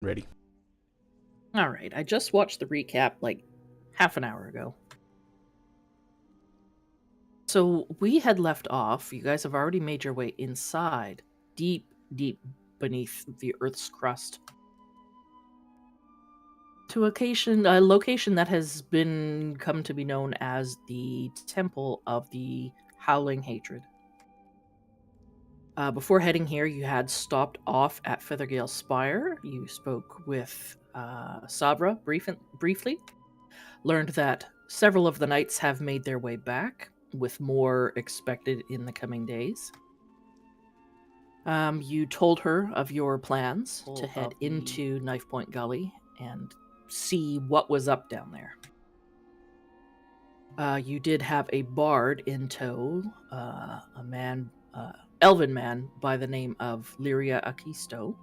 Ready. All right, I just watched the recap like half an hour ago. So we had left off. You guys have already made your way inside, deep, deep beneath the Earth's crust, to a location that has been come to be known as the Temple of the Howling Hatred. Before heading here, you had stopped off at Feathergale Spire. You spoke with Sabra briefly, learned that several of the knights have made their way back, with more expected in the coming days. You told her of your plans to head into Knife Point Gully and see what was up down there. You did have a bard in tow, a man, elven man by the name of Lyria Akisto,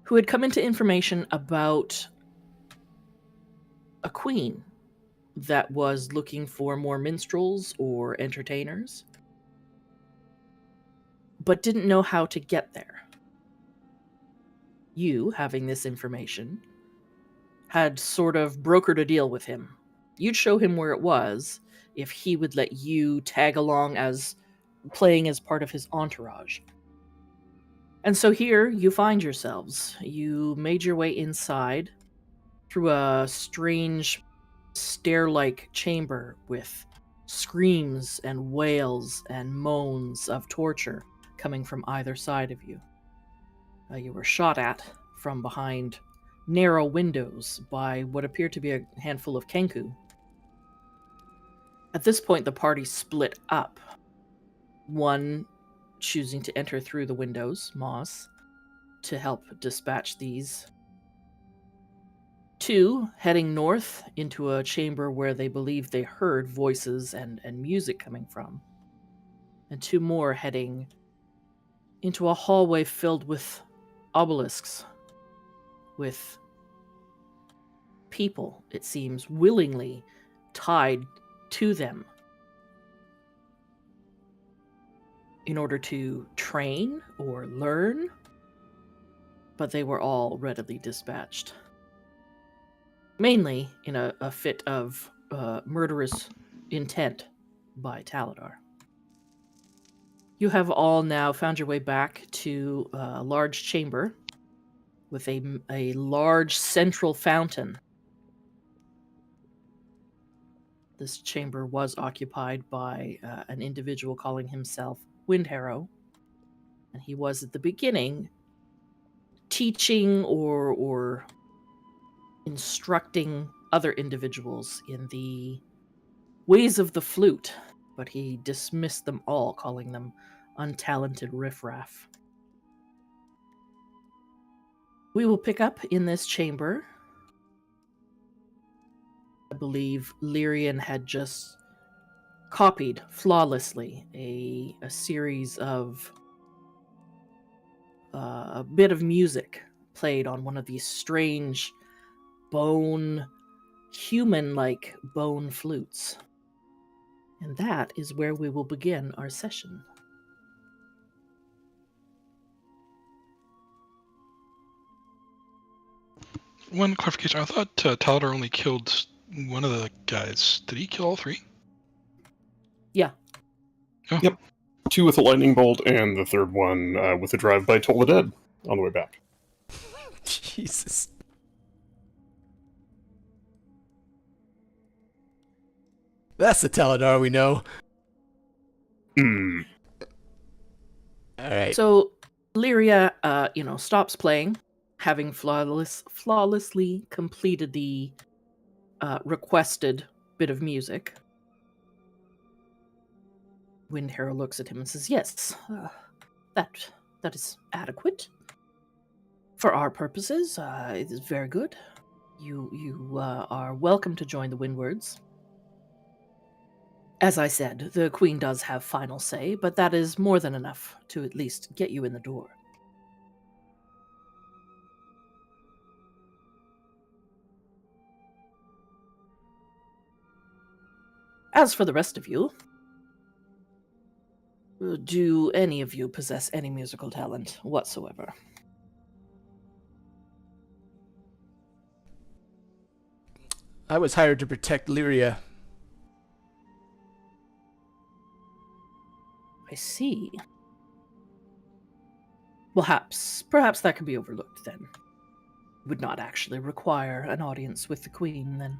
who had come into information about a queen that was looking for more minstrels or entertainers, but didn't know how to get there. You, having this information, had sort of brokered a deal with him. You'd show him where it was if he would let you tag along as playing as part of his entourage. And so here you find yourselves. You made your way inside through a strange stair-like chamber with screams and wails and moans of torture coming from either side of you. You were shot at from behind narrow windows by what appeared to be a handful of Kenku. At this point, the party split up. One choosing to enter through the windows, Moss, to help dispatch these. Two heading north into a chamber where they believed they heard voices and music coming from. And two more heading into a hallway filled with obelisks, with people, it seems, willingly tied to them in order to train or learn, but they were all readily dispatched. Mainly in a fit of murderous intent by Taladar. You have all now found your way back to a large chamber with a large central fountain. This chamber was occupied by an individual calling himself Windharrow, and he was at the beginning teaching or instructing other individuals in the ways of the flute, but he dismissed them all, calling them untalented riffraff. We will pick up in this chamber. I believe Lyrian had just copied flawlessly a series of a bit of music played on one of these strange human-like bone flutes. And that is where we will begin our session. One clarification. I thought Taladar only killed one of the guys. Did he kill all three? Yeah. Oh. Yep. 2 with a lightning bolt, and the third one with a drive-by Toll the Dead on the way back. Jesus. That's the Taladar we know. Hmm. Alright. So Lyria, stops playing, having flawlessly completed the requested bit of music. Windharrow looks at him and says, "Yes, that is adequate for our purposes. It is very good. You are welcome to join the Windwards. As I said, the Queen does have final say, but that is more than enough to at least get you in the door." As for the rest of you, do any of you possess any musical talent whatsoever? I was hired to protect Lyria. I see. Perhaps that could be overlooked then. Would not actually require an audience with the Queen then.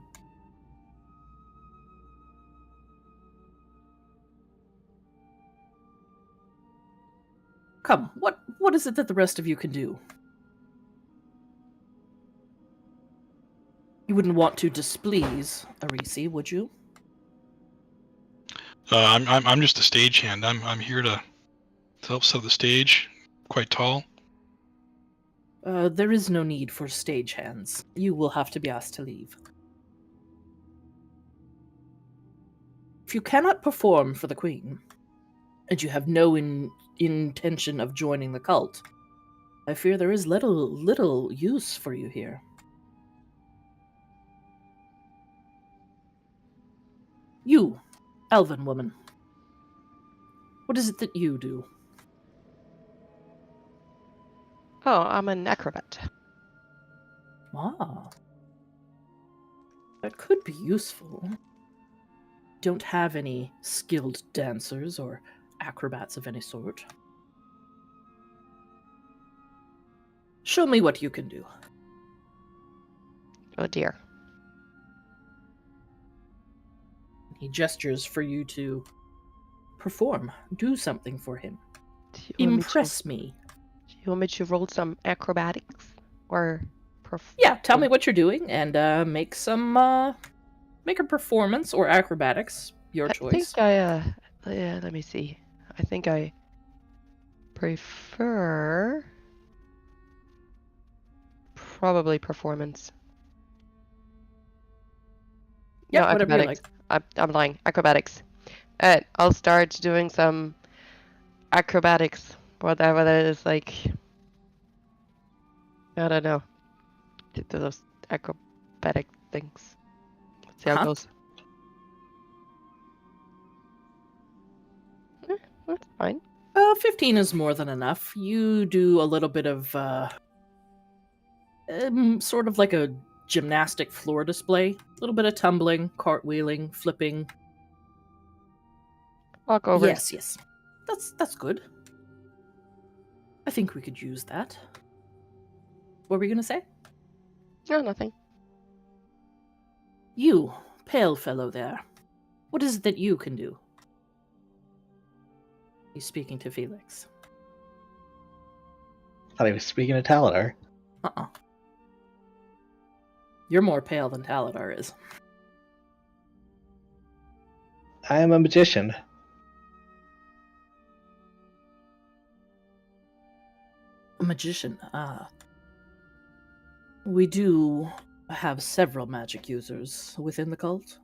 Come, what is it that the rest of you can do? You wouldn't want to displease Arisi, would you? I'm just a stagehand. I'm here to help set the stage. Quite tall. There is no need for stagehands. You will have to be asked to leave. If you cannot perform for the Queen, and you have no intention of joining the cult, I fear there is little use for you here. You, elven woman, what is it that you do? Oh, I'm an acrobat. Ah. That could be useful. Don't have any skilled dancers or acrobats of any sort. Show me what you can do. Oh dear. He gestures for you to perform. Do something for him. Do you want Impress me. Do you want me to roll some acrobatics or Yeah, tell me what you're doing and make a performance or acrobatics, your choice. Yeah, let me see. I think I prefer probably performance. Yeah, No, whatever you acrobatics. I'm lying. Acrobatics. I'll start doing some acrobatics. Whatever that is, like, I don't know. Those acrobatic things. Let's see how it goes. That's fine. 15 is more than enough. You do a little bit of sort of like a gymnastic floor display. A little bit of tumbling, cartwheeling, flipping. Walk over. Yes. That's good. I think we could use that. What were you going to say? No, nothing. You, pale fellow there. What is it that you can do? He's speaking to Felix. Thought he was speaking to Taladar. You're more pale than Taladar is. I am a magician. A magician, We do have several magic users within the cult.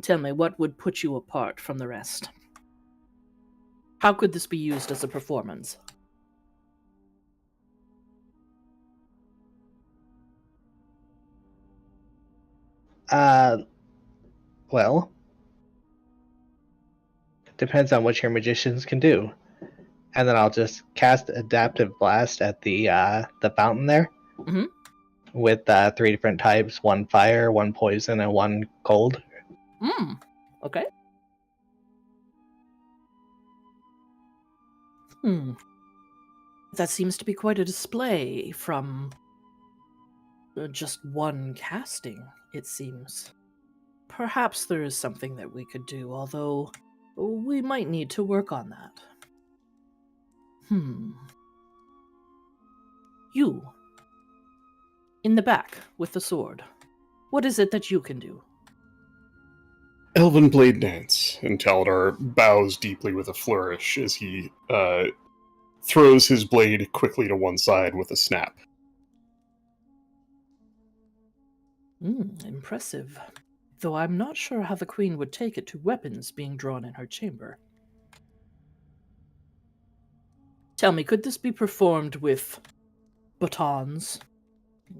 Tell me, what would put you apart from the rest? How could this be used as a performance? Well, depends on what your magicians can do. And then I'll just cast Adaptive Blast at the fountain there. Mhm. With 3 different types, 1 fire, 1 poison, and 1 cold. Okay. That seems to be quite a display from just one casting, it seems. Perhaps there is something that we could do, although we might need to work on that. You, in the back with the sword, what is it that you can do? Elven Blade Dance, and Taladar bows deeply with a flourish as he throws his blade quickly to one side with a snap. Impressive. Though I'm not sure how the Queen would take it to weapons being drawn in her chamber. Tell me, could this be performed with batons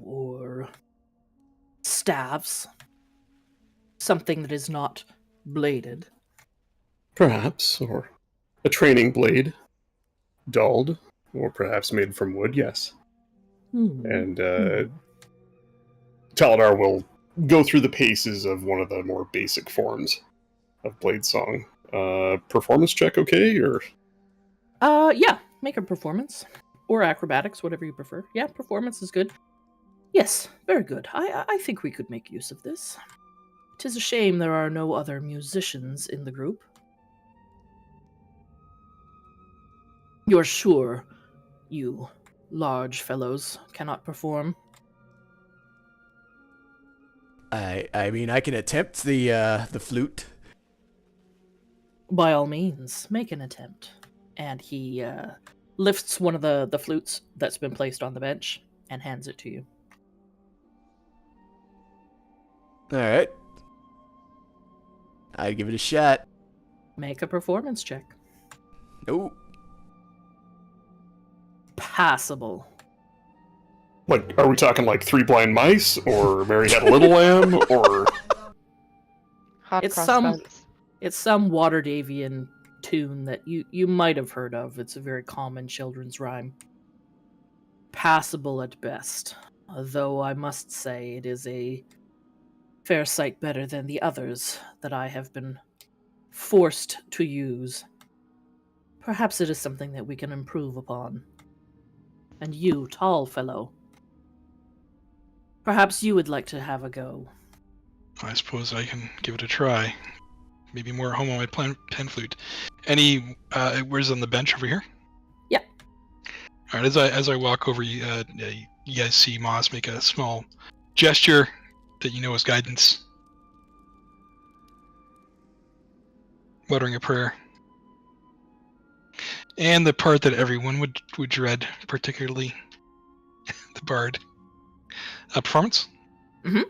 or staves? Something that is not bladed? Perhaps, or a training blade, dulled, or perhaps made from wood, yes. And Taladar will go through the paces of one of the more basic forms of blade song. Performance check, okay? Or Yeah, make a performance. Or acrobatics, whatever you prefer. Yeah, performance is good. Yes, very good. I think we could make use of this. 'Tis a shame there are no other musicians in the group. You're sure you large fellows cannot perform? I mean, I can attempt the flute. By all means, make an attempt. And he lifts one of the flutes that's been placed on the bench and hands it to you. All right. I give it a shot. Make a performance check. Oh, Passable. like, are we talking like Three Blind Mice or Mary Had a Little Lamb or? Hot It's cross some- buns. It's some Waterdavian tune that you might have heard of. It's a very common children's rhyme. Passable at best, though I must say it is a fair sight better than the others that I have been forced to use. Perhaps it is something that we can improve upon. And you, tall fellow, perhaps you would like to have a go. I suppose I can give it a try. Maybe more at home on my pan flute. Any where's on the bench over here? Yeah. All right. As I walk over, you guys see Moss make a small gesture that you know is guidance, muttering a prayer. And the part that everyone would dread, particularly the bard. A performance? Mhm.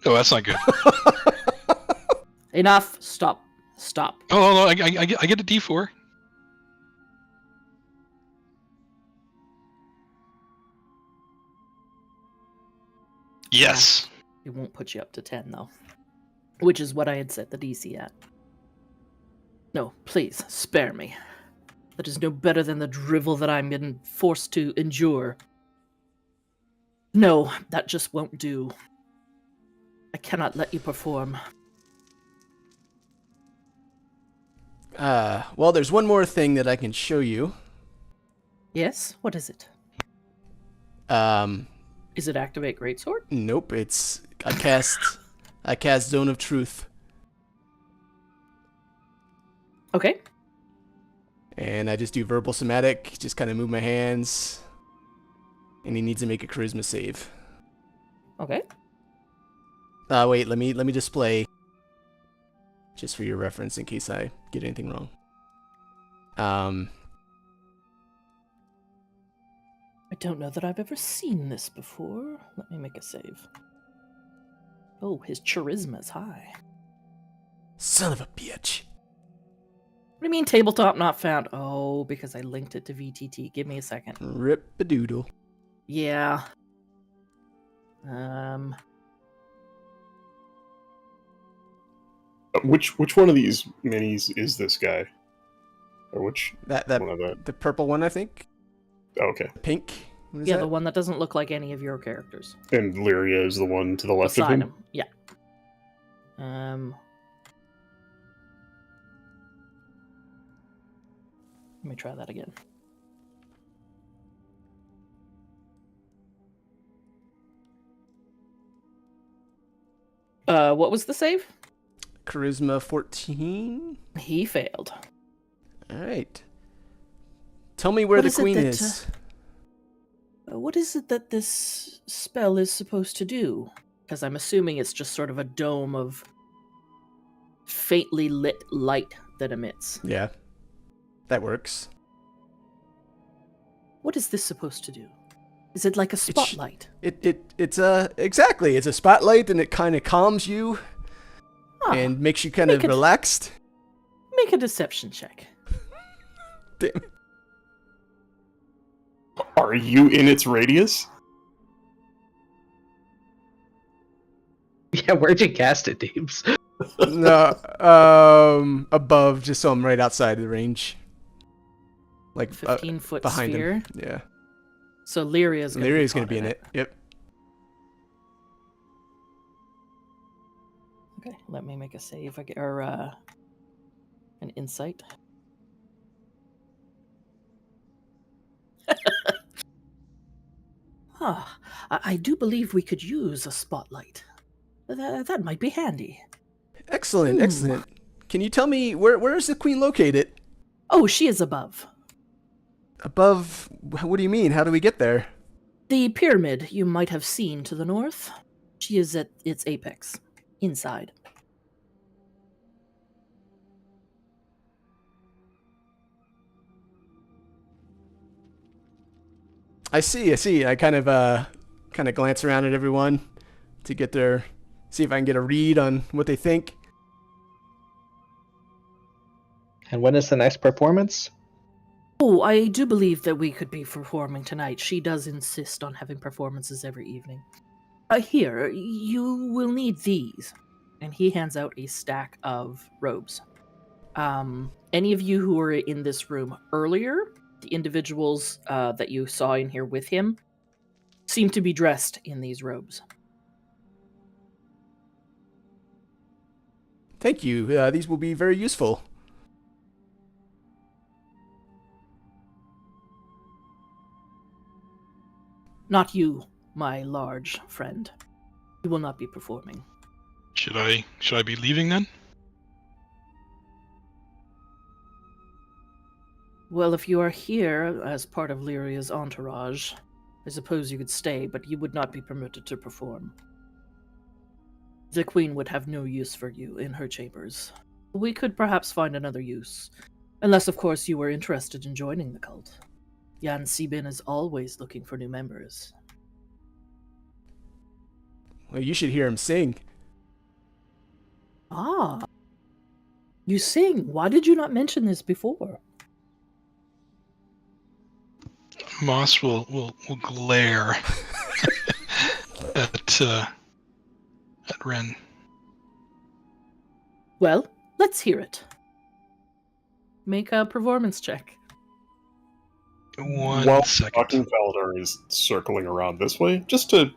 Oh, that's not good. Enough. Stop. Stop. Oh, no, I get a D4. Yes. It won't put you up to 10, though. Which is what I had set the DC at. No, please, spare me. That is no better than the drivel that I'm been forced to endure. No, that just won't do. I cannot let you perform. well, there's one more thing that I can show you. Yes? What is it? Is it Activate Greatsword? Nope, it's I cast Zone of Truth, Okay. and I just do verbal somatic, just kind of move my hands, and he needs to make a charisma save. Okay. Wait, let me display, just for your reference in case I get anything wrong. I don't know that I've ever seen this before. Let me make a save. Oh, his charisma's high. Son of a bitch. What do you mean tabletop not found? Oh, because I linked it to VTT. Give me a second. Rip-a-doodle. Yeah. Which one of these minis is this guy? Or which That one of the? the purple one, I think. Oh, okay. Pink. What is Yeah, that? the one that doesn't look like any of your characters. And Lyria is the one to the left of Beside him. him. Yeah. Let me try that again. What was the save? Charisma 14. He failed. All right. Tell me where What the is it queen that, is. What is it that this spell is supposed to do? Because I'm assuming it's just sort of a dome of faintly lit light that emits. Yeah, that works. What is this supposed to do? Is it like a spotlight? It's exactly. It's a spotlight, and it kind of calms you Ah, and makes you kind of make it- relaxed. make a deception check. Damn it. Are you in its radius? Yeah, where'd you cast it, Deeps? No, above, just so I'm right outside the range. Like 15-foot behind sphere. him. Yeah. So Lyria's gonna Lyria's be going to be in it. Yep. Okay, let me make a save or an insight. I do believe we could use a spotlight. That might be handy. Excellent, excellent. Can you tell me where is the queen located? Oh, she is above. Above? What do you mean? How do we get there? The pyramid you might have seen to the north. She is at its apex, inside. I see. I kind of glance around at everyone to get see if I can get a read on what they think. And when is the next performance? Oh, I do believe that we could be performing tonight. She does insist on having performances every evening. Here, you will need these. And he hands out a stack of robes. Any of you who were in this room earlier, the individuals that you saw in here with him, seem to be dressed in these robes. Thank you. These will be very useful. Not you, my large friend. You will not be performing. Should I be leaving then? Well, if you are here as part of Lyria's entourage, I suppose you could stay, but you would not be permitted to perform. The queen would have no use for you in her chambers. We could perhaps find another use. Unless, of course, you were interested in joining the cult. Jan Sibin is always looking for new members. Well, you should hear him sing. Ah. You sing. Why did you not mention this before? Moss will glare at Ren. Well, let's hear it. Make a performance check. One second. Talking Valdar is circling around this way, just to,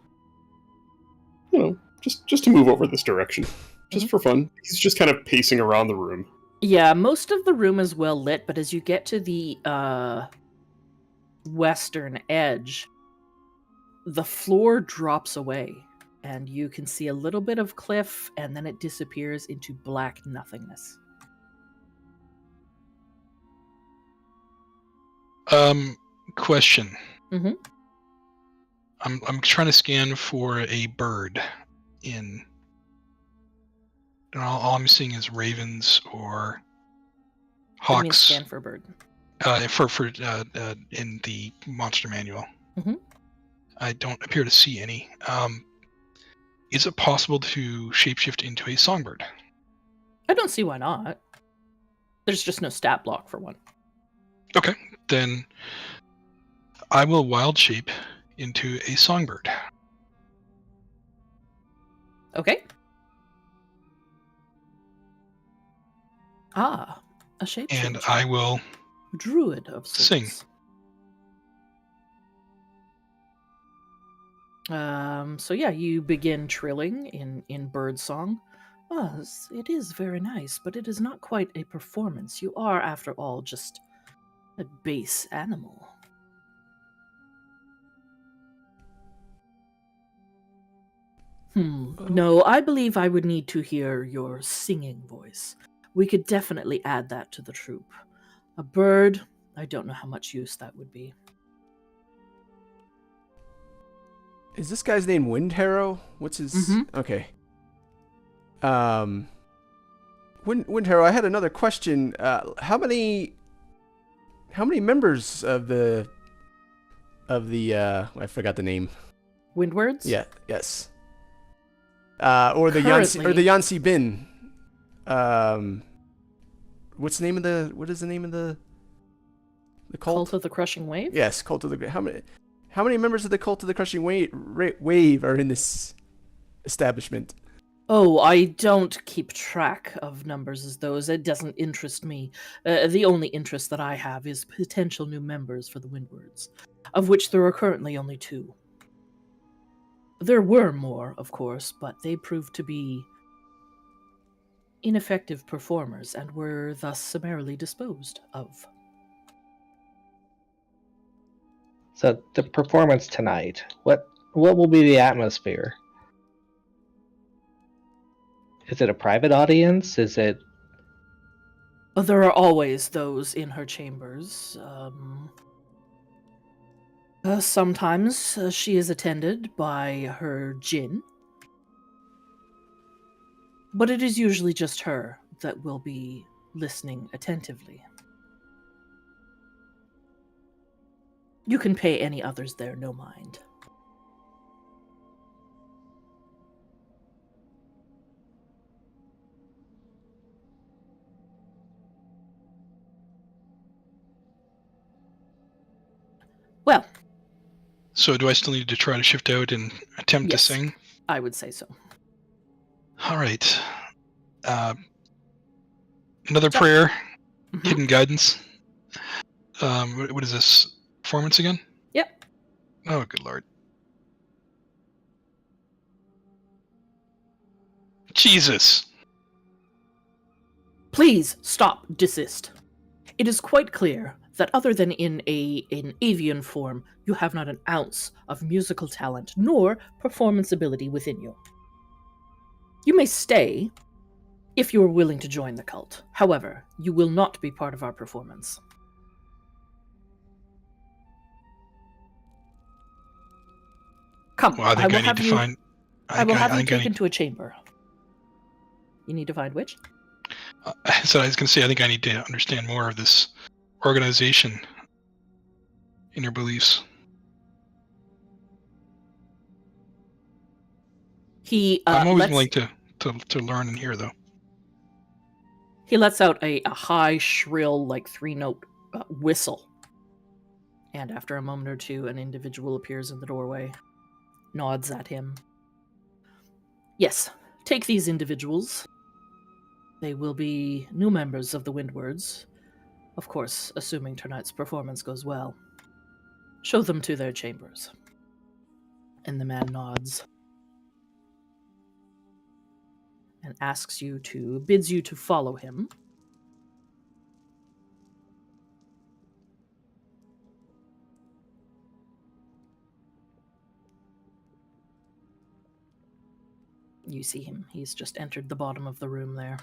just to move over this direction, just for fun. He's just kind of pacing around the room. Yeah, most of the room is well lit, but as you get to the western edge, the floor drops away, and you can see a little bit of cliff, and then it disappears into black nothingness. Question. Mm-hmm. I'm trying to scan for a bird in. And all I'm seeing is ravens or Give me a hawks. scan for a bird. In the monster manual. Mm-hmm. I don't appear to see any. Is it possible to shapeshift into a songbird? I don't see why not. There's just no stat block for one. Okay, then I will wild shape into a songbird. Okay. Ah, a shape. And I will Druid of sorts. sing. So yeah, you begin trilling in bird song. Oh, it is very nice, but it is not quite a performance. You are, after all, just a base animal. No, I believe I would need to hear your singing voice. We could definitely add that to the troupe. A bird, I don't know how much use that would be. Is this guy's name Windharrow? What's his... Mhm. Okay. Windharrow, I had another question. How many members of the I forgot the name. Windwards? Yeah, yes. Or the Yansi Bin. What is the name of the cult? Cult of the Crushing Wave? Yes, Cult of the... How many members of the Cult of the Crushing Wave are in this establishment? Oh, I don't keep track of numbers as those. It doesn't interest me. The only interest that I have is potential new members for the Windwards, of which there are currently only 2. There were more, of course, but they proved to be ineffective performers and were thus summarily disposed of. So the performance tonight, what will be the atmosphere? Is it a private audience? Is it There are always those in her chambers. Sometimes she is attended by her djinn, but it is usually just her that will be listening attentively. You can pay any others there no mind. Well, So do I still need to try to shift out and attempt to Yes. sing? I would say so. All right. Another So- prayer, Mhm. hidden guidance. What is this? Performance again? Yep. Oh, good lord. Jesus. Please stop, desist. It is quite clear that other than in an avian form, you have not an ounce of musical talent nor performance ability within you. You may stay if you are willing to join the cult. However, you will not be part of our performance. Come, Well, I think I, need to find. I will have you think I taken need. to a chamber. You need to find which? So I was going to say, I think I need to understand more of this organization in your beliefs. He I'm always lets, willing to learn and hear, though. he lets out a high, shrill, like 3-note whistle. And after a moment or two, an individual appears in the doorway, nods at him. Yes, take these individuals. They will be new members of the Windwards. Of course, assuming tonight's performance goes well. Show them to their chambers. And the man nods. And bids you to follow him. You see him. He's just entered the bottom of the room there.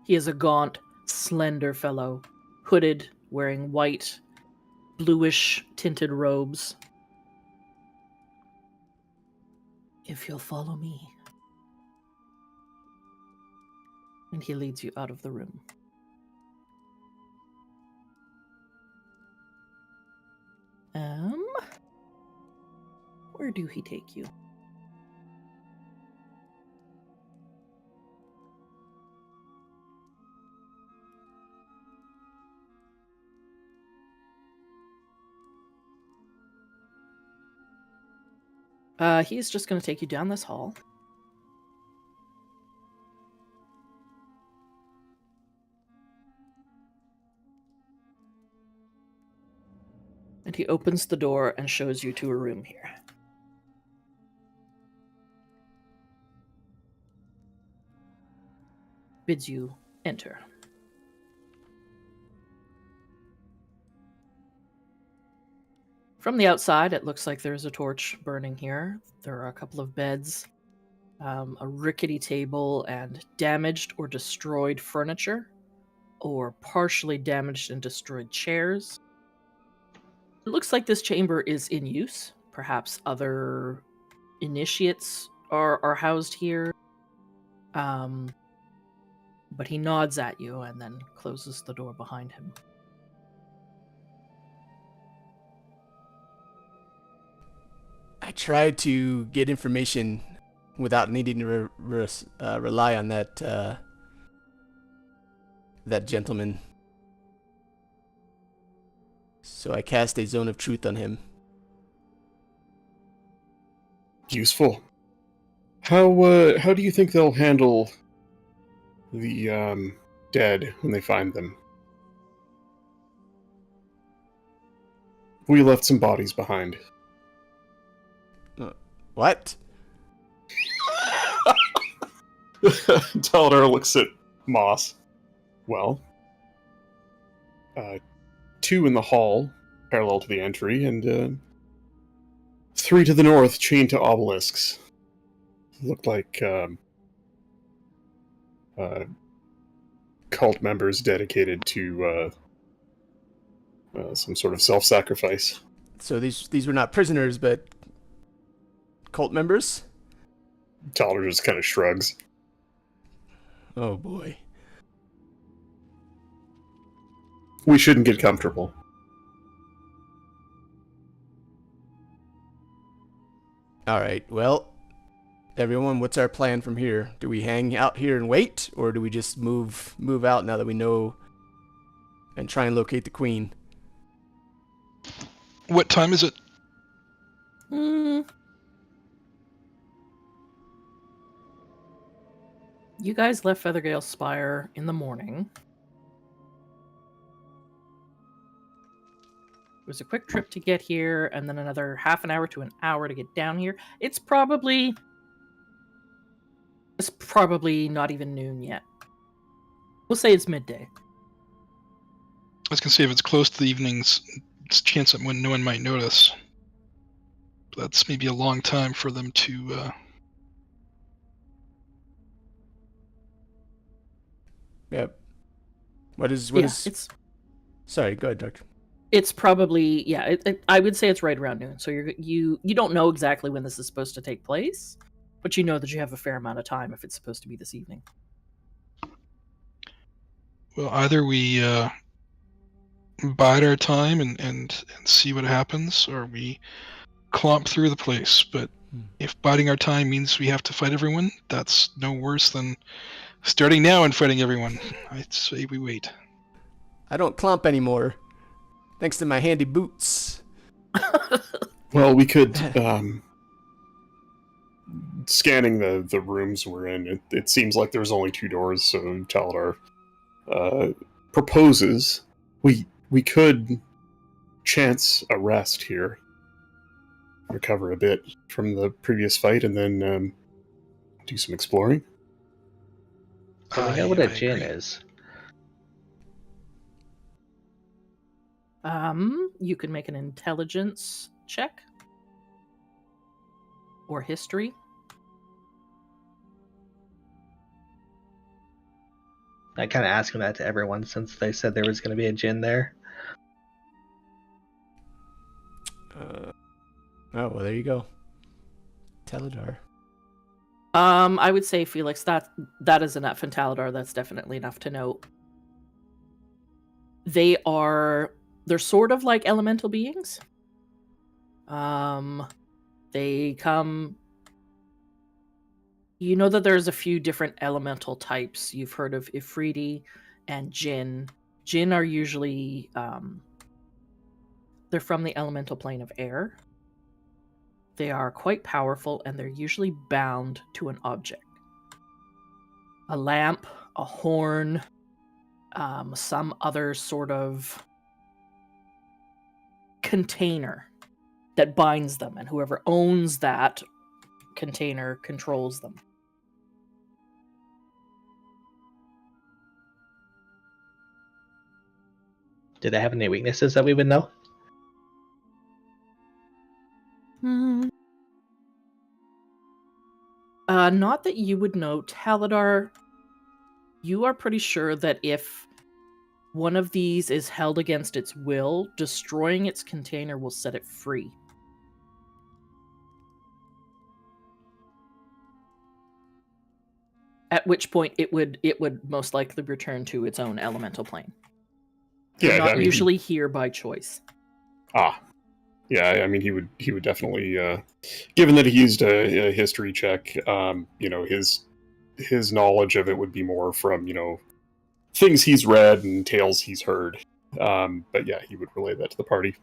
He is a gaunt, slender fellow, hooded, wearing white, bluish tinted robes. If you'll follow me. And he leads you out of the room. Where do he take you? He's just going to take you down this hall. And he opens the door and shows you to a room here. Bids you enter. From the outside, it looks like there's a torch burning here. There are a couple of beds, a rickety table, and damaged or destroyed furniture, or partially damaged and destroyed chairs. It looks like this chamber is in use. Perhaps other initiates are housed here. But he nods at you and then closes the door behind him. I tried to get information without needing to rely on that gentleman. So I cast a zone of truth on him. Useful. How do you think they'll handle the dead when they find them? We left some bodies behind. What? Taladar looks at Moss. Well, 2 in the hall, parallel to the entry, and 3 to the north, chained to obelisks. Looked like cult members dedicated to some sort of self-sacrifice. So these were not prisoners, but cult members? Taladar just kind of shrugs. Oh boy. We shouldn't get comfortable. Alright, well, everyone, what's our plan from here? Do we hang out here and wait, or do we just move out now that we know and try and locate the queen? What time is it? You guys left Feathergale Spire in the morning. It was a quick trip to get here, and then another half an hour to an hour to get down here. It's probably not even noon yet. We'll say it's midday. I was gonna say if it's close to the evenings, it's a chance that no one might notice. But that's maybe a long time for them to. Yep. What is? It's Sorry, go ahead, Doctor. it's probably I would say it's right around noon. So you don't know exactly when this is supposed to take place, but you know that you have a fair amount of time if it's supposed to be this evening. Well, either we bide our time and see what happens, or we clomp through the place. But if biding our time means we have to fight everyone, that's no worse than starting now and fighting everyone. I'd say we wait. I don't clomp anymore, thanks to my handy boots. Well, we could, scanning the rooms we're in, it seems like there's only 2 doors, so Taladar proposes we could chance a rest here, recover a bit from the previous fight, and then do some exploring. Do we know what a djinn is? You can make an intelligence check or history. I kind of asking that to everyone since they said there was going to be a djinn there. Oh, well, there you go. Taladar. I would say, Felix, that is enough. And Taladar, that's definitely enough to note. They're sort of like elemental beings. They come... You know that there's a few different elemental types. You've heard of Ifriti and Jinn. Jinn are usually... they're from the elemental plane of air. They are quite powerful, and they're usually bound to an object. A lamp, a horn, some other sort of container that binds them, and whoever owns that container controls them. Do they have any weaknesses that we would know? Not that you would know. Taladar, you are pretty sure that if one of these is held against its will, destroying its container will set it free. At which point it would most likely return to its own elemental plane. They're not usually here by choice. Yeah, I mean, he would definitely, given that he used a history check, his knowledge of it would be more from, things he's read and tales he's heard. But yeah, he would relay that to the party.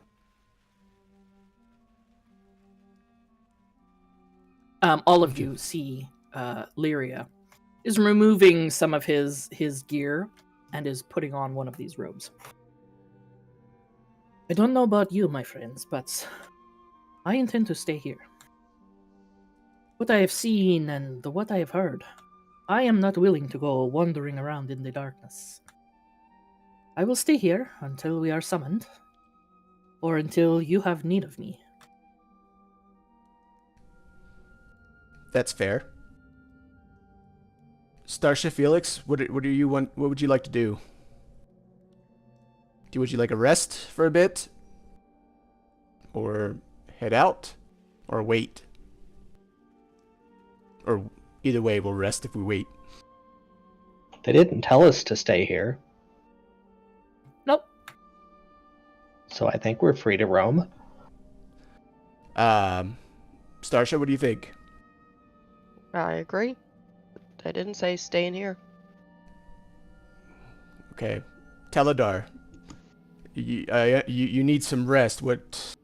All of you see Lyria is removing some of his gear and is putting on one of these robes. I don't know about you, my friends, but I intend to stay here. What I have seen and what I have heard, I am not willing to go wandering around in the darkness. I will stay here until we are summoned, or until you have need of me. That's fair. Starsha Felix, what do you want? What would you like to do? Would you like a rest for a bit? Or head out? Or wait? Or either way, we'll rest if we wait. They didn't tell us to stay here, Nope. so I think we're free to roam. Starsha, what do you think? I agree. They didn't say stay in here. Okay. Teledar, you need some rest. What?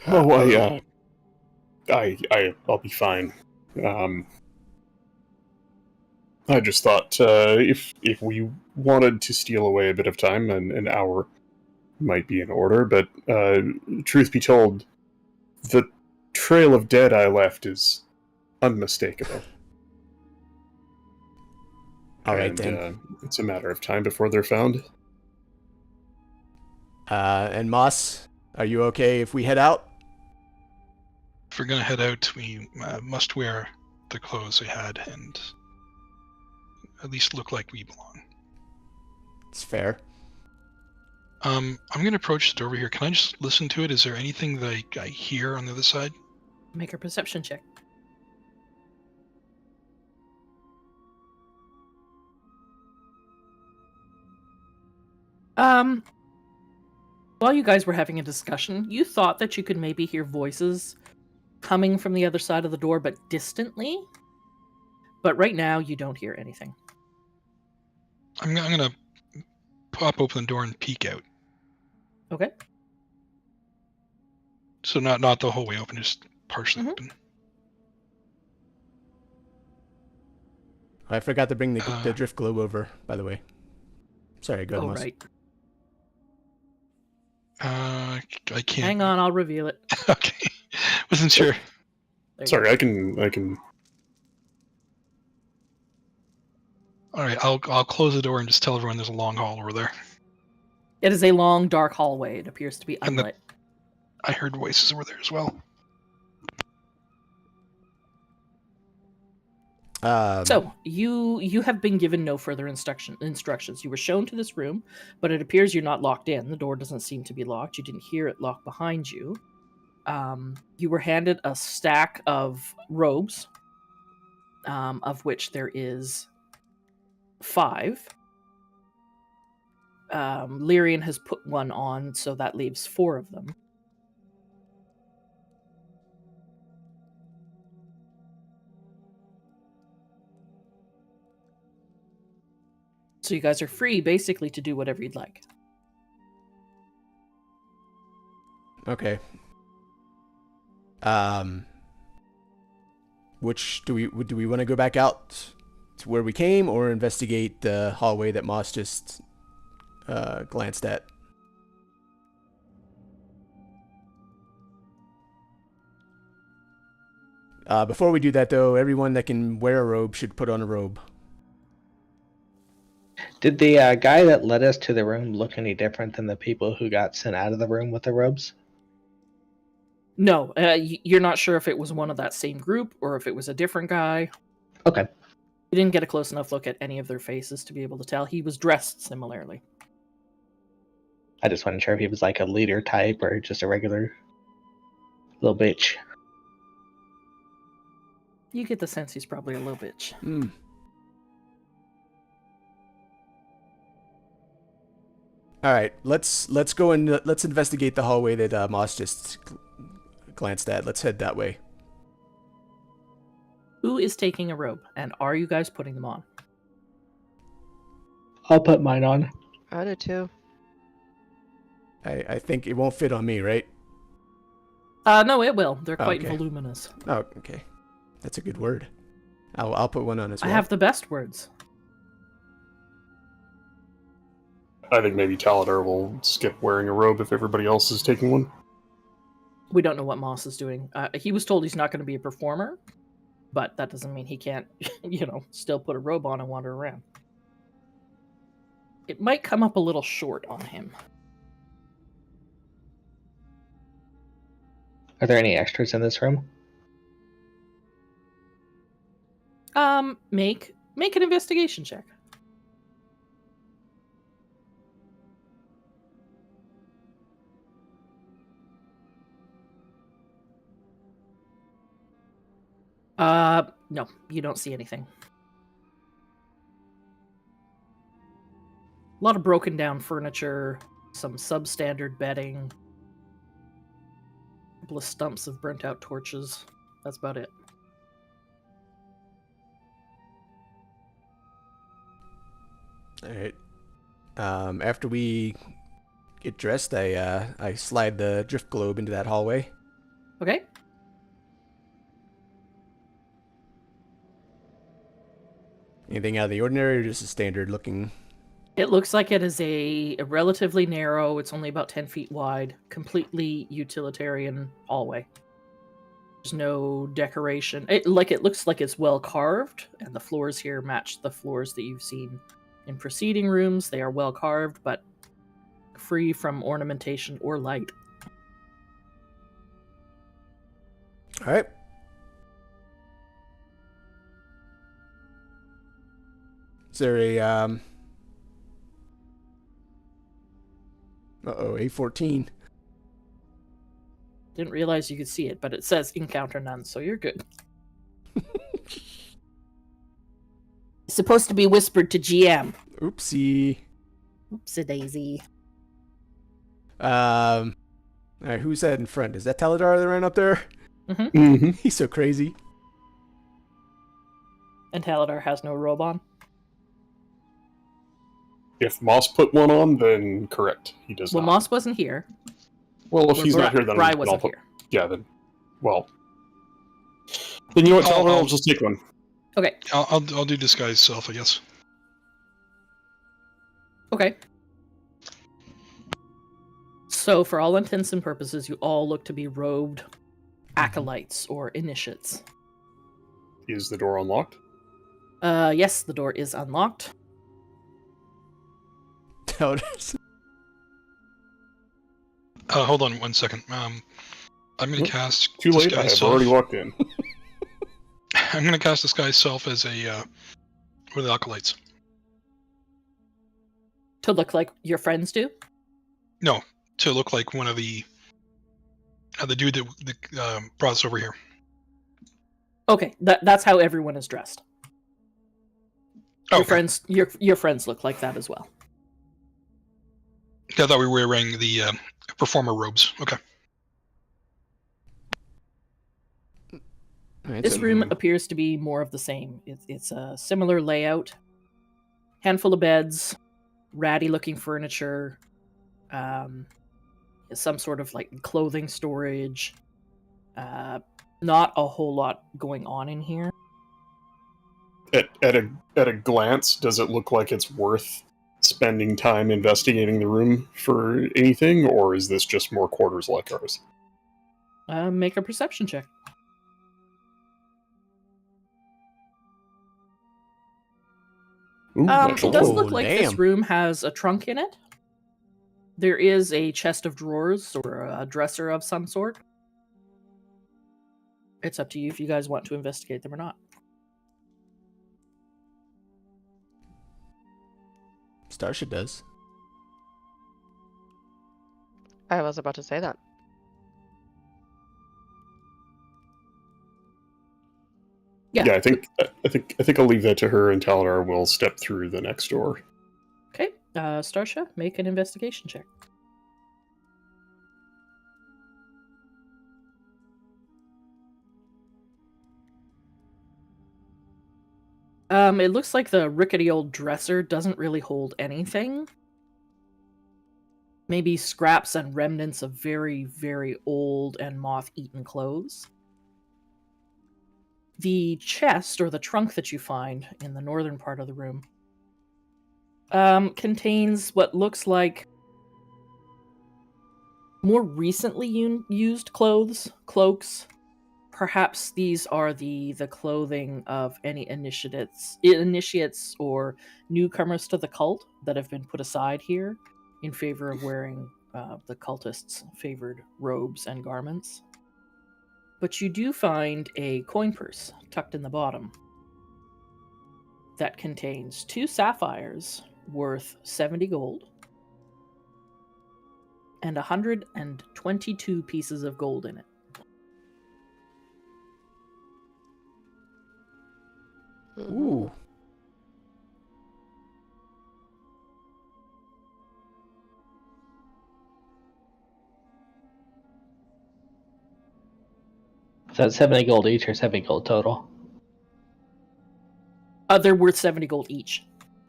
Oh, I'll be fine. I just thought if we wanted to steal away a bit of time, an hour might be in order. But truth be told, the trail of dead I left is unmistakable. All right, and, then. It's a matter of time before they're found. And Moss, are you okay if we head out? If we're gonna head out, we must wear the clothes we had and at least look like we belong. It's fair. I'm gonna approach the door over here. Can I just listen to it? Is there anything that I hear on the other side? Make a perception check. While you guys were having a discussion, you thought that you could maybe hear voices coming from the other side of the door, but distantly. But right now, you don't hear anything. I'm gonna pop open the door and peek out. Okay. So not the whole way open, just partially Mhm. open. I forgot to bring the drift globe over, by the way. Sorry, go ahead, Oh, Moss. right. I can't. Hang on, I'll reveal it. Okay. Wasn't sure. There you Sorry, go. I can. All right, I'll close the door and just tell everyone there's a long hall over there. It is a long, dark hallway. It appears to be And the- unlit. I heard voices over there as well. So you have been given no further instructions. You were shown to this room, but it appears you're not locked in. The door doesn't seem to be locked. You didn't hear it lock behind you. You were handed a stack of robes, of which there is 5. Lyrian has put one on, so that leaves 4 of them. So you guys are free, basically, to do whatever you'd like. Okay. Which do we want to go back out to where we came, or investigate the hallway that Moss just glanced at? Before we do that, though, everyone that can wear a robe should put on a robe. Did the guy that led us to the room look any different than the people who got sent out of the room with the robes? No, you're not sure if it was one of that same group or if it was a different guy. Okay. You didn't get a close enough look at any of their faces to be able to tell. He was dressed similarly. I just wasn't sure if he was like a leader type or just a regular little bitch. You get the sense he's probably a little bitch. All right, let's go and let's investigate the hallway that Moss just glanced at. Let's head that way. Who is taking a robe, and are you guys putting them on? I'll put mine on. I do too. I think it won't fit on me, right? No, it will. They're Oh, quite okay. voluminous. Oh, okay. That's a good word. I'll put one on as I well. have the best words. I think maybe Taladar will skip wearing a robe if everybody else is taking one. We don't know what Moss is doing. He was told he's not going to be a performer, but that doesn't mean he can't, still put a robe on and wander around. It might come up a little short on him. Are there any extras in this room? Make an investigation check. No, you don't see anything. A lot of broken down furniture, some substandard bedding, a couple of stumps of burnt out torches. That's about it. All right. After we get dressed, I slide the drift globe into that hallway. Okay. Anything out of the ordinary, or just a standard looking? It looks like it is a relatively narrow, it's only about 10 feet wide, completely utilitarian hallway. There's no decoration. It looks like it's well carved, and the floors here match the floors that you've seen in preceding rooms. They are well carved, but free from ornamentation or light. All right. Is there a A14. Didn't realize you could see it, but it says encounter none, so you're good. It's supposed to be whispered to GM. Oopsie. Oopsie daisy. All right, who's that in front? Is that Taladar that ran up there? Mm-hmm. He's so crazy. And Taladar has no robe on. If Moss put one on, then correct, he does Well, not. Moss wasn't here. Well, if Or he's not here, then Bry I'll wasn't put. here. Yeah, then. Well. Then you know what, I'll- Taladar, I'll I'll- just take one. Okay. I'll do disguise self, I guess. Okay. So, for all intents and purposes, you all look to be robed acolytes or initiates. Is the door unlocked? Yes, the door is unlocked. Taladar's. Hold on 1 second. I'm gonna Nope. cast Too late, I disguise have self. already walked in. I'm gonna cast disguise self as one of the acolytes. To look like your friends do? No, to look like one of the dude that brought us over here. Okay, that's how everyone is dressed. Oh, Your friends look like that as well. I thought we were wearing the performer robes. Okay. All right, This so- room appears to be more of the same. It's a similar layout. Handful of beds, ratty-looking furniture, some sort of like clothing storage. Not a whole lot going on in here. At a glance, does it look like it's worth spending time investigating the room for anything, or is this just more quarters like ours? Make a perception check. Ooh, that's a It does low. look like this damn. room has a trunk in it. There is a chest of drawers or a dresser of some sort. It's up to you if you guys want to investigate them or not. Starsha does. I was about to say that. Yeah. I think I'll leave that to her, and Taladar will step through the next door. Okay, Starsha, make an investigation check. It looks like the rickety old dresser doesn't really hold anything. maybe scraps and remnants of very, very old and moth-eaten clothes. The chest, or the trunk that you find in the northern part of the room, contains what looks like more recently used cloaks. Perhaps these are the clothing of any initiates or newcomers to the cult that have been put aside here in favor of wearing the cultists' favored robes and garments. But you do find a coin purse tucked in the bottom that contains 2 sapphires worth 70 gold and 122 pieces of gold in it. Ooh. So it's 70 gold each or 70 gold total? They're worth 70 gold each.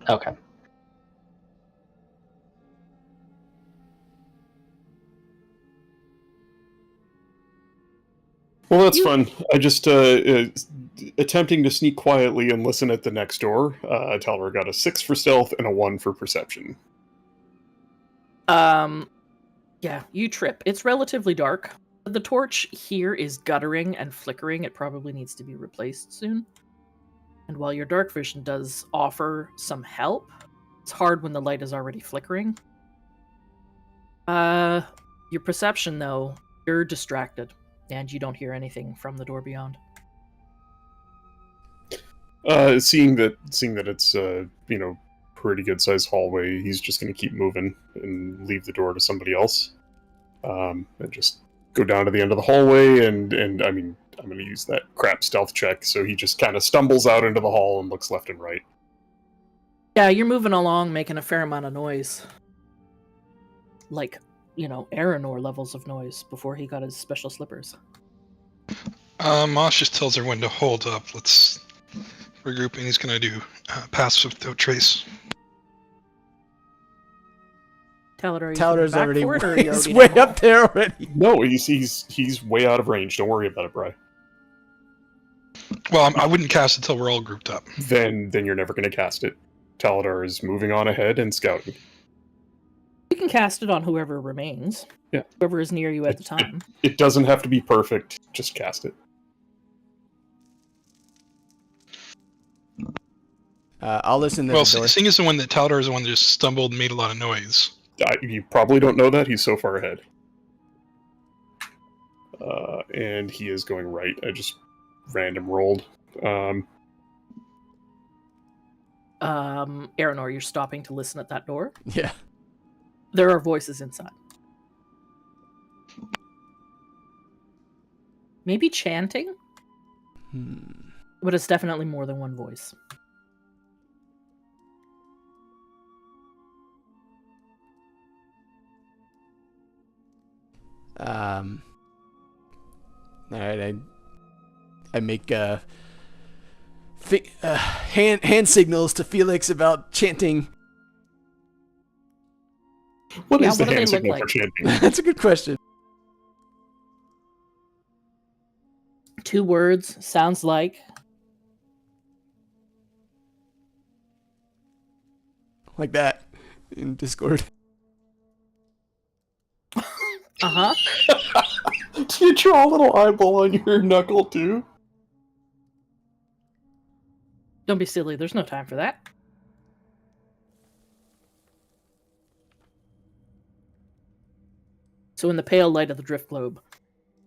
Okay. Well, that's fun. I just attempting to sneak quietly and listen at the next door. Talbot got a 6 for stealth and a 1 for perception. Yeah, you trip. It's relatively dark. The torch here is guttering and flickering. It probably needs to be replaced soon. And while your dark vision does offer some help, it's hard when the light is already flickering. Your perception, though, you're distracted, and you don't hear anything from the door beyond. Seeing that it's pretty good sized hallway, he's just going to keep moving and leave the door to somebody else, and just go down to the end of the hallway. And I mean, I'm going to use that crap stealth check, so he just kind of stumbles out into the hall and looks left and right. Yeah, you're moving along, making a fair amount of noise. Like, Aranor levels of noise before he got his special slippers. Moss just tells everyone to hold up. Let's regroup, and he's going to do pass without trace. Taldar's already he's way up there already. No, he's way out of range. Don't worry about it, Bri. Well, I wouldn't cast it until we're all grouped up. Then you're never going to cast it. Taladar is moving on ahead and scouting. You can cast it on whoever remains. Yeah. Whoever is near you at the time. It doesn't have to be perfect. Just cast it. I'll listen to Well, the door. seeing as the one that Taladar is the one that just stumbled and made a lot of noise. You probably don't know that. He's so far ahead. And he is going right. I just random rolled. Aranor, you're stopping to listen at that door? Yeah. There are voices inside. Maybe chanting? But it's definitely more than one voice. Alright, I make hand signals to Felix about chanting. What is the what do they hand look signal like? for chanting? That's a good question. 2 words, sounds like. Like that in Discord. Uh-huh. Do you draw a little eyeball on your knuckle too? Don't be silly, there's no time for that. So in the pale light of the drift globe,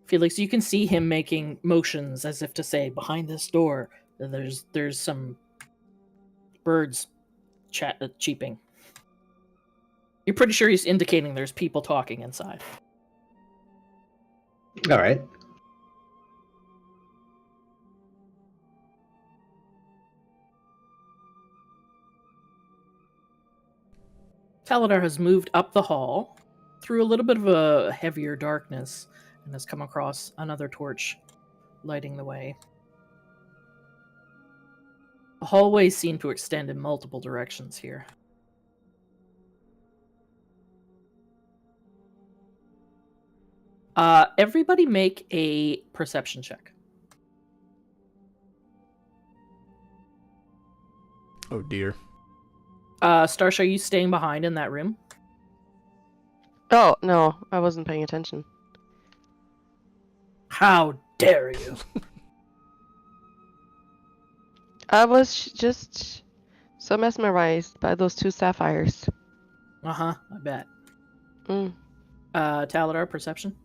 Felix, you can see him making motions as if to say, behind this door, there's some birds cheeping. You're pretty sure he's indicating there's people talking inside. All right. Taladar has moved up the hall through a little bit of a heavier darkness and has come across another torch lighting the way. The hallways seem to extend in multiple directions here. Everybody make a perception check. Oh dear. Starsha, are you staying behind in that room? Oh, no, I wasn't paying attention. How dare you? I was just so mesmerized by those two sapphires. I bet. Mm. Taladar, perception?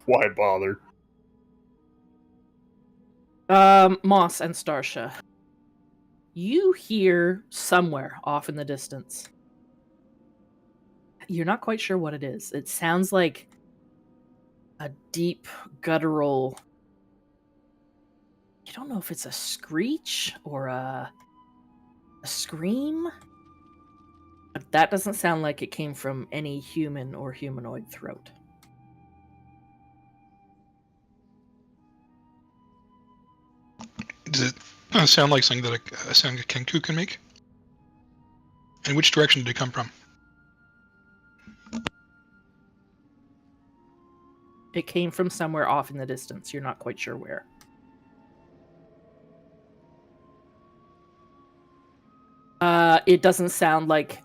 Why bother? Moss and Starsha. You hear somewhere off in the distance. You're not quite sure what it is. It sounds like a deep, guttural... You don't know if it's a screech or a scream. But that doesn't sound like it came from any human or humanoid throat. Does it sound like something that a sound a Kenku can make? And which direction did it come from? It came from somewhere off in the distance. You're not quite sure where. It doesn't sound like...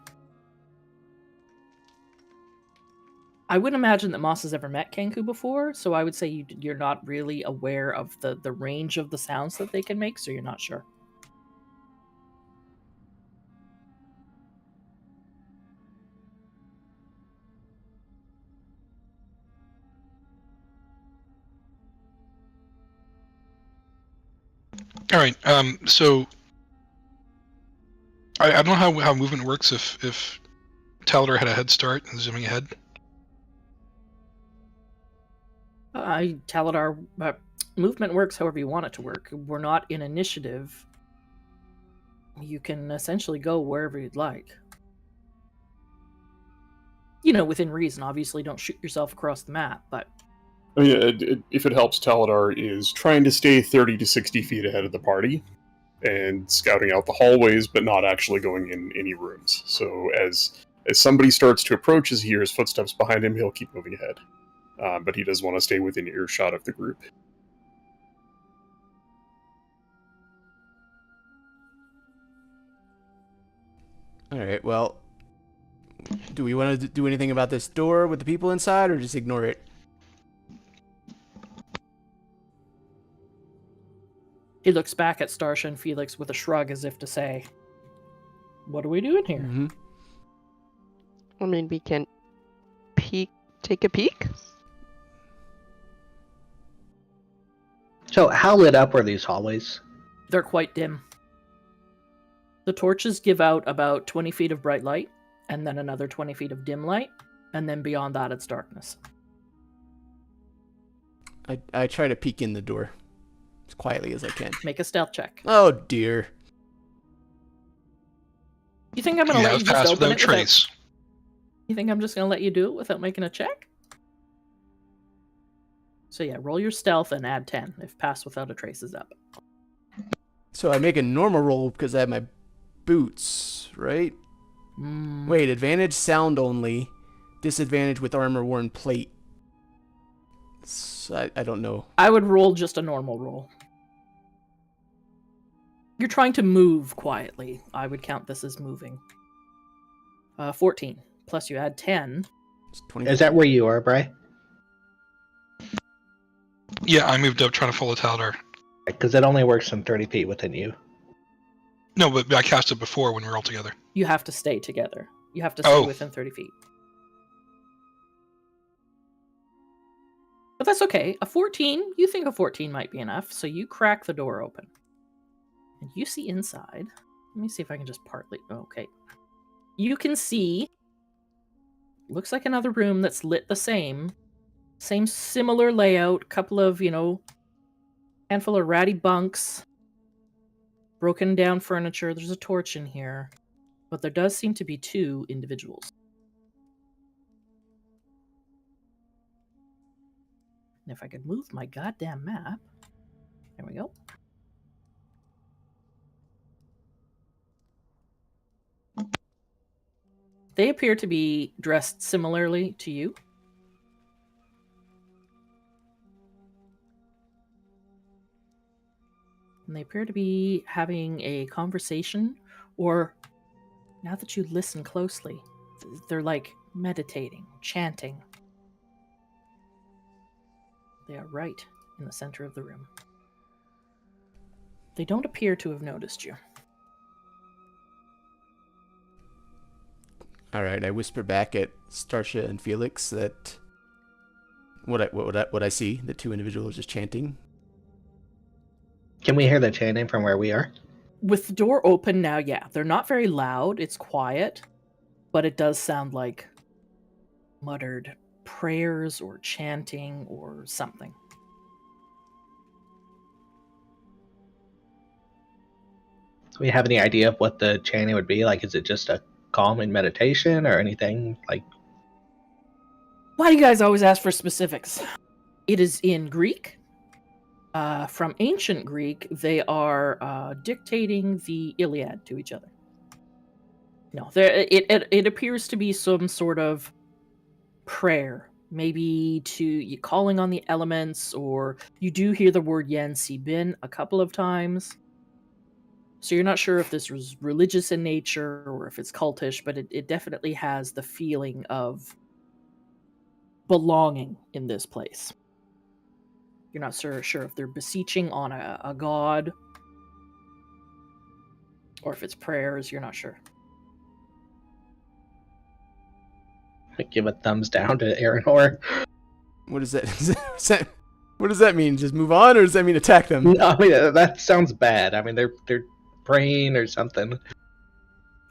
I wouldn't imagine that Moss has ever met Kenku before, so I would say you're not really aware of the range of the sounds that they can make, so you're not sure. All right. So I don't know how movement works if Taladar had a head start and zooming ahead. Taladar, movement works however you want it to work. We're not in initiative. You can essentially go wherever you'd like. You know, within reason. Obviously, don't shoot yourself across the map, but... I mean, if it helps, Taladar is trying to stay 30 to 60 feet ahead of the party and scouting out the hallways, but not actually going in any rooms. So as somebody starts to approach, as he hears footsteps behind him, he'll keep moving ahead. But he does want to stay within earshot of the group. Alright, well... Do we want to do anything about this door with the people inside, or just ignore it? He looks back at Starsha and Felix with a shrug as if to say, what are we doing here? Mm-hmm. I mean, we can take a peek? So, how lit up are these hallways? They're quite dim. The torches give out about 20 feet of bright light, and then another 20 feet of dim light, and then beyond that it's darkness. I try to peek in the door as quietly as I can. Make a stealth check. Oh dear. You think I'm going to Yeah, let you pass just open without it without... trace. You think I'm just going to let you do it without making a check? So yeah, roll your stealth and add 10 if pass without a trace is up. So I make a normal roll because I have my boots, right? Wait, advantage sound only. Disadvantage with armor-worn plate. I don't know. I would roll just a normal roll. You're trying to move quietly. I would count this as moving. 14. Plus you add 10. It's 20. Is that where you are, Bry? Yeah, I moved up trying to follow Taladar. Because it only works from 30 feet within you. No, but I cast it before when we were all together. You have to stay together. You have to stay within 30 feet. But that's okay. A 14, you think a 14 might be enough, so you crack the door open. And you see inside. Let me see if I can just partly... Okay. You can see... Looks like another room that's lit the same. Same similar layout. Couple of, handful of ratty bunks. Broken down furniture. There's a torch in here. But there does seem to be two individuals. And if I could move my goddamn map. There we go. They appear to be dressed similarly to you. And they appear to be having a conversation, or now that you listen closely, they're like meditating, chanting. They are right in the center of the room. They don't appear to have noticed you. All right, I whisper back at Starsha and Felix that what I see, the two individuals just chanting. Can we hear the chanting from where we are? With the door open now, yeah. They're not very loud, it's quiet, but it does sound like muttered prayers or chanting or something. Do we have any idea of what the chanting would be? Like, is it just a calming meditation or anything? Like, Why do you guys always ask for specifics? It is in Greek. From ancient Greek, they are dictating the Iliad to each other. No, it appears to be some sort of prayer, maybe to you calling on the elements, or you do hear the word Yen Si Bin a couple of times. So you're not sure if this was religious in nature or if it's cultish, but it definitely has the feeling of belonging in this place. You're not sure if they're beseeching on a god or if it's prayers. You're not sure. give a thumbs down to Aranor. What is that? What does that mean? Just move on, or does that mean attack them? No, I mean, that sounds bad. I mean, they're praying or something.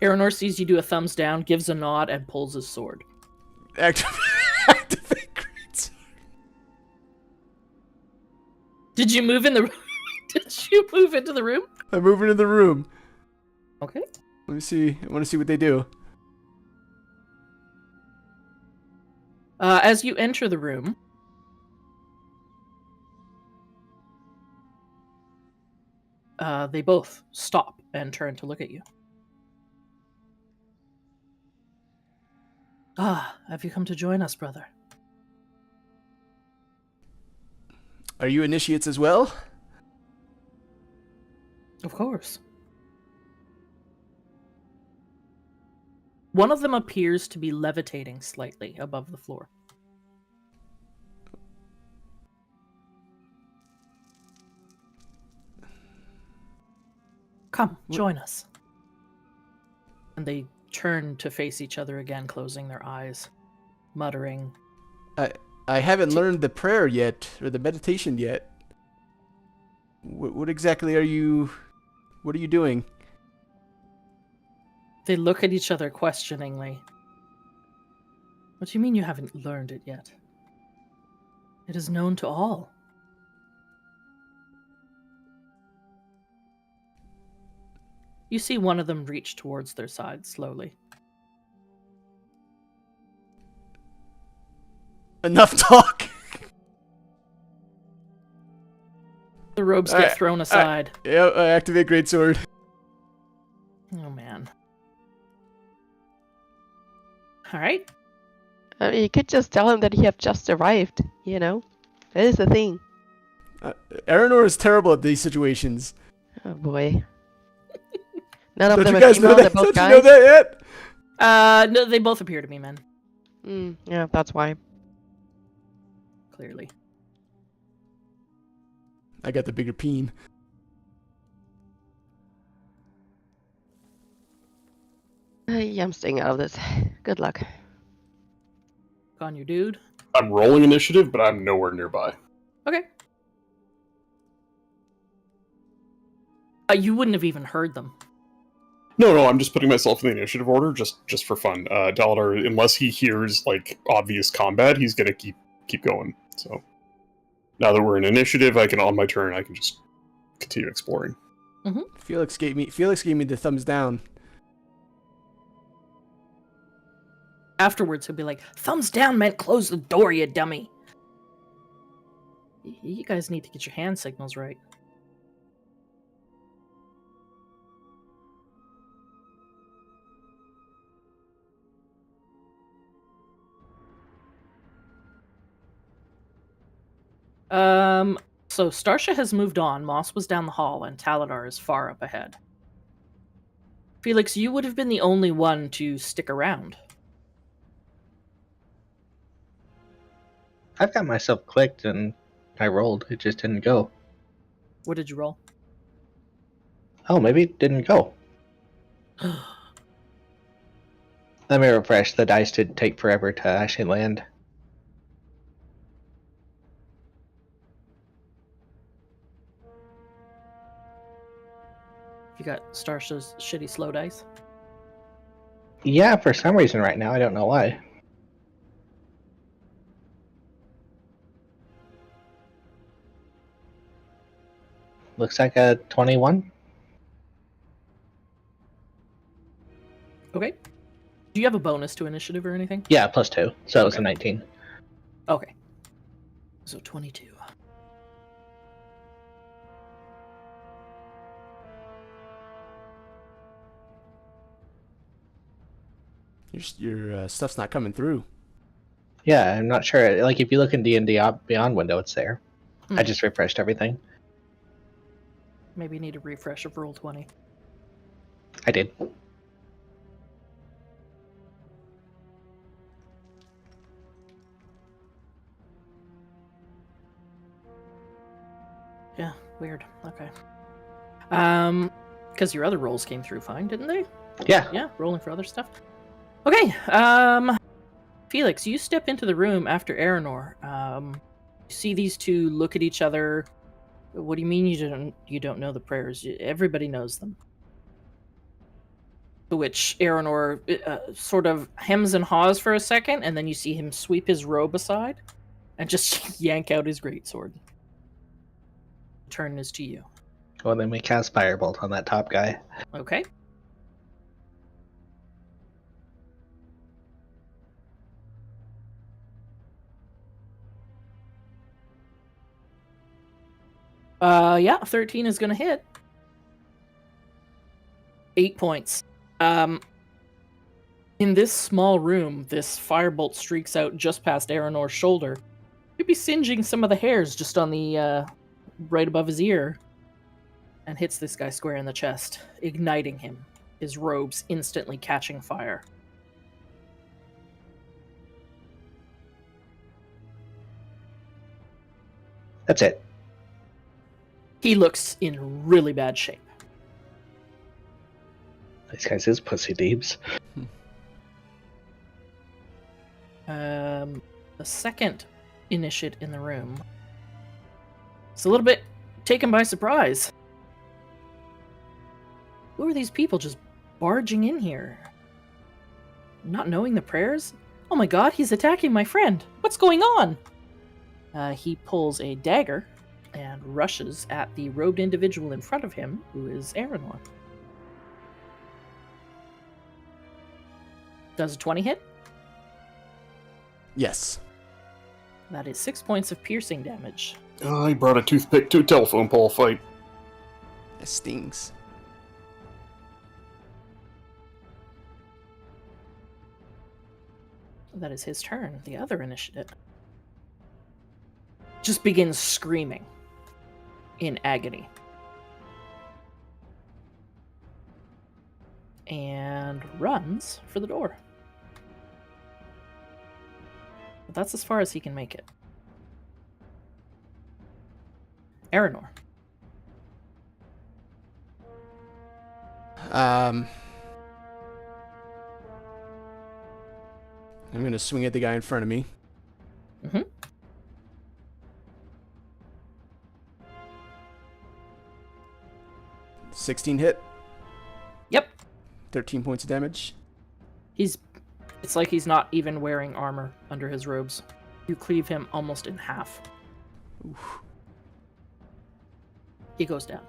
Aranor sees you do a thumbs down, gives a nod, and pulls his sword. Activate great. Did you move in the? Did you move into the room? I'm moving into the room. Okay. Let me see. I want to see what they do. As you enter the room, they both stop and turn to look at you. Ah, have you come to join us, brother? Are you initiates as well? Of course. One of them appears to be levitating slightly above the floor. Come, join us. And they turn to face each other again, closing their eyes, muttering. I haven't learned the prayer yet, or the meditation yet. What exactly are you... What are you doing? They look at each other questioningly. What do you mean you haven't learned it yet? It is known to all. You see one of them reach towards their side slowly. Enough talk! The robes get thrown aside. Yeah, I activate greatsword. Oh, man. Alright. I mean, you could just tell him that he have just arrived, you know? That is the thing. Aranor is terrible at these situations. Oh boy. None of Don't them you are guys know female, they're that? both Don't you know guys. that yet? No, they both appear to be men, Yeah, that's why. clearly. I got the bigger peen. Yeah, I'm staying out of this. Good luck. On your dude. I'm rolling initiative, but I'm nowhere nearby. Okay. You wouldn't have even heard them. No, I'm just putting myself in the initiative order just for fun. Daladar, unless he hears like obvious combat, he's gonna keep going. So now that we're in initiative, on my turn I can just continue exploring. Mm-hmm. Felix gave me the thumbs down. Afterwards, he'll be like, thumbs down meant close the door, you dummy. You guys need to get your hand signals right. So Starsha has moved on. Moss was down the hall, and Taladar is far up ahead. Felix, you would have been the only one to stick around. I've got myself clicked and I rolled. It just didn't go. What did you roll? Oh, maybe it didn't go. Let me refresh. The dice did take forever to actually land. You got Starsha's shitty slow dice? Yeah, for some reason right now. I don't know why. Looks like a 21. Okay. Do you have a bonus to initiative or anything? Yeah, +2. So it was a Okay. 19. Okay. So 22. Your stuff's not coming through. Yeah, I'm not sure. Like, if you look in D&D Beyond window, it's there. I Hmm. just refreshed everything. Maybe you need a refresh of Roll20. I did. Yeah, weird. Okay. Because your other rolls came through fine, didn't they? Yeah. Yeah, rolling for other stuff. Okay, Felix, you step into the room after Aranor. You see these two look at each other. What do you mean you don't know the prayers? Everybody knows them. To which Aranor sort of hems and haws for a second, and then you see him sweep his robe aside and just yank out his greatsword. Turn is to you. Well, then we cast Firebolt on that top guy. Okay. Yeah, 13 is gonna hit. 8 points. In this small room, this firebolt streaks out just past Aranor's shoulder. You'd be singeing some of the hairs just on the, right above his ear. And hits this guy square in the chest, igniting him. His robes instantly catching fire. That's it. He looks in really bad shape. These guys is pussy deeps. The second initiate in the room. It's a little bit taken by surprise. Who are these people just barging in here? Not knowing the prayers? Oh my god, he's attacking my friend. What's going on? He pulls a dagger and rushes at the robed individual in front of him, who is Aranor. Does a 20 hit? Yes. That is 6 points of piercing damage. Oh, he brought a toothpick to a telephone pole fight. That stings. That is his turn. The other initiative just begins screaming in agony. And runs for the door. But that's as far as he can make it. Aranor. I'm gonna swing at the guy in front of me. Mm-hmm. 16 hit. Yep. 13 points of damage. It's like he's not even wearing armor under his robes. You cleave him almost in half. Oof. He goes down.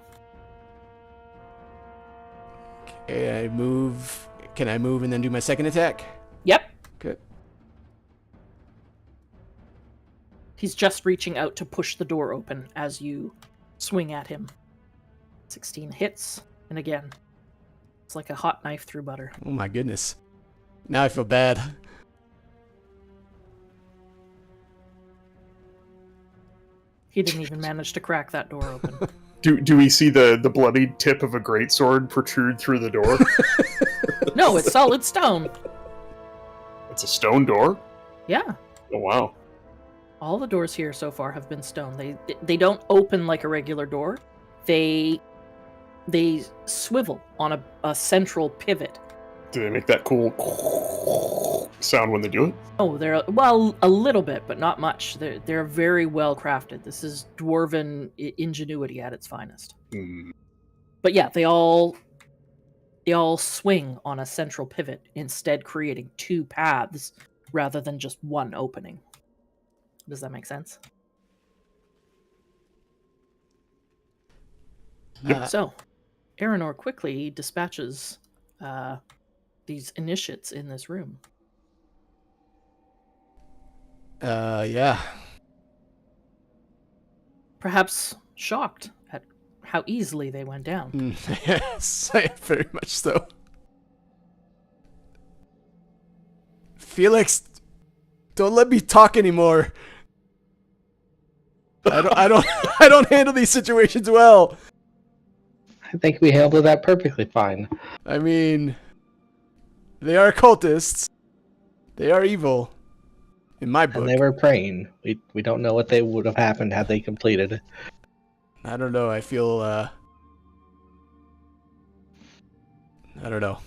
Okay, I move. Can I move and then do my second attack? Yep. Good. He's just reaching out to push the door open as you swing at him. 16 hits, and again, it's like a hot knife through butter. Oh my goodness. Now I feel bad. He didn't even manage to crack that door open. Do we see the bloodied tip of a greatsword protrude through the door? No, it's solid stone. It's a stone door? Yeah. Oh, wow. All the doors here so far have been stone. They don't open like a regular door. They swivel on a central pivot. Do they make that cool sound when they do it? Oh, they're well, a little bit, but not much. They're very well crafted. This is dwarven ingenuity at its finest. Hmm. But yeah, they all swing on a central pivot, instead creating two paths rather than just one opening. Does that make sense? So, Aranor quickly dispatches these initiates in this room. Yeah. Perhaps shocked at how easily they went down. Yes, very much so. Felix, don't let me talk anymore. I don't handle these situations well. I think we handled that perfectly fine. I mean, they are cultists. They are evil. In my book. And they were praying. We don't know what they would have happened had they completed. I don't know. I feel, I don't know.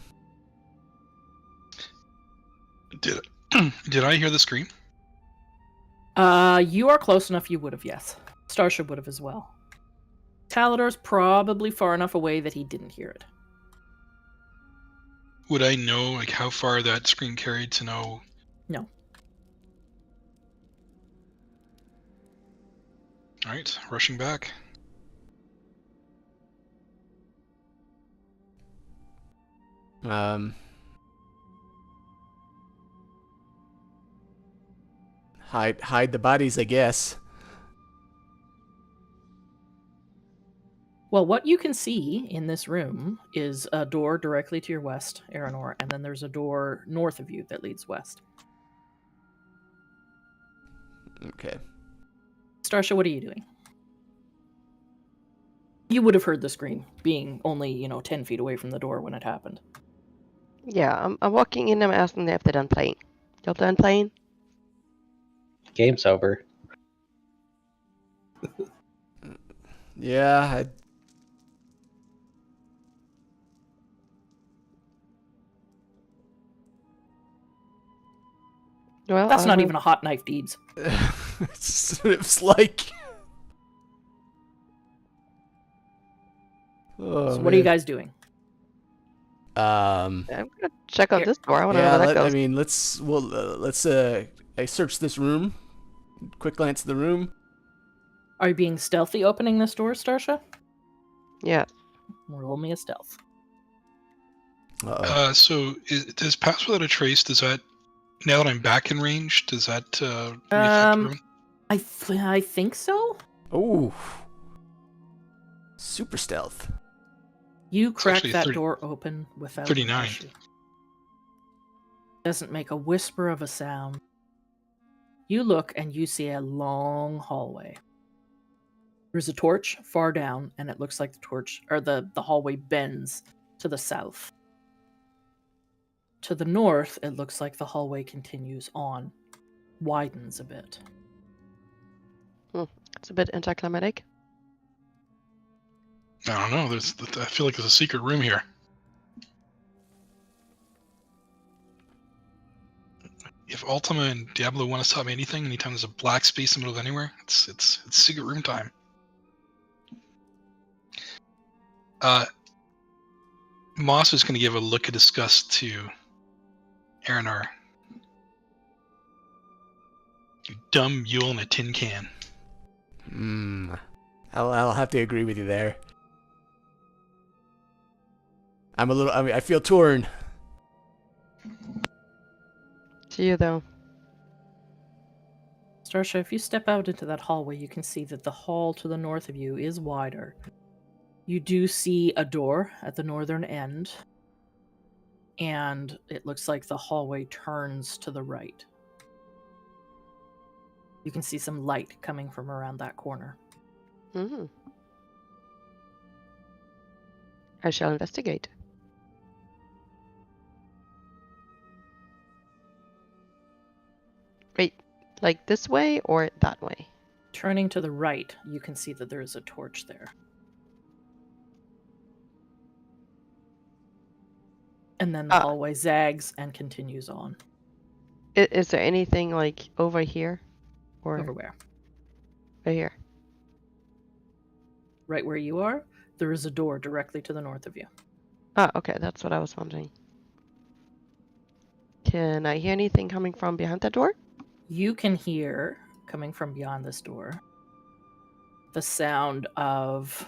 Did I hear the scream? You are close enough, you would have, yes. Starship would have as well. Talador's probably far enough away that he didn't hear it. Would I know like how far that scream carried to know? No. All right, rushing back. Hide the bodies, I guess. Well, what you can see in this room is a door directly to your west, Aranor, and then there's a door north of you that leads west. Okay. Starsha, what are you doing? You would have heard the scream, being only, 10 feet away from the door when it happened. Yeah, I'm walking in. I'm asking them if they're done playing. Y'all done playing? Game's over. Yeah, Well, That's not even a hot knife, Deeds. it's like. Oh, So what are you guys doing? I'm gonna check out this door. I want to know Yeah, where that goes. let's I search this room. Quick glance at the room. Are you being stealthy opening this door, Starsha? Yeah. Roll me a stealth. Uh-oh. So does Pass Without a Trace, does that, now that I'm back in range, does that affect the room? I think so. Oh. Super stealth. You crack actually that door open without 39. issue. Doesn't make a whisper of a sound. You look and you see a long hallway. There's a torch far down, and it looks like the hallway bends to the south. To the north, it looks like the hallway continues on, widens a bit. It's a bit anticlimactic. I don't know. I feel like there's a secret room here. If Ultima and Diablo want to stop me anything, anytime there's a black space in the middle of anywhere, it's secret room time. Moss is going to give a look of disgust to Aranor. You dumb mule in a tin can. I'll have to agree with you there. I feel torn. To you though. Starsha, if you step out into that hallway, you can see that the hall to the north of you is wider. You do see a door at the northern end, and it looks like the hallway turns to the right. You can see some light coming from around that corner. Mm. I shall investigate. Wait, like this way or that way? Turning to the right, you can see that there is a torch there. And then the hallway zags and continues on. Is there anything like over here? Or Over where? right here? Right where you are, there is a door directly to the north of you. Ah, okay, that's what I was wondering. Can I hear anything coming from behind that door? You can hear, coming from beyond this door, the sound of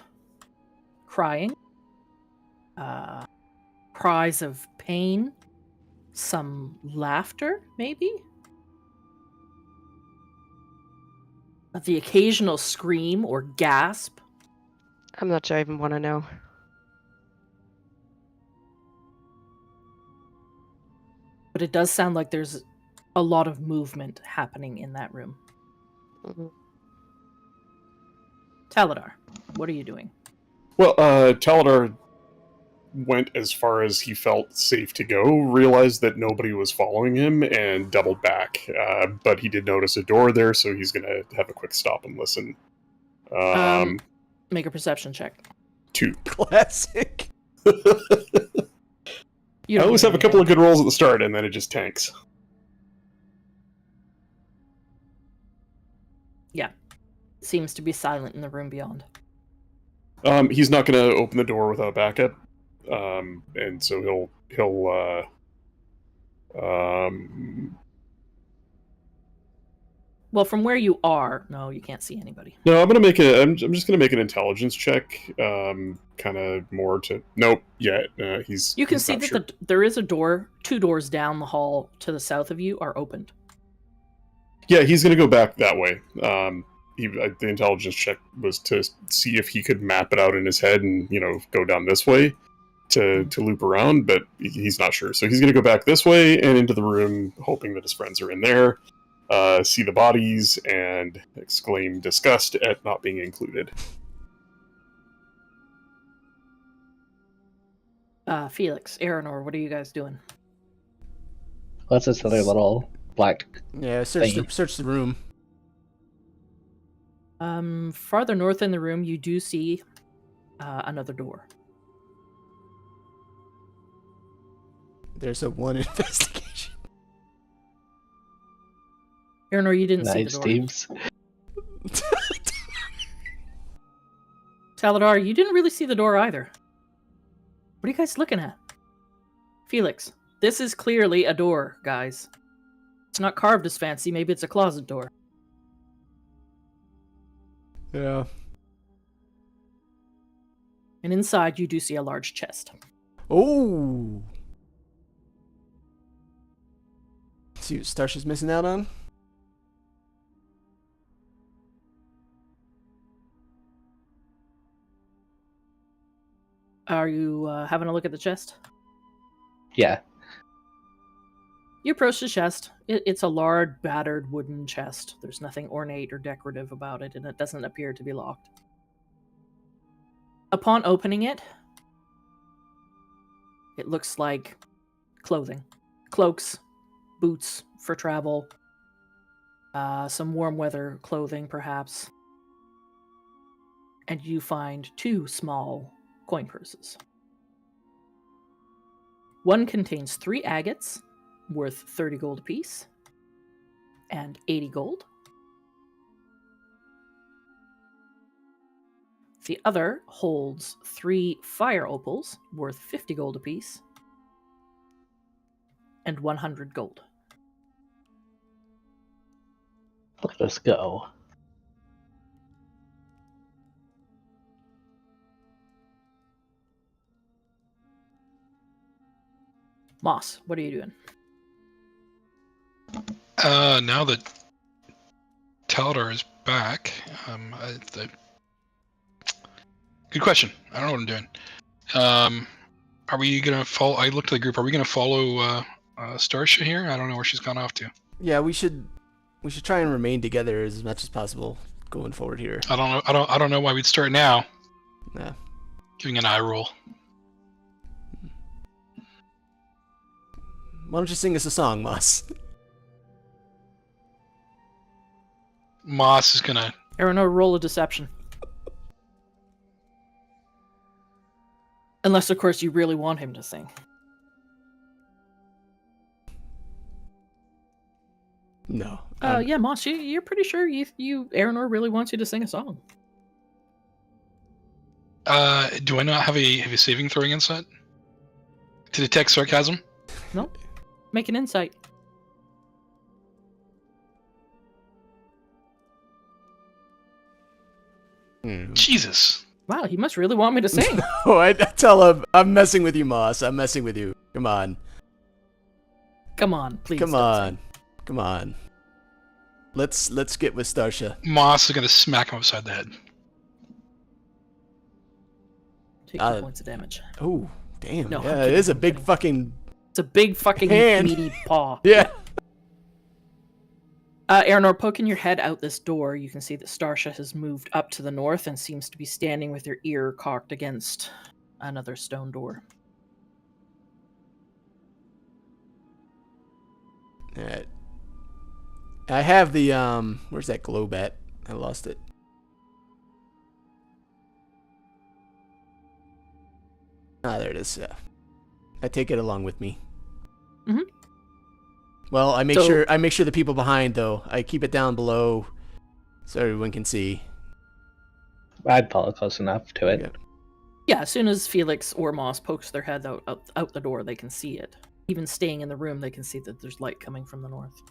crying, cries of pain, some laughter, maybe? The occasional scream or gasp. I'm not sure I even want to know. But it does sound like there's a lot of movement happening in that room. Mhm. Taladar, what are you doing? Well, Taladar went as far as he felt safe to go, realized that nobody was following him, and doubled back. But he did notice a door there, so he's going to have a quick stop and listen. Make a perception check. 2. Classic. You I don't always hear have a couple of anything. good rolls at the start, and then it just tanks. Seems to be silent in the room beyond. He's not going to open the door without backup, and so he'll Well, from where you are, no, you can't see anybody. No, I'm just gonna make an intelligence check. Kind of more to. Nope. Yeah. He's. You can he's see not that sure. there is a door. 2 doors down the hall to the south of you are opened. Yeah, he's gonna go back that way. The intelligence check was to see if he could map it out in his head and go down this way to loop around, but he's not sure. So he's gonna go back this way and into the room, hoping that his friends are in there. See the bodies and exclaim disgust at not being included. Felix, Aranor, what are you guys doing? What's this other little black? Yeah, search the room. Farther north in the room, you do see another door. There's a 1 investigation. Aranor, you didn't see Nice the door. teams. Taladar, you didn't really see the door either. What are you guys looking at? Felix, this is clearly a door, guys. It's not carved as fancy. Maybe it's a closet door. Yeah. And inside, you do see a large chest. Oh. See what Starsha's missing out on? Are you having a look at the chest? Yeah. You approach the chest. It's a large, battered wooden chest. There's nothing ornate or decorative about it, and it doesn't appear to be locked. Upon opening it, it looks like clothing. Cloaks, boots for travel, some warm weather clothing, perhaps. And you find 2 small coin purses. One contains 3 agates, worth 30 gold apiece, and 80 gold. The other holds 3 fire opals, worth 50 gold apiece, and 100 gold. Let us go. Moss, what are you doing? Now that Taladar is back, good question. I don't know what I'm doing. Are we gonna follow? I looked at the group. Are we gonna follow Starsha here? I don't know where she's gone off to. Yeah, we should we should try and remain together as much as possible going forward here. I don't know. I don't know why we'd start now. Nah. Giving an eye roll. Why don't you sing us a song, Moss? Moss is gonna. Aranor, roll a deception. Unless, of course, you really want him to sing. No. Yeah, Moss, you're pretty sure Aranor really wants you to sing a song. Do I not have a saving throw against that? To detect sarcasm? No? Make an insight. Jesus. Wow, he must really want me to sing. Oh, I tell him, I'm messing with you, Moss. I'm messing with you. Come on. Come on, please. Come don't on. sing. Come on. Let's get with Starsha. Moss is gonna smack him upside the head. Take 2 points of damage. Oh, damn. No, I'm yeah, it kidding, is a I'm big kidding. fucking... It's a big fucking Hand. meaty paw. Yeah. Aranor, poking your head out this door, you can see that Starsha has moved up to the north and seems to be standing with her ear cocked against another stone door. Alright. I have the, where's that globe at? I lost it. Ah, there it is. Yeah. I take it along with me. Mhm. Well, I make sure the people behind though. I keep it down below so everyone can see. I'd follow close enough to it. Yeah. Yeah, as soon as Felix or Moss pokes their head out the door, they can see it. Even staying in the room, they can see that there's light coming from the north.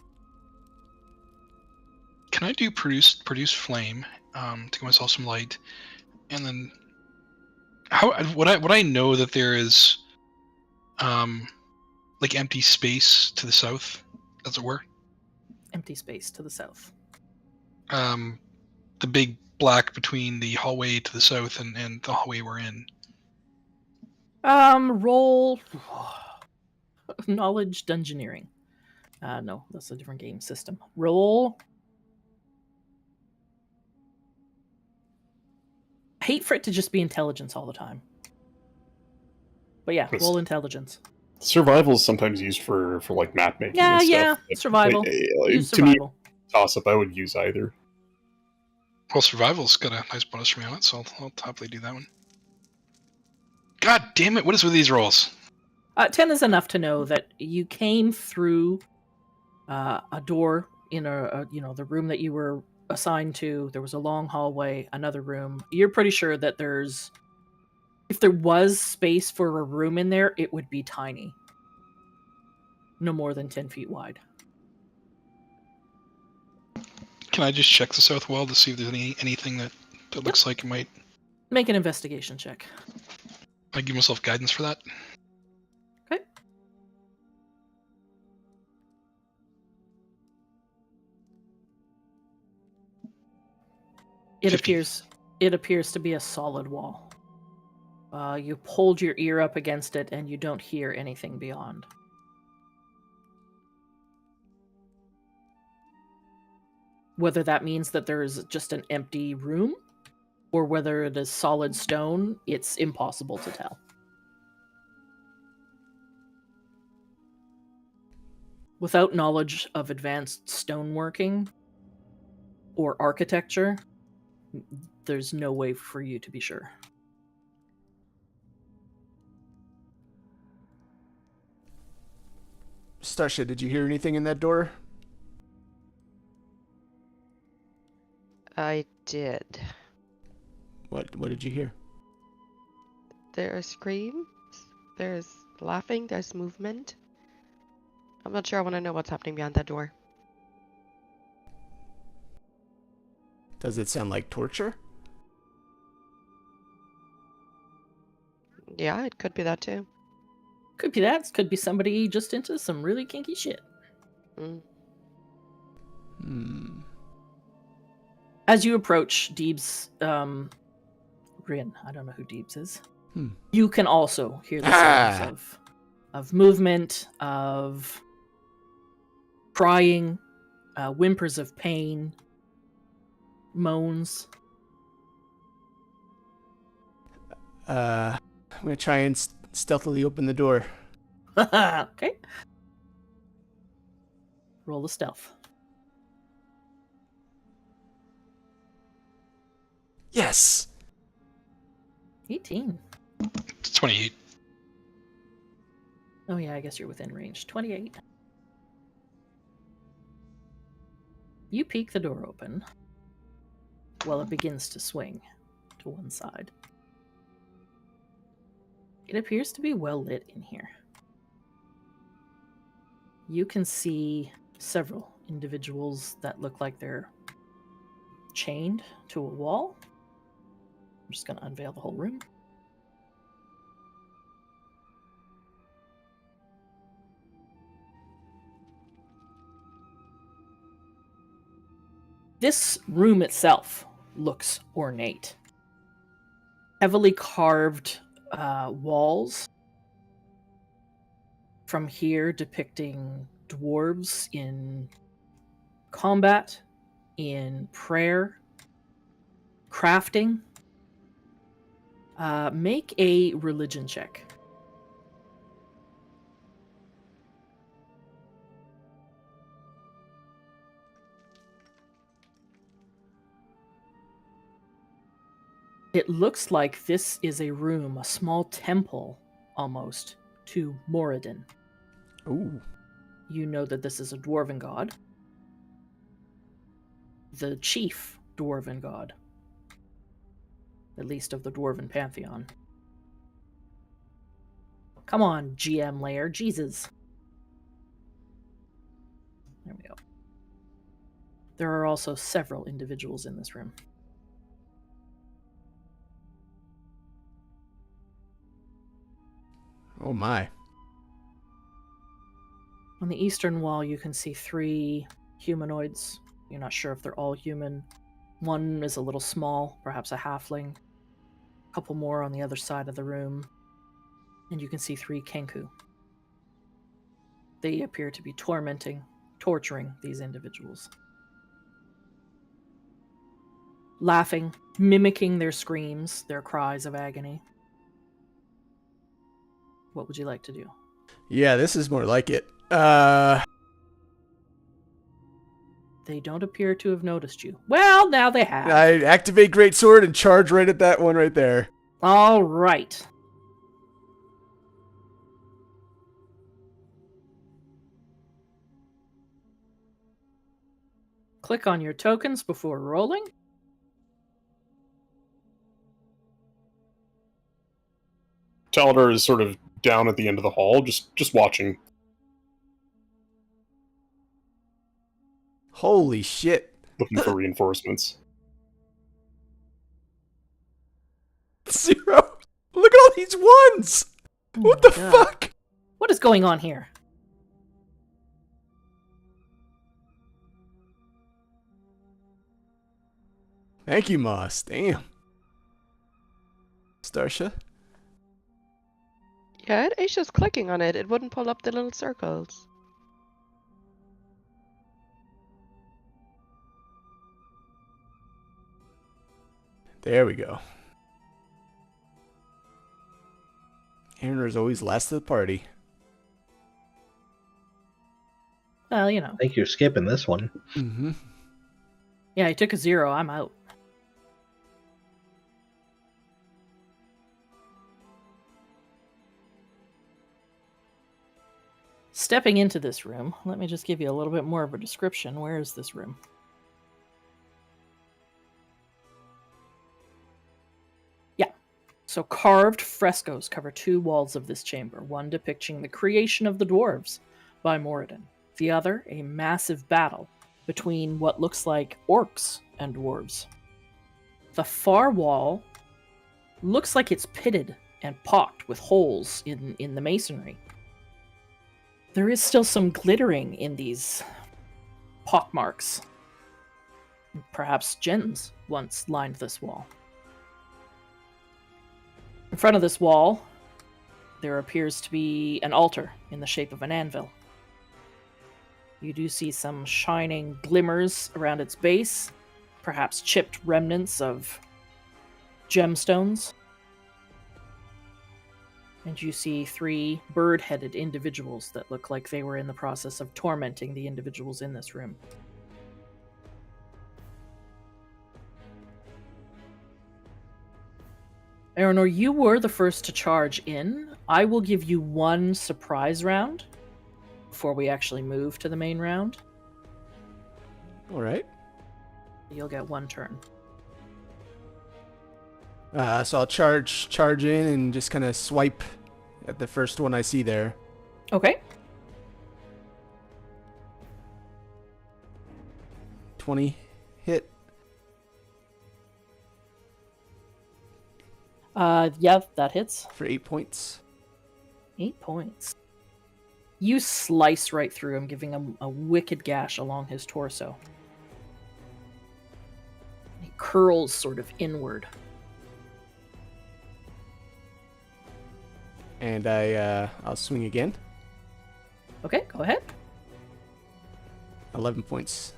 Can I do produce flame to give myself some light, and then would I know that there is like empty space to the south, as it were? Empty space to the south. The big black between the hallway to the south and the hallway we're in. Roll knowledge dungeoneering. No, that's a different game system. Roll. I hate for it to just be intelligence all the time. But yeah, roll intelligence. Survival is sometimes used for like map making. Yeah, and yeah, stuff. survival. Use To me, survival. toss up. I would use either. Well, survival's got a nice bonus for me on it, so I'll happily do that one. God damn it! What is with these rolls? 10 is enough to know that you came through a door in the room that you were assigned to. There was a long hallway, another room. You're pretty sure that if there was space for a room in there, it would be tiny. No more than 10 feet wide. Can I just check the south wall to see if there's anything that looks like it might? Make an investigation check. I give myself guidance for that. Okay. It 50. appears to be a solid wall. You hold your ear up against it and you don't hear anything beyond. Whether that means that there is just an empty room or whether it is solid stone, it's impossible to tell. Without knowledge of advanced stoneworking or architecture, there's no way for you to be sure. Starsha, did you hear anything in that door? I did. What did you hear? There are screams. There's laughing. There's movement. I'm not sure I want to know what's happening behind that door. Does it sound like torture? Yeah, it could be that too. Could be that. Could be somebody just into some really kinky shit. Mm. As you approach Deeb's Rin, I don't know who Deeb's is. Hmm. You can also hear the sounds of movement, of crying, whimpers of pain, moans. I'm gonna try and stealthily open the door. Okay. Roll the stealth. Yes! 18. It's 28. Oh yeah, I guess you're within range. 28. You peek the door open. Well, it begins to swing to one side. It appears to be well lit in here. You can see several individuals that look like they're chained to a wall. I'm just going to unveil the whole room. This room itself looks ornate. Heavily carved walls from here depicting dwarves in combat, in prayer, crafting. Make a religion check. It looks like this is a room, a small temple, almost, to Moradin. Ooh. You know that this is a dwarven god. The chief dwarven god. At least of the dwarven pantheon. Come on, GM layer. Jesus. There we go. There are also several individuals in this room. Oh my. On the eastern wall, you can see 3 humanoids. You're not sure if they're all human. One is a little small, perhaps a halfling. A couple more on the other side of the room. And you can see 3 Kenku. They appear to be torturing these individuals. Laughing, mimicking their screams, their cries of agony. What would you like to do? Yeah, this is more like it. They don't appear to have noticed you. Well, now they have. I activate Great Sword and charge right at that one right there. All right. Click on your tokens before rolling. Taladar is sort of down at the end of the hall, just watching. Holy shit. Looking for reinforcements. 0. Look at all these ones! Oh What my the God. fuck? What is going on here? Thank you, Moss. Damn. Starsha? Yeah, it's just clicking on it. It wouldn't pull up the little circles. There we go. Aaron's always last to the party. Well, you I know. think you're skipping this one. Mm-hmm. Yeah, I took a 0. I'm out. Stepping into this room, let me just give you a little bit more of a description. Where is this room? Yeah. So carved frescoes cover 2 walls of this chamber, one depicting the creation of the dwarves by Moradin, the other a massive battle between what looks like orcs and dwarves. The far wall looks like it's pitted and pocked with holes in the masonry. There is still some glittering in these pockmarks. Perhaps gems once lined this wall. In front of this wall, there appears to be an altar in the shape of an anvil. You do see some shining glimmers around its base, perhaps chipped remnants of gemstones. And you see 3 bird-headed individuals that look like they were in the process of tormenting the individuals in this room. Aranor, you were the first to charge in. I will give you 1 surprise round before we actually move to the main round. All right. You'll get 1 turn. So I'll charge in and just kind of swipe at the first one I see there. Okay. 20 hit. Yeah, that hits. For 8 points. 8 points. You slice right through him, giving him a wicked gash along his torso. He curls sort of inward. And I'll swing again. Okay, go ahead. 11 points.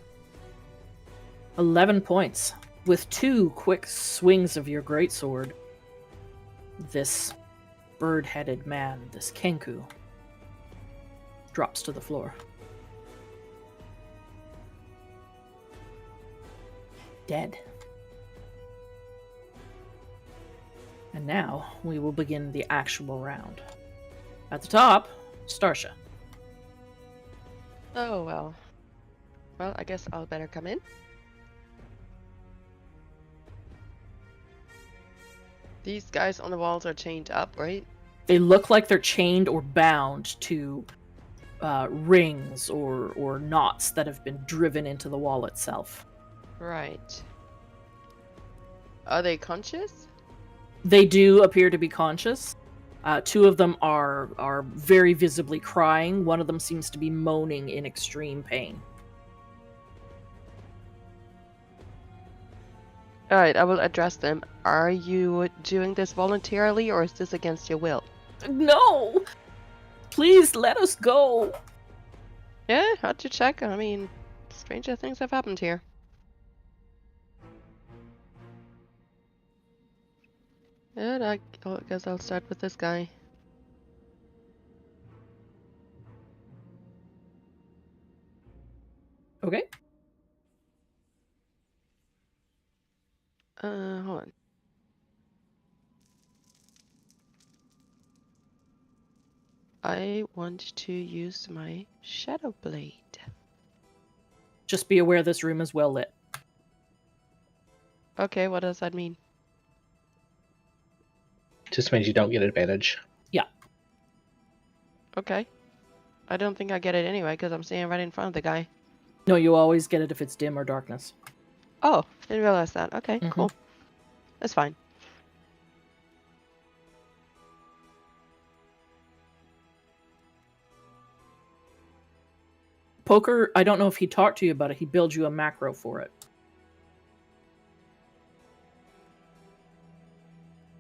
11 points. With 2 quick swings of your greatsword, this bird-headed man, this Kenku, drops to the floor. Dead. And now we will begin the actual round. At the top, Starsha. Oh, well. Well, I guess I'll better come in. These guys on the walls are chained up, right? They look like they're chained or bound to rings or knots that have been driven into the wall itself. Right. Are they conscious? They do appear to be conscious. 2 of them are very visibly crying. One of them seems to be moaning in extreme pain. Alright, I will address them. Are you doing this voluntarily or is this against your will? No! Please let us go! Yeah, how'd you check? I mean, stranger things have happened here. And I guess I'll start with this guy. Okay. Hold on. I want to use my Shadow Blade. Just be aware this room is well lit. Okay, what does that mean? Just means you don't get advantage. Okay. I don't think I get it anyway because I'm standing right in front of the guy. No, you always get it if it's dim or darkness. Oh, didn't realize that. Okay, Mhm. cool. That's fine. Poker, I don't know if he talked to you about it. He builds you a macro for it.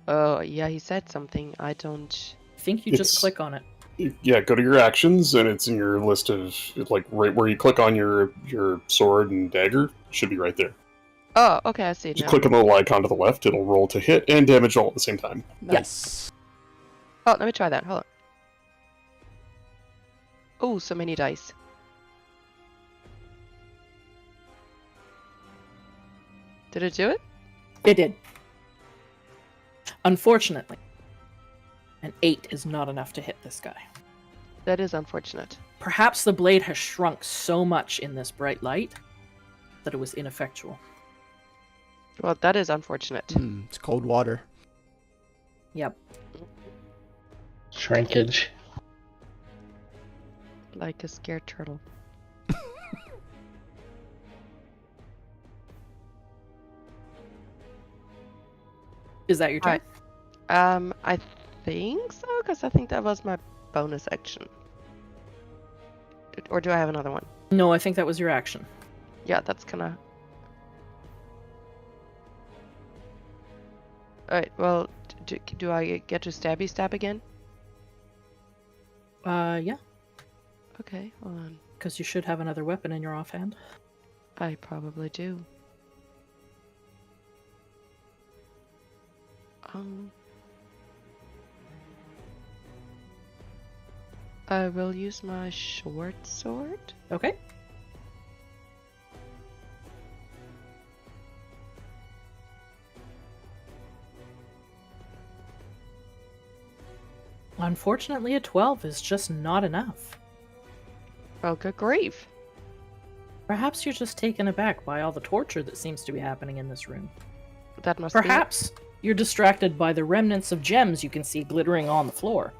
Oh, yeah, he said something. I don't... I think you just It's- click on it. Yeah, go to your actions, and it's in your list of, like, right where you click on your sword and dagger. It should be right there. Oh, okay, I see it Just now. click on the little icon to the left. It'll roll to hit and damage all at the same time. Nice. Oh, let me try that. Hold on. Oh, so many dice. Did it do it? It did. Unfortunately, an 8 is not enough to hit this guy. That is unfortunate. Perhaps the blade has shrunk so much in this bright light that it was ineffectual. Well, that is unfortunate. It's cold water. Yep. Shrinkage. Like a scared turtle. Is that your turn? I think so, because I think that was my bonus action. Or do I have another one? No, I think that was your action. Yeah, that's kinda... Alright, well, do I get to stab again? Yeah. Okay, hold on. Because you should have another weapon in your offhand. I probably do. I will use my short sword. Okay. Unfortunately, a 12 is just not enough. Oh, good grief. Perhaps you're just taken aback by all the torture that seems to be happening in this room. That must be. Perhaps you're distracted by the remnants of gems you can see glittering on the floor.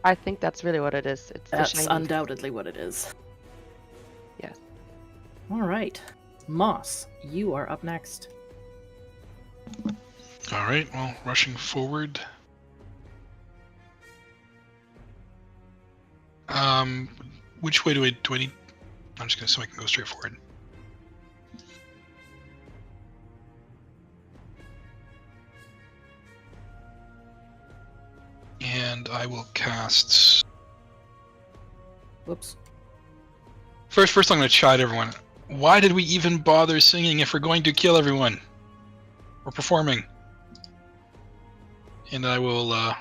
I think that's really what it is. It's the That's shiny. undoubtedly what it is. Yes. All right. Moss, you are up next. All right. Well, rushing forward. Which way do I need? I'm just gonna so I can go straight forward. And I will cast. Whoops. First, I'm gonna chide everyone. Why did we even bother singing if we're going to kill everyone? We're performing. And I will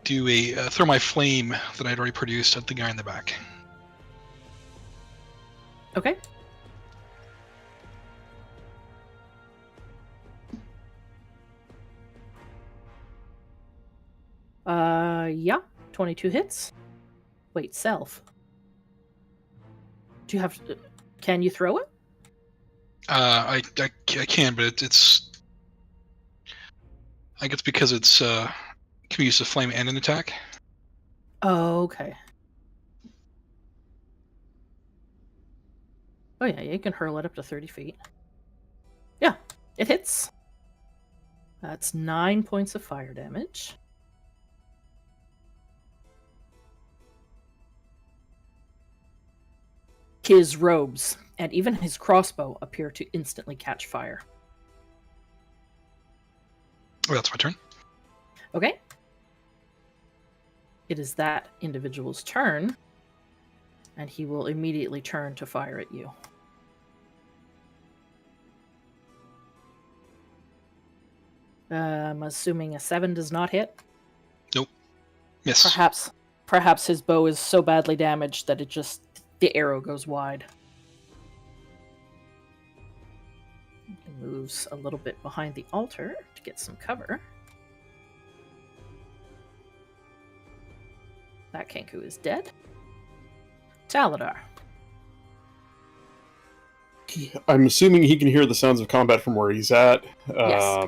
do a throw my flame that I'd already produced at the guy in the back. Okay. Yeah. 22 hits. Wait, self. Do you have... Can you throw it? I can, but it's I guess because it's can be used as flame and an attack. Oh, okay. Oh yeah, you can hurl it up to 30 feet. Yeah, it hits. That's 9 points of fire damage. His robes and even his crossbow appear to instantly catch fire. Oh, that's my turn. Okay. It is that individual's turn, and he will immediately turn to fire at you. I'm assuming a 7 does not hit. Nope. Miss. Perhaps his bow is so badly damaged that the arrow goes wide. He moves a little bit behind the altar to get some cover. That Kenku is dead. Taladar. I'm assuming he can hear the sounds of combat from where he's at. Yes.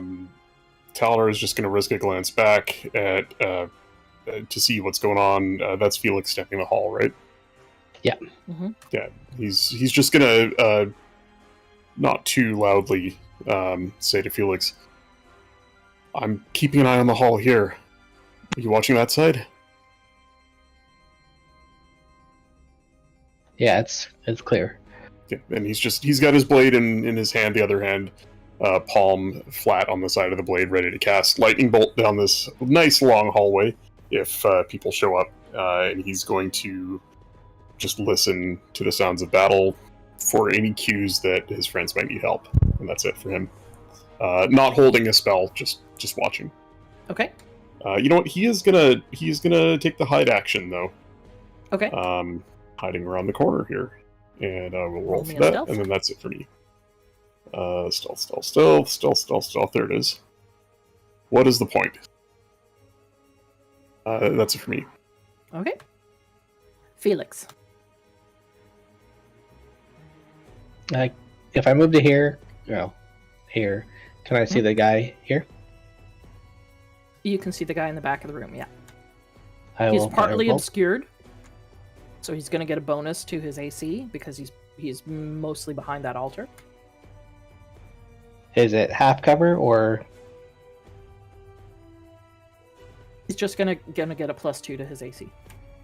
Taladar is just going to risk a glance back at to see what's going on. That's Felix stepping the hall, right? Yeah. Mm-hmm. Yeah. He's just going to not too loudly say to Felix, "I'm keeping an eye on the hall here. Are you watching that side?" Yeah, it's clear. Yeah, and he's got his blade in his hand, the other hand, palm flat on the side of the blade, ready to cast lightning bolt down this nice long hallway if people show up, and he's going to just listen to the sounds of battle for any cues that his friends might need help, and that's it for him. Not holding a spell, just watching. Okay. You know what? He's gonna take the hide action though. Okay. Hiding around the corner here. And we'll roll me for a that, stealth. and then that's it for me. Stealth. There it is. What is the point? That's it for me. Okay. Felix. If I move to here, here, can I see the guy here? You can see the guy in the back of the room, yeah. I He's will partly firebolt. obscured, so he's going to get a bonus to his AC because he's mostly behind that altar. Is it half cover or? He's just gonna get a +2 to his AC.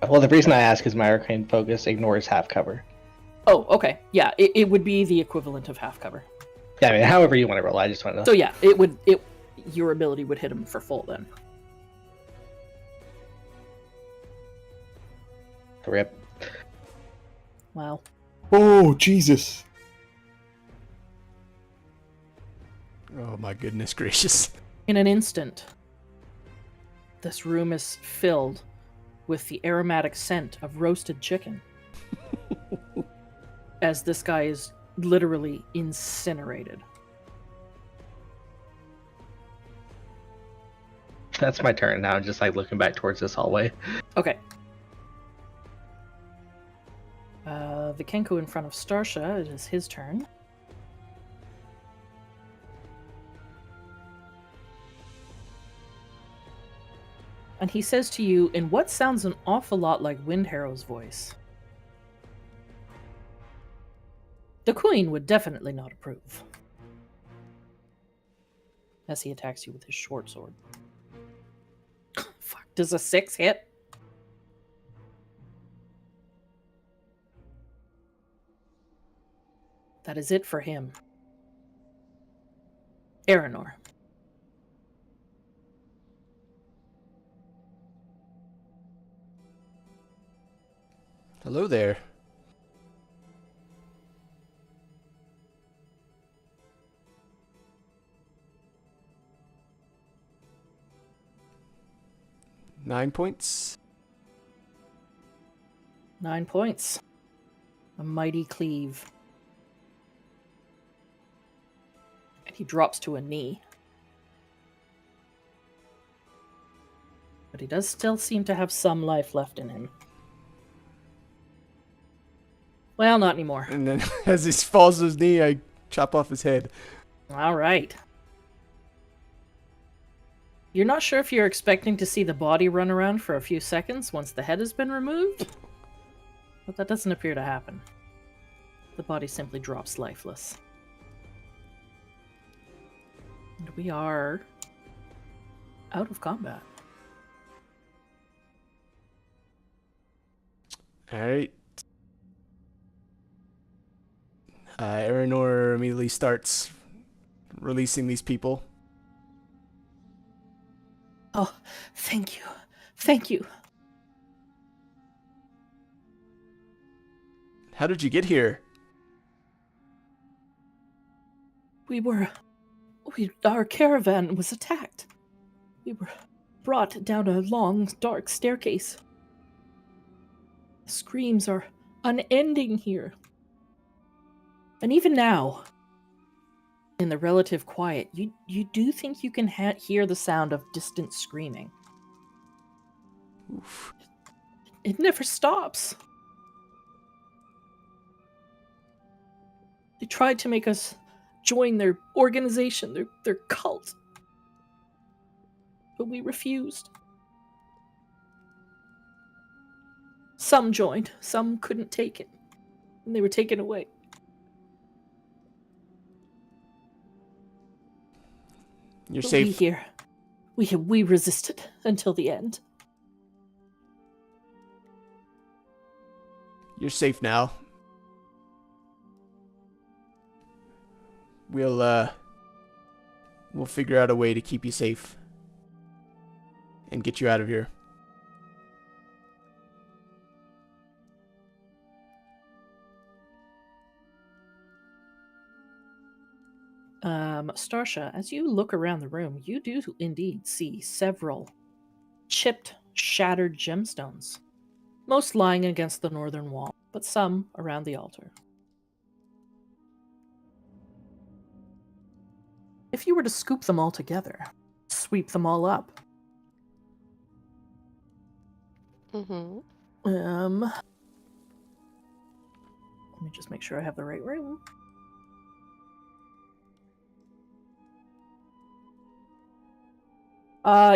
Well, the reason I ask is my arcane focus ignores half cover. Oh, okay. Yeah, it would be the equivalent of half cover. Yeah, I mean, however you want to roll. I just want to. So yeah, your ability would hit him for full then. Rip. Wow. Oh, Jesus. Oh my goodness gracious. In an instant, this room is filled with the aromatic scent of roasted chicken. As this guy is literally incinerated. That's my turn now, just like looking back towards this hallway. Okay. The Kenku in front of Starsha, it is his turn. And he says to you in what sounds an awful lot like Wind Harrow's voice. The Queen would definitely not approve. As he attacks you with his short sword. Fuck, does a 6 hit? That is it for him. Aranor. Hello there. Nine points. 9 points. A mighty cleave. And he drops to a knee. But he does still seem to have some life left in him. Well, not anymore. And then as he falls to his knee, I chop off his head. All right. You're not sure if you're expecting to see the body run around for a few seconds once the head has been removed, but that doesn't appear to happen. The body simply drops lifeless. And we are out of combat. Alright. Aranor immediately starts releasing these people. Oh, thank you. Thank you. How did you get here? Our caravan was attacked. We were brought down a long, dark staircase. The screams are unending here. And even now, in the relative quiet, you do think you can hear the sound of distant screaming. Oof. It never stops. They tried to make us join their organization, their cult. But we refused. Some joined, some couldn't take it. And they were taken away. You're But safe. we here. We resisted until the end. You're safe now. We'll figure out a way to keep you safe and get you out of here. Starsha, as you look around the room, you do indeed see several chipped, shattered gemstones. Most lying against the northern wall, but some around the altar. If you were to scoop them all together, sweep them all up, Mm-hmm. let me just make sure I have the right room.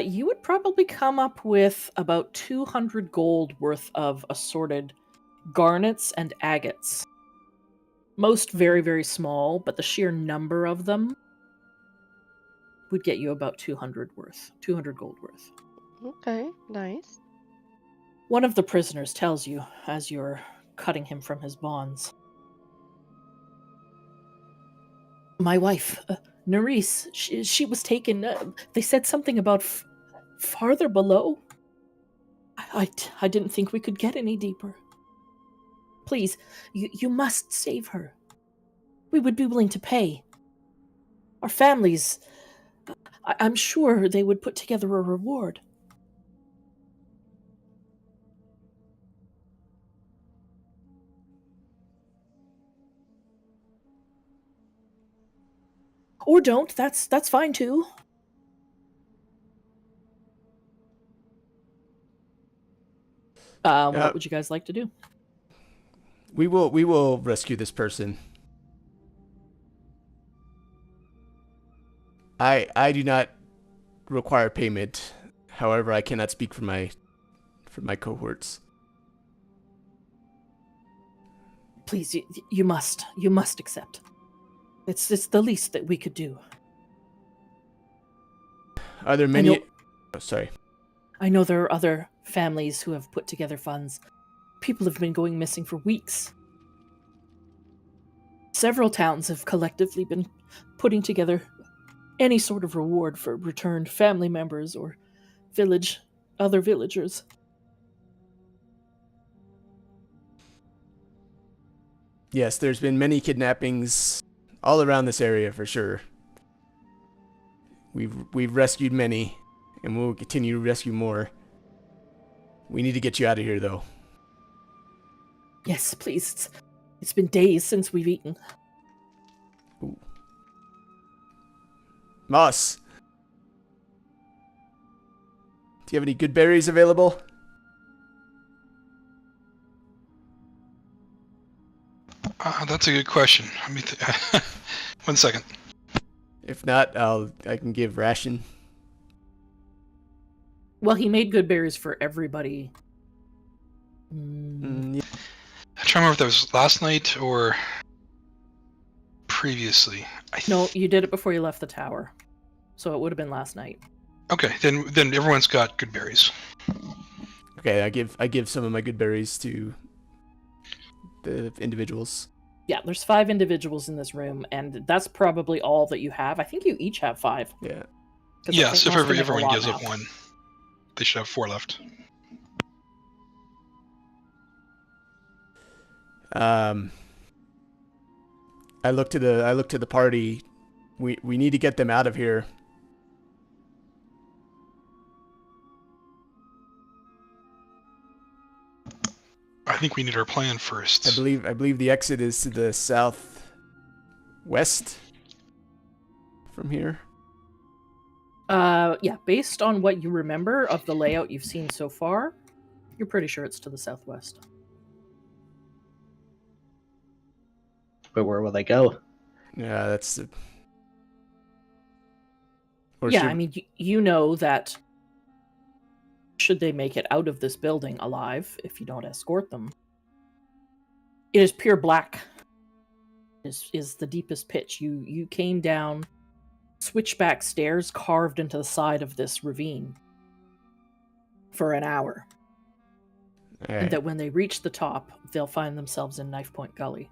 You would probably come up with about 200 gold worth of assorted garnets and agates. Most very, very small, but the sheer number of them would get you about 200 gold worth. Okay, nice. One of the prisoners tells you as you're cutting him from his bonds. My wife, Nerys, she was taken. They said something about farther below. I didn't think we could get any deeper. Please, you must save her. We would be willing to pay. Our families, I'm sure they would put together a reward. Or don't. That's fine too. What would you guys like to do? We will rescue this person. I do not require payment. However, I cannot speak for my cohorts. Please, you must accept. It's the least that we could do. Are there many? Oh, sorry. I know there are other families who have put together funds. People have been going missing for weeks. Several towns have collectively been putting together any sort of reward for returned family members or other villagers. Yes, there's been many kidnappings all around this area for sure. We've rescued many, and we'll continue to rescue more. We need to get you out of here, though. Yes, please. It's been days since we've eaten. Ooh. Moss, do you have any good berries available? That's a good question. Let me 1 second. If not, I can give ration. Well, he made good berries for everybody. Yeah. I'm trying to remember if that was last night or previously. No, you did it before you left the tower. So it would have been last night. Okay, then everyone's got good berries. Okay, I give some of my good berries to the individuals. Yeah, there's 5 individuals in this room, and that's probably all that you have. I think you each have 5. Yeah. Yes, if everyone gives up 1, they should have 4 left. I look to the party. We need to get them out of here. I think we need our plan first. I believe the exit is to the southwest from here. Yeah, based on what you remember of the layout you've seen so far, you're pretty sure it's to the southwest. But where will they go? Yeah, that's. I mean, you know that should they make it out of this building alive, if you don't escort them, it is pure black. Is the deepest pitch. You came down switchback stairs carved into the side of this ravine for an hour. Right. And that when they reach the top, they'll find themselves in Knife Point Gully.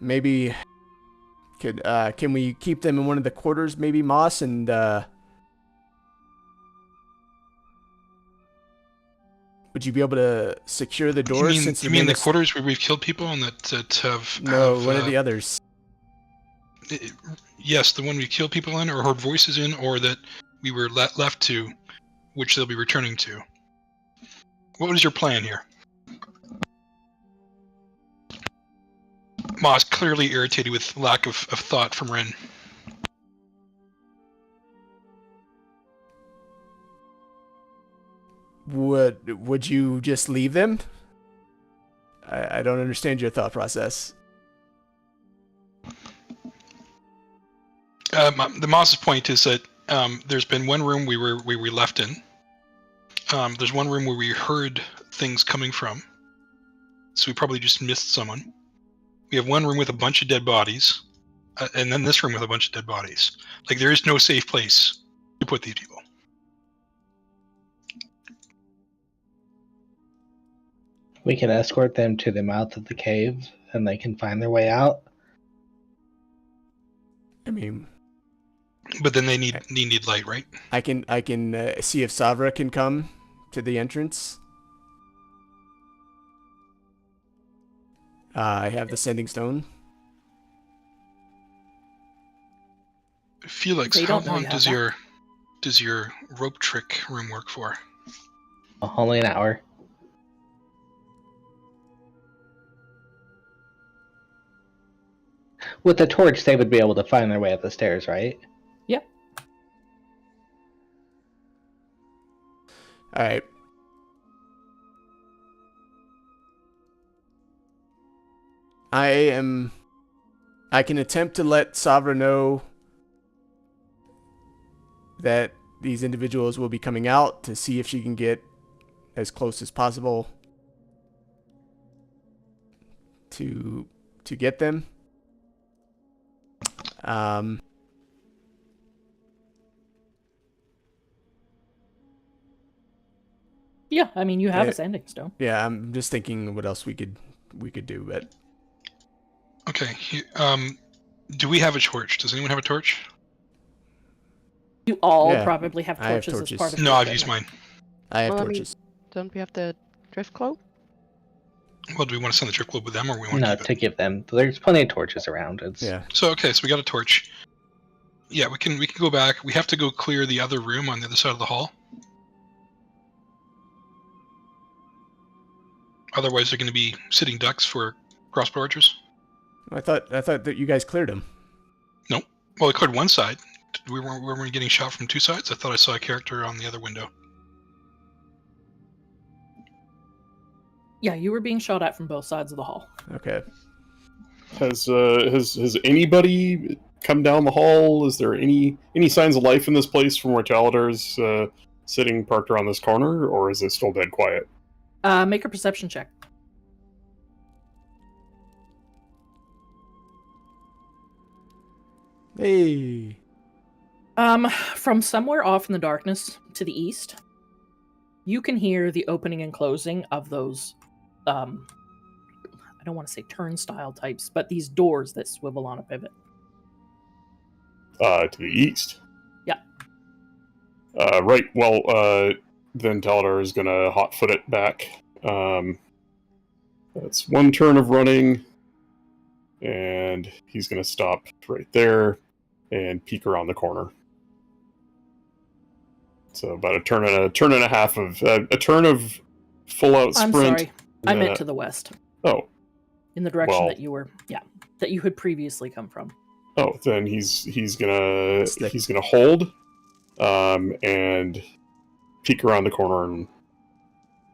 Maybe can we keep them in one of the quarters, maybe, Moss, and would you be able to secure the doors? You mean the quarters where we've killed people and that have... No, one of the others. Yes, the one we killed people in or heard voices in, or that we were left to, which they'll be returning to. What was your plan here? Moss clearly irritated with lack of thought from Ren. Would you just leave them? I don't understand your thought process. The Moss's point is that there's been one room we were left in. There's one room where we heard things coming from, so we probably just missed someone. We have one room with a bunch of dead bodies, and then this room with a bunch of dead bodies. Like, there is no safe place to put these people. We can escort them to the mouth of the cave, and they can find their way out. I mean, but then they need light, right? I can see if Savra can come to the entrance. I have the sending stone. Felix, They how don't know long you does have your rope trick room work for? Only an hour. With the torch, they would be able to find their way up the stairs, right? Yep. All right. I can attempt to let Savra know that these individuals will be coming out to see if she can get as close as possible to get them. Yeah, I mean, you have Yeah. a sending stone. Yeah, I'm just thinking what else we could do, but Okay. Do we have a torch? Does anyone have a torch? You all Yeah, probably have I have torches, torches. as part of No, your I've used equipment. mine. I have Well, I mean- torches. Don't we have the drift cloak? Well, do we want to send the drift globe with them, or we want to No, keep it? to give them. There's plenty of torches around. It's Yeah. So okay, so we got a torch. Yeah, we can go back. We have to go clear the other room on the other side of the hall. Otherwise, they're going to be sitting ducks for crossbow archers. I thought that you guys cleared them. Well, we cleared one side. We weren't getting shot from two sides. I thought I saw a character on the other window. Yeah, you were being shot at from both sides of the hall. Okay. Has anybody come down the hall? Is there any signs of life in this place from where Taladar's sitting parked around this corner, or is it still dead quiet? Make a perception check. Hey. From somewhere off in the darkness to the east, you can hear the opening and closing of those, I don't want to say turnstile types, but these doors that swivel on a pivot. To the east. Yeah. Right. Well, then Taladar is gonna hot-foot it back. That's one turn of running, and he's gonna stop right there and peek around the corner. So about a turn and a half of a turn of full-out sprint. I'm sorry, I and meant then to the west, Oh, in the direction well- that you were, that you had previously come from. oh, then he's gonna Slick. hold, and peek around the corner and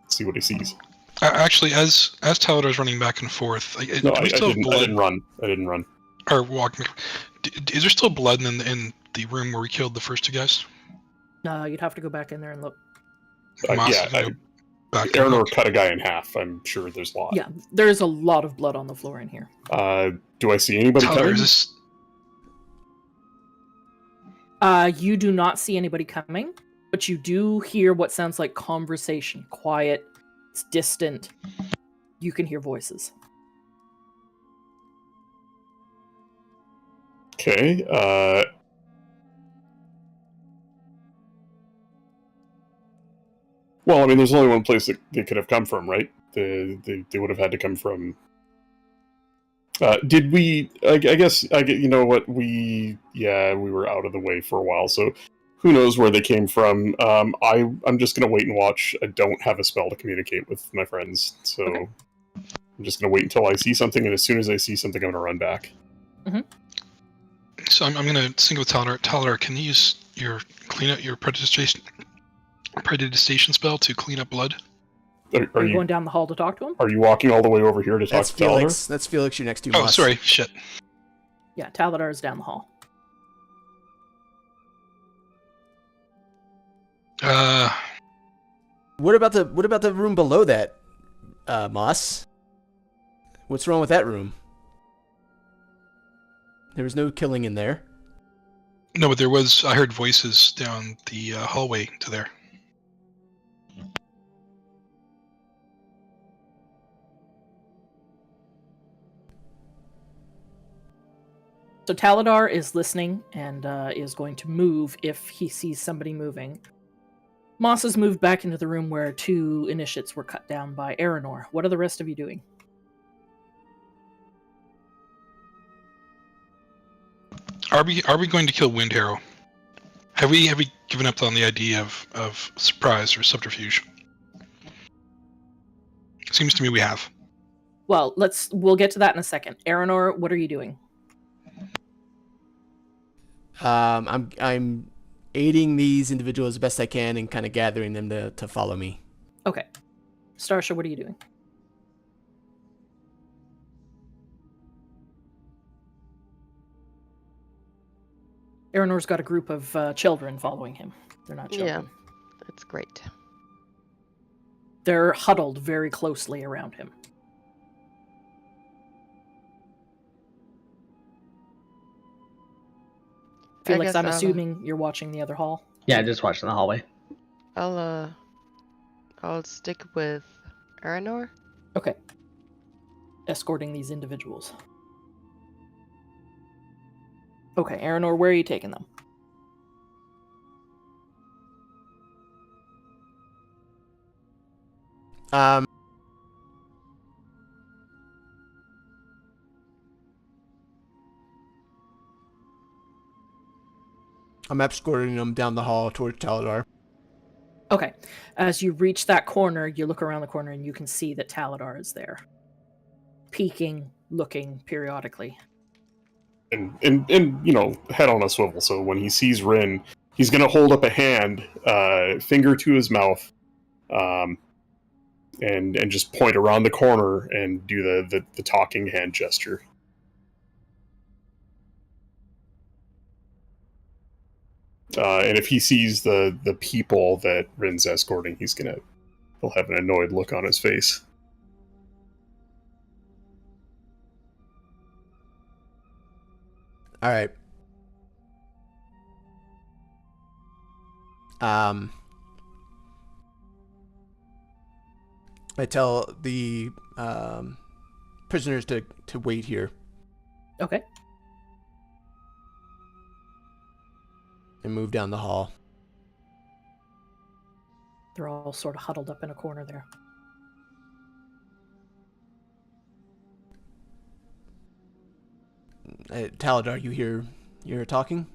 see what he sees. Actually, as Taladar's running back and forth, No, do I we still have didn't. blood? I didn't run. Or walking? Is there still blood in the room where we killed the first two guys? You'd have to go back in there and look. Moss Yeah, is gonna go back and Aranor look. cut a guy in half. I'm sure there's a lot. Yeah, there's a lot of blood on the floor in here. Do I see anybody Taladar, coming? is this? You do not see anybody coming, but you do hear what sounds like conversation. Quiet, it's distant. You can hear voices. Okay. Well, I mean, there's only one place that they could have come from, right? They would have had to come from. Did we? I guess. You know what? We were out of the way for a while, so who knows where they came from. I'm just gonna wait and watch. I don't have a spell to communicate with my friends, so Okay. I'm just gonna wait until I see something, and as soon as I see something, I'm gonna run back. So I'm gonna sync with Taladar. Taladar, can you use your predigestation spell to clean up blood? Are Are you you going down the hall to talk to him? are you walking all the way over here to talk That's to Taladar? Felix. That's Felix. You're next to Oh, Moss. sorry, shit. Yeah, Taladar is down the hall. What about the room below that, Moss? What's wrong with that room? There was no killing in there. No, but I heard voices down the hallway to there. So Taladar is listening and is going to move if he sees somebody moving. Moss has moved back into the room where two initiates were cut down by Aranor. What are the rest of you doing? Are we going to kill Wind Harrow? Have we given up on the idea of surprise or subterfuge? Seems to me we have. Well, we'll get to that in a second. Aranor, what are you doing? I'm aiding these individuals as best I can and kind of gathering them to follow me. Okay. Starsha, what are you doing? Aranor's got a group of children following him. They're not children. Yeah, that's great. They're huddled very closely around him. Felix, I'm assuming you're watching the other hall? Yeah, just watching the hallway. I'll stick with Aranor. Okay. Escorting these individuals. Okay, Aranor, where are you taking them? I'm escorting them down the hall towards Taladar. Okay. As you reach that corner, you look around the corner and you can see that Taladar is there. Peeking, looking periodically. And you know, head on a swivel, so when he sees Rin, he's gonna hold up a hand, finger to his mouth, and just point around the corner and do the talking hand gesture. And if he sees the people that Rin's escorting, he'll have an annoyed look on his face. All right. I tell the prisoners to wait here. Okay. And move down the hall. They're all sort of huddled up in a corner there. Taladar, you hear talking?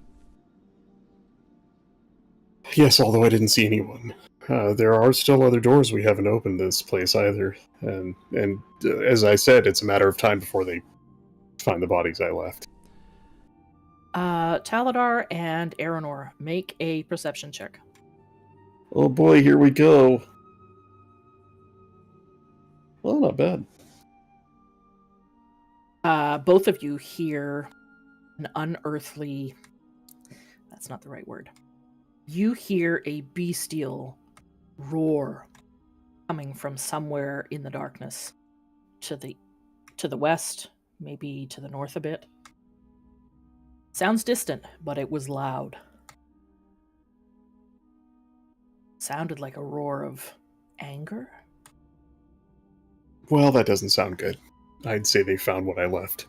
Yes, although I didn't see anyone. There are still other doors we haven't opened this place either, and as I said, it's a matter of time before they find the bodies I left. Taladar and Aranor, make a perception check. Oh boy, here we go. Well, not bad. Both of you hear an unearthly... That's not the right word. You hear a bestial roar coming from somewhere in the darkness to the west, maybe to the north a bit. Sounds distant, but it was loud. Sounded like a roar of anger? Well, that doesn't sound good. I'd say they found what I left.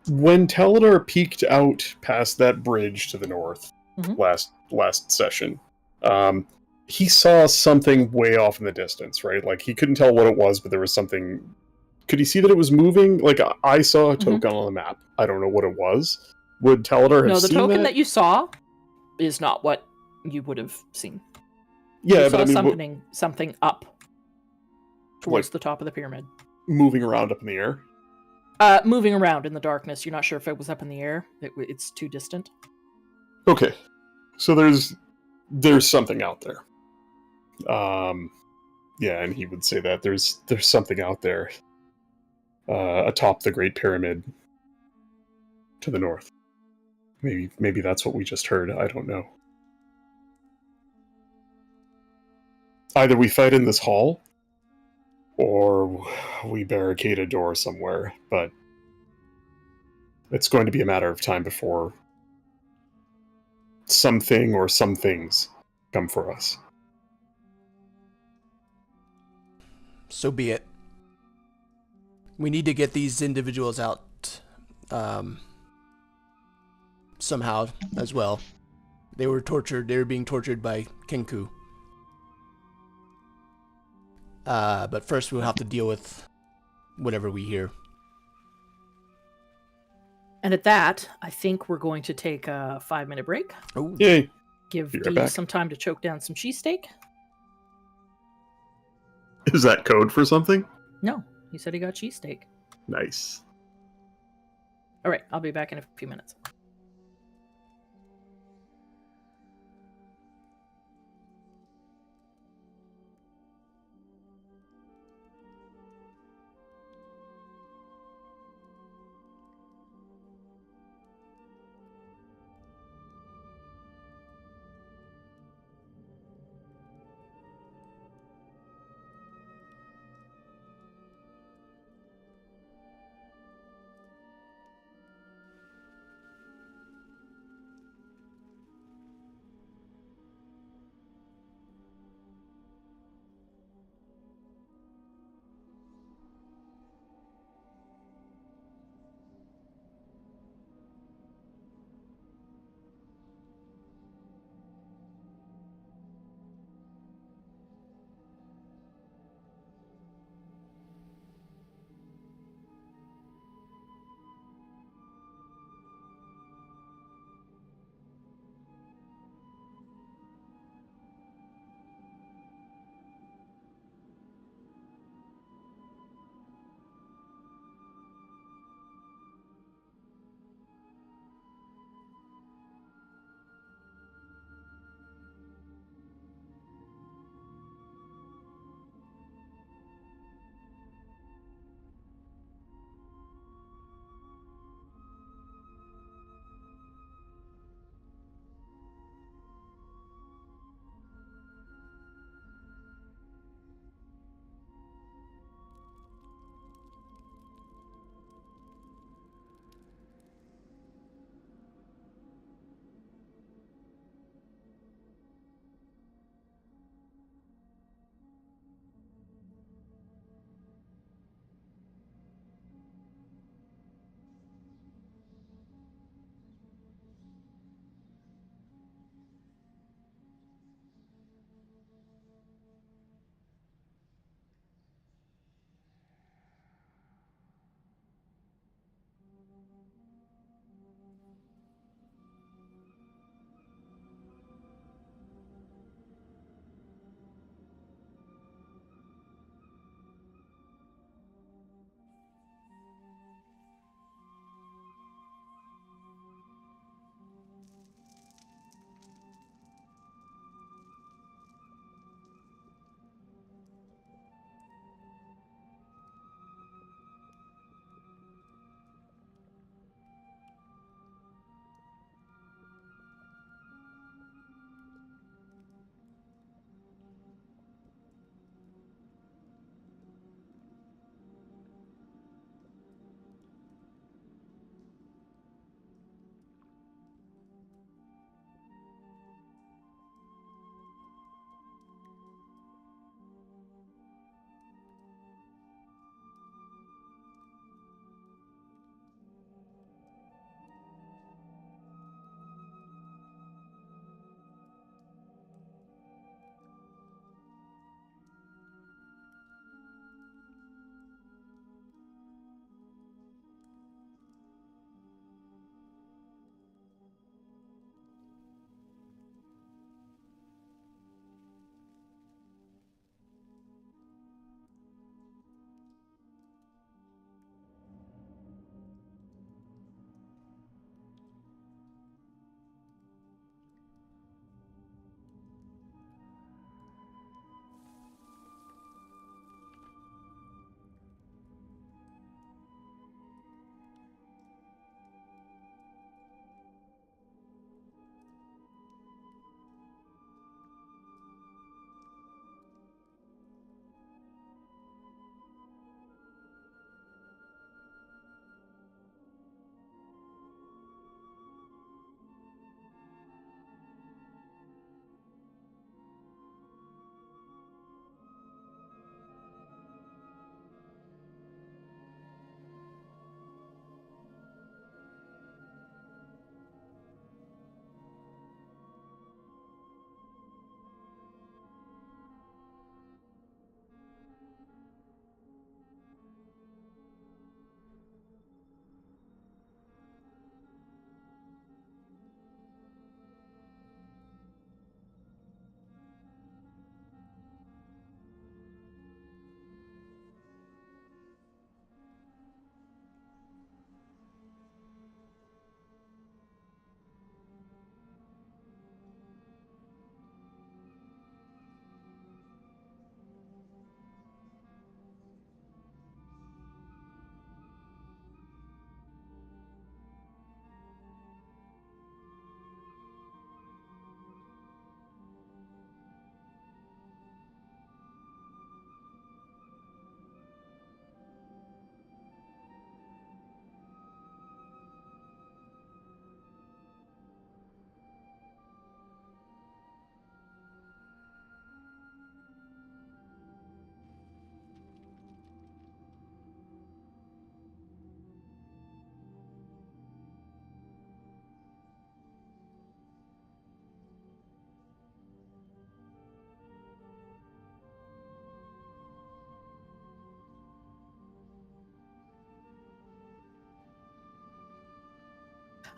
When Taladar peeked out past that bridge to the north last session, he saw something way off in the distance, right? Like, he couldn't tell what it was, but there was something... Could he see that it was moving? Like, I saw a token on the map. I don't know what it was. Would Taladar have seen that? No, the token that you saw is not what you would have seen. Yeah, you but saw I mean... something up towards the top of the pyramid. Moving around up in the air? Moving around in the darkness. You're not sure if it was up in the air. It's too distant. Okay. So there's something out there. Yeah, and he would say that there's something out there atop the Great Pyramid to the north. Maybe that's what we just heard. I don't know. Either we fight in this hall, or we barricade a door somewhere, but it's going to be a matter of time before something or some things come for us. So be it. We need to get these individuals out somehow as well. They were tortured. They were being tortured by Kenku. But first we'll have to deal with whatever we hear. And at that, I think we're going to take a 5-minute break. Oh, Yay! Give Be right Dee back. some time to choke down some cheesesteak. Is that code for something? No, he said he got cheesesteak. Nice. All right, I'll be back in a few minutes.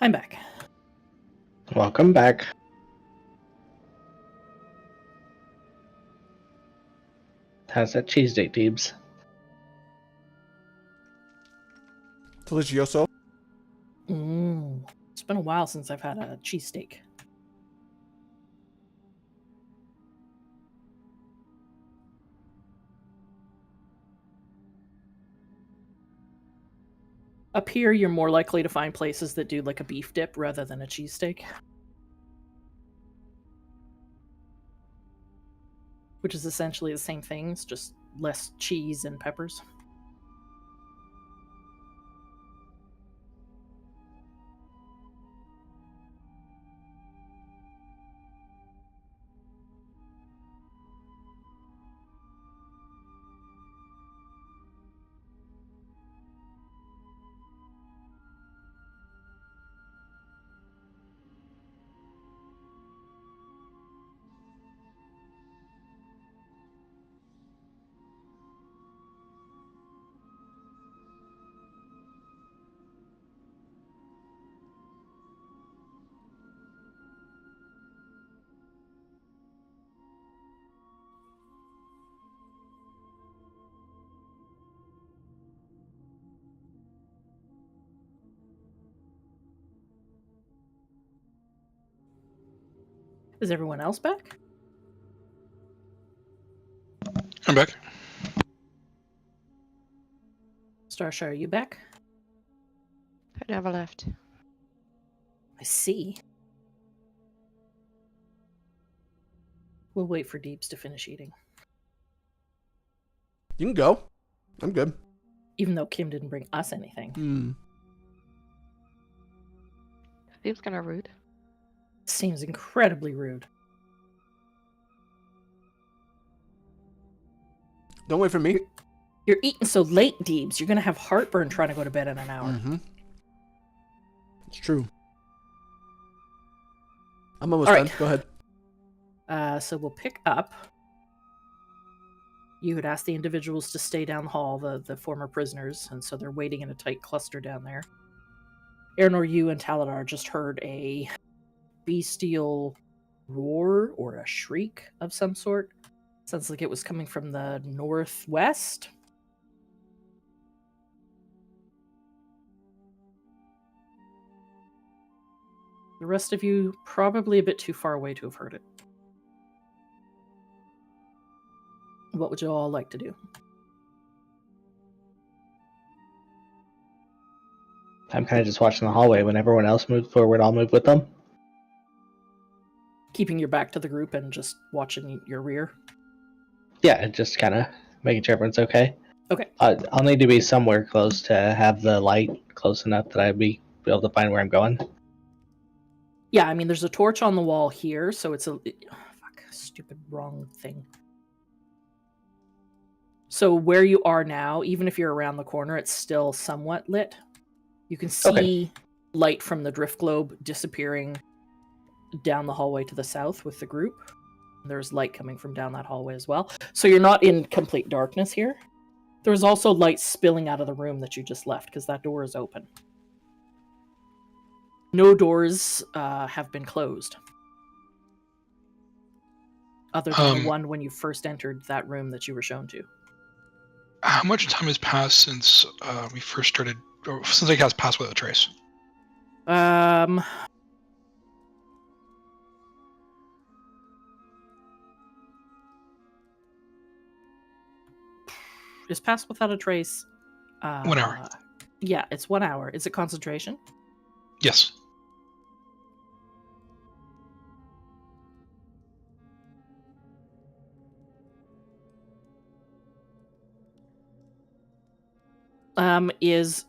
I'm back. Welcome back. How's that cheesesteak, Deebs? Delicioso. It's been a while since I've had a cheesesteak. Up here, you're more likely to find places that do like a beef dip rather than a cheesesteak. Which is essentially the same thing, it's just less cheese and peppers. Is everyone else back? I'm back. Starsha, are you back? I never left. I see. We'll wait for Deebs to finish eating. You can go. I'm good. Even though Kim didn't bring us anything. Seems kind of rude. Seems incredibly rude. Don't wait for me. You're eating so late, Deebs. You're gonna have heartburn trying to go to bed in an hour. Mm-hmm. It's true. I'm almost All done. right. Go ahead. So we'll pick up. You had asked the individuals to stay down the hall, the former prisoners, and so they're waiting in a tight cluster down there. Aranor, you and Taladar just heard a bestial roar or a shriek of some sort. Sounds like it was coming from the northwest. The rest of you probably a bit too far away to have heard it. What would you all like to do? I'm kind of just watching the hallway. When everyone else moves forward, I'll move with them. Keeping your back to the group and just watching your rear? Yeah, just kind of making sure everyone's okay. Okay. I'll need to be somewhere close to have the light close enough that I'd be able to find where I'm going. Yeah, I mean, there's a torch on the wall here, so it's a... fuck, stupid wrong thing. So where you are now, even if you're around the corner, it's still somewhat lit. You can see light from the drift globe disappearing down the hallway to the south with the group. There's light coming from down that hallway as well. So you're not in complete darkness here. There's also light spilling out of the room that you just left, because that door is open. No doors have been closed. Other than the one when you first entered that room that you were shown to. How much time has passed since we first started, or since I cast Pass Without a Trace? Is Pass Without a Trace... 1 hour. Yeah, it's 1 hour. Is it concentration? Yes. Is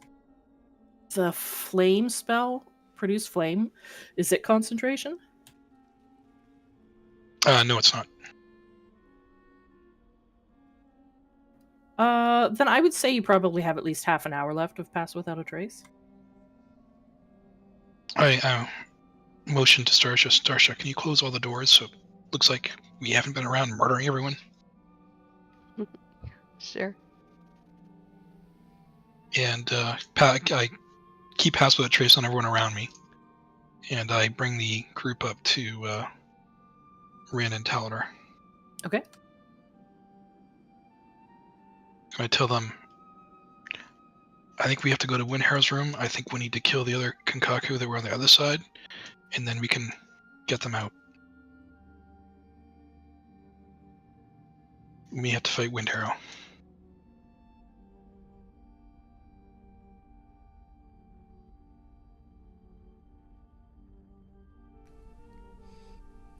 the flame spell, produce flame, is it concentration? No, it's not. Then I would say you probably have at least half an hour left of Pass Without a Trace. I motion to Starsha. Starsha, can you close all the doors so it looks like we haven't been around murdering everyone? Sure. And I keep Pass Without a Trace on everyone around me. and I bring the group up to Rin and Taladar. Okay. I tell them, I think we have to go to Winhar's room. I think we need to kill the other Kankaku that were on the other side, and then we can get them out. We have to fight Windharrow.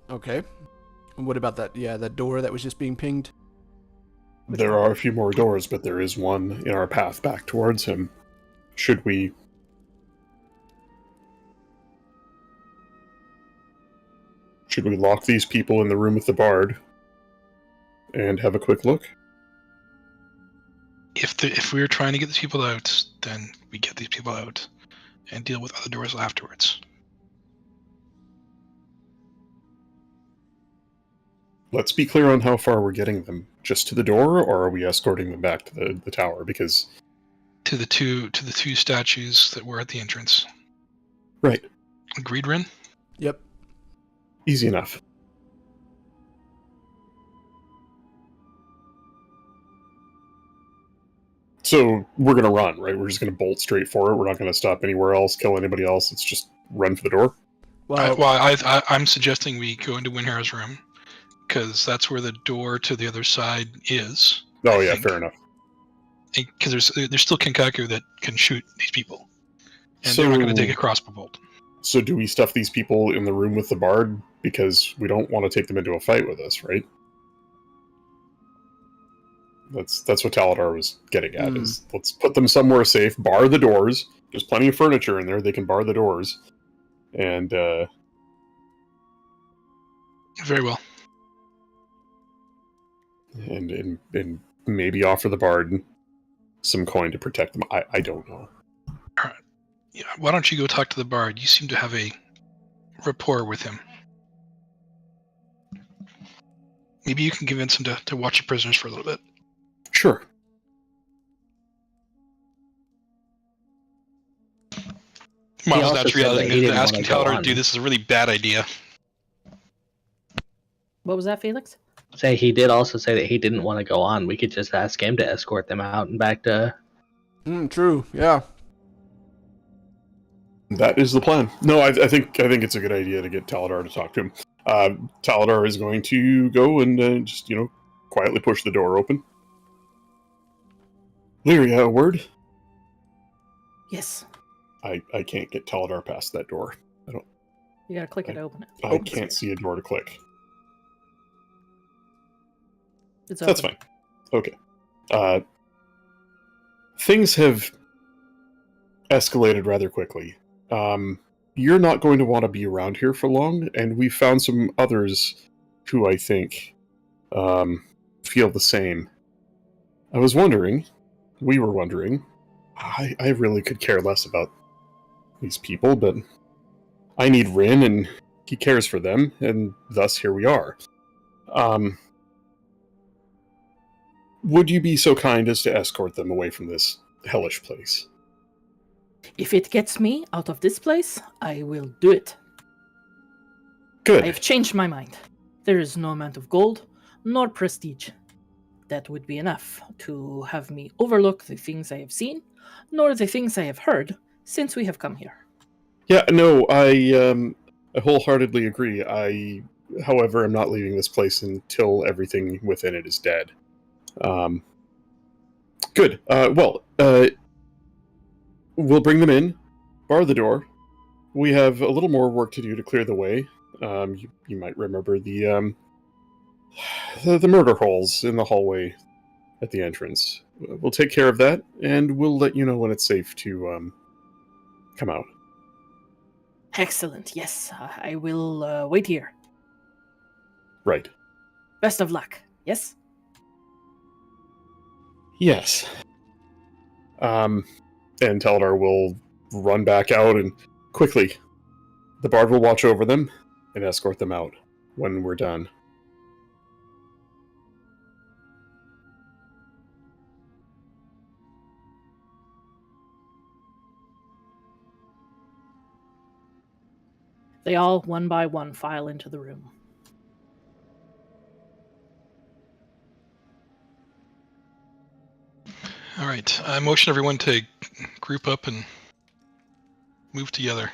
Okay. And what about that? Yeah, that door that was just being pinged. There are a few more doors, but there is one in our path back towards him. Should we... Should we lock these people in the room with the bard and have a quick look? If we were trying to get these people out, then we get these people out and deal with other doors afterwards. Let's be clear on how far we're getting them. Just to the door, or are we escorting them back to the tower? Because... To the two statues that were at the entrance. Right. Agreed, Rin? Yep. Easy enough. So we're going to run, right? We're just going to bolt straight for it. We're not going to stop anywhere else, kill anybody else. It's just run for the door. I'm suggesting we go into Windharrow's room, because that's where the door to the other side is. Oh, yeah, fair enough. Because there's still Kankaku that can shoot these people, and So- they're not going to take a crossbow bolt. So do we stuff these people in the room with the bard? Because we don't want to take them into a fight with us, right? That's what Taladar was getting at, is let's put them somewhere safe, bar the doors. There's plenty of furniture in there, they can bar the doors. And, Very well. and maybe offer the bard some coin to protect them. I don't know. Yeah, why don't you go talk to the bard? You seem to have a rapport with him. Maybe you can convince him to watch the prisoners for a little bit. Sure. also Miles that's said that realizing he that didn't asking wanna go Taladar to on. do this is a really bad idea. What was that, Felix? Say he did also say that he didn't want to go on. We could just ask him to escort them out and back to. True. Yeah. That is the plan. No, I think it's a good idea to get Taladar to talk to him. Taladar is going to go and just, quietly push the door open. Lyria, a word? Yes. I can't get Taladar past that door. You gotta click it to open it. I can't see a door to click. It's That's open. fine. Okay. Things have escalated rather quickly. You're not going to want to be around here for long, and we found some others who I think feel the same. We were wondering, I really could care less about these people, but I need Rin, and he cares for them, and thus here we are. Would you be so kind as to escort them away from this hellish place? If it gets me out of this place, I will do it. Good. I've changed my mind. There is no amount of gold nor prestige that would be enough to have me overlook the things I have seen, nor the things I have heard since we have come here. Yeah, no, I wholeheartedly agree. However, am not leaving this place until everything within it is dead. Good. We'll bring them in, bar the door. We have a little more work to do to clear the way. You might remember the murder holes in the hallway at the entrance. We'll take care of that, and we'll let you know when it's safe to come out. Excellent. Yes, I will wait here. Right. Best of luck. Yes? Yes. And Taladar will run back out and quickly. The bard will watch over them and escort them out when we're done. They all, one by one, file into the room. All right. I motion everyone to group up and move together.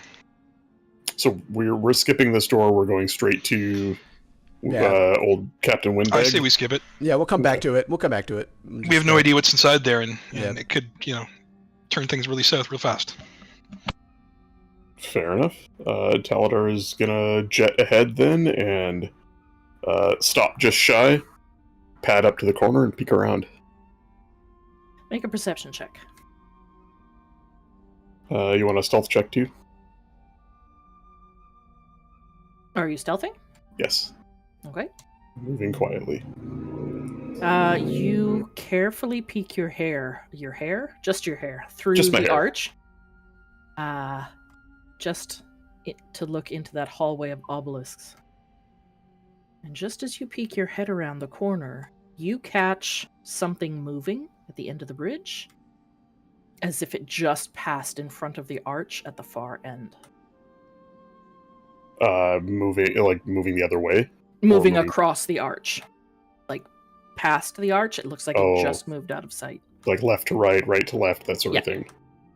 So we're skipping this door. We're going straight to Yeah. old Captain Windbag. I say we skip it. Yeah, we'll come back to it. We'll come back to it. We have no idea what's inside there, and Yeah. it could, turn things really south real fast. Fair enough. Taladar is gonna jet ahead then and stop just shy, pad up to the corner, and peek around. Make a perception check. You want a stealth check too? Are you stealthing? Yes. Okay. Moving quietly. You carefully peek your hair, just your hair, through Just my the hair. arch. To look into that hallway of obelisks. And just as you peek your head around the corner, you catch something moving at the end of the bridge, as if it just passed in front of the arch at the far end. Moving the other way. Moving moving- across the arch. Like, past the arch, it looks like Oh. it just moved out of sight. Like left to right, right to left, that sort Yeah. of thing.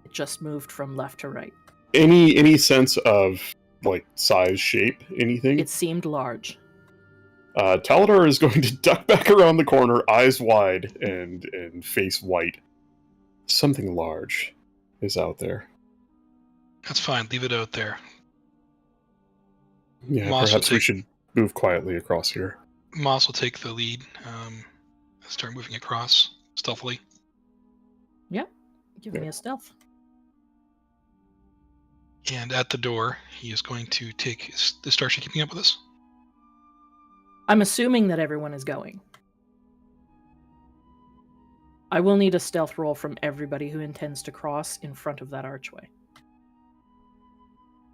It just moved from left to right. Any sense of like size, shape, anything? It seemed large. Taladar is going to duck back around the corner, eyes wide and face white. Something large is out there. That's fine. Leave it out there. Yeah, Moss will perhaps we take- should move quietly across here. Moss will take the lead. Start moving across stealthily. Give me a stealth. And at the door, he is going to take. Is Starship keeping up with us? I'm assuming that everyone is going. I will need a stealth roll from everybody who intends to cross in front of that archway.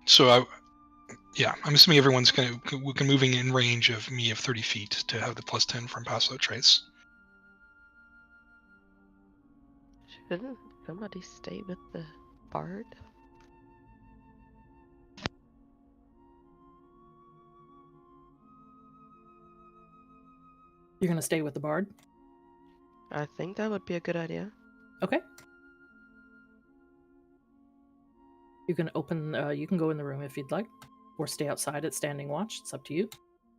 So, I'm assuming everyone's moving in range of me of 30 feet to have the +10 from pass without trace. Shouldn't somebody stay with the bard? You're going to stay with the bard? I think that would be a good idea. Okay. You can you can go in the room if you'd like, or stay outside at standing watch. It's up to you. You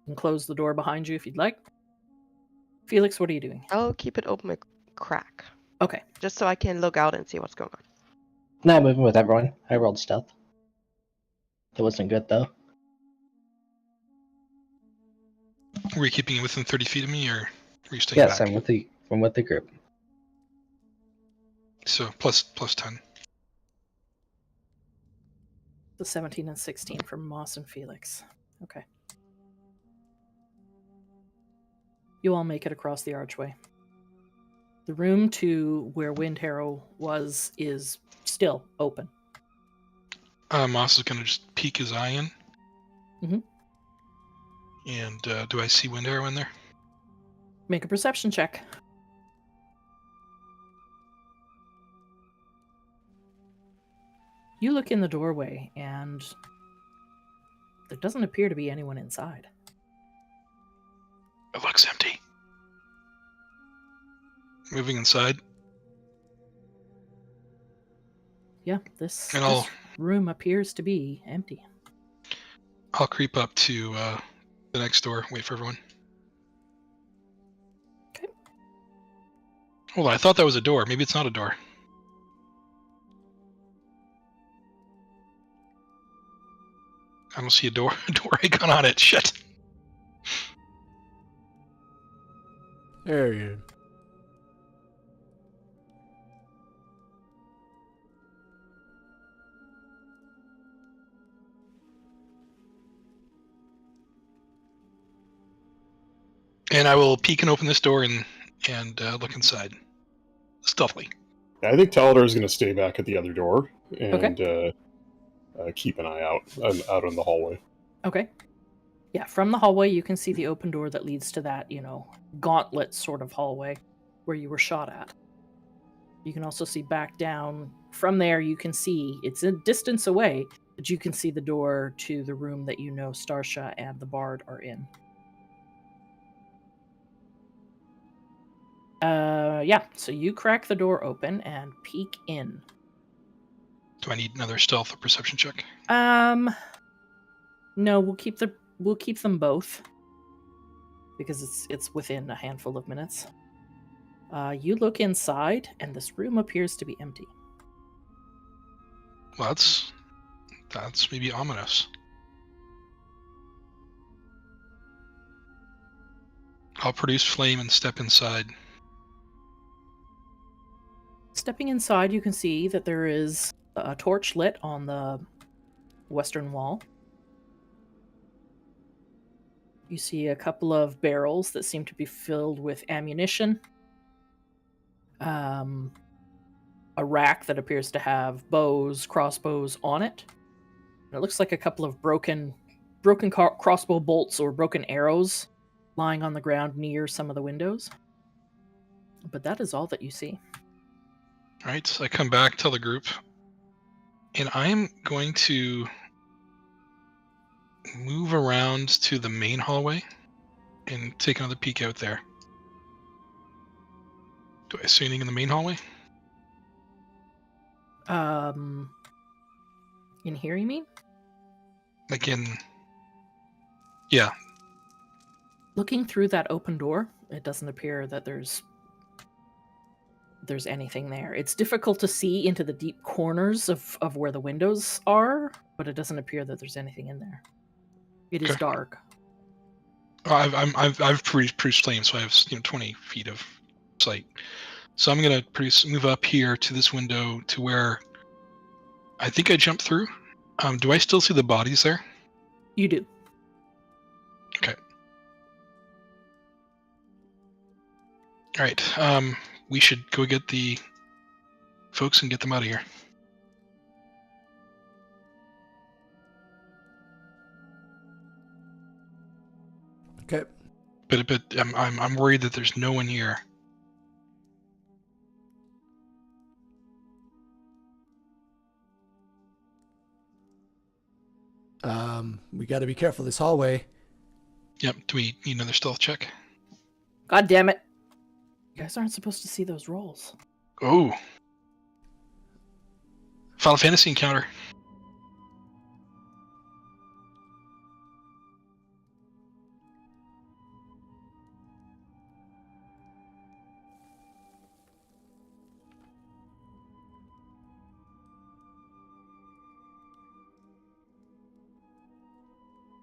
can close the door behind you if you'd like. Felix, what are you doing? I'll keep it open a crack, Okay. just so I can look out and see what's going on. Not moving with everyone. I rolled stealth. That wasn't good though. Were you keeping it within 30 feet of me, or were you staying Yes, back? I'm with the group. So plus 10. The 17 and 16 from Moss and Felix. Okay. You all make it across the archway. The room to where Wind Harrow was is still open. Moss is going to just peek his eye in. Mhm. And do I see Wind Arrow in there? Make a perception check. You look in the doorway, and there doesn't appear to be anyone inside. It looks empty. Moving inside. Yeah, this And I'll- this room appears to be empty. I'll creep up to the next door, wait for everyone. Okay. Hold on, I thought that was a door. Maybe it's not a door. I don't see a door icon on it. Shit. There you. And I will peek and open this door and look inside. Stealthily. I think Taladar is going to stay back at the other door and keep an eye out in the hallway. Okay. Yeah, from the hallway, you can see the open door that leads to that, gauntlet sort of hallway where you were shot at. You can also see back down. From there, you can see it's a distance away. But you can see the door to the room that you know Starsha and the Bard are in. Yeah, so you crack the door open and peek in. Do I need another stealth or perception check? No, we'll keep them both because it's within a handful of minutes. You look inside, and this room appears to be empty. Well, that's maybe ominous. I'll produce flame and step inside. Stepping inside, you can see that there is a torch lit on the western wall. You see a couple of barrels that seem to be filled with ammunition. A rack that appears to have bows, crossbows on it. And it looks like a couple of broken crossbow bolts or broken arrows lying on the ground near some of the windows. But that is all that you see. All right, so I come back, tell the group, and I am going to move around to the main hallway and take another peek out there. Do I see anything in the main hallway? In here, you mean? Like in... Yeah. Looking through that open door, it doesn't appear that there's anything there. It's difficult to see into the deep corners of where the windows are, but it doesn't appear that there's anything in there. It is Okay. dark. I've produced flame, so I have 20 feet of sight. So I'm gonna move up here to this window to where I think I jumped through. Do I still see the bodies there? You do. Okay. All right. We should go get the folks and get them out of here. Okay. But I'm worried that there's no one here. We got to be careful this hallway. Yep. Do we need another stealth check? God damn it. You guys aren't supposed to see those rolls. Oh. Final Fantasy encounter.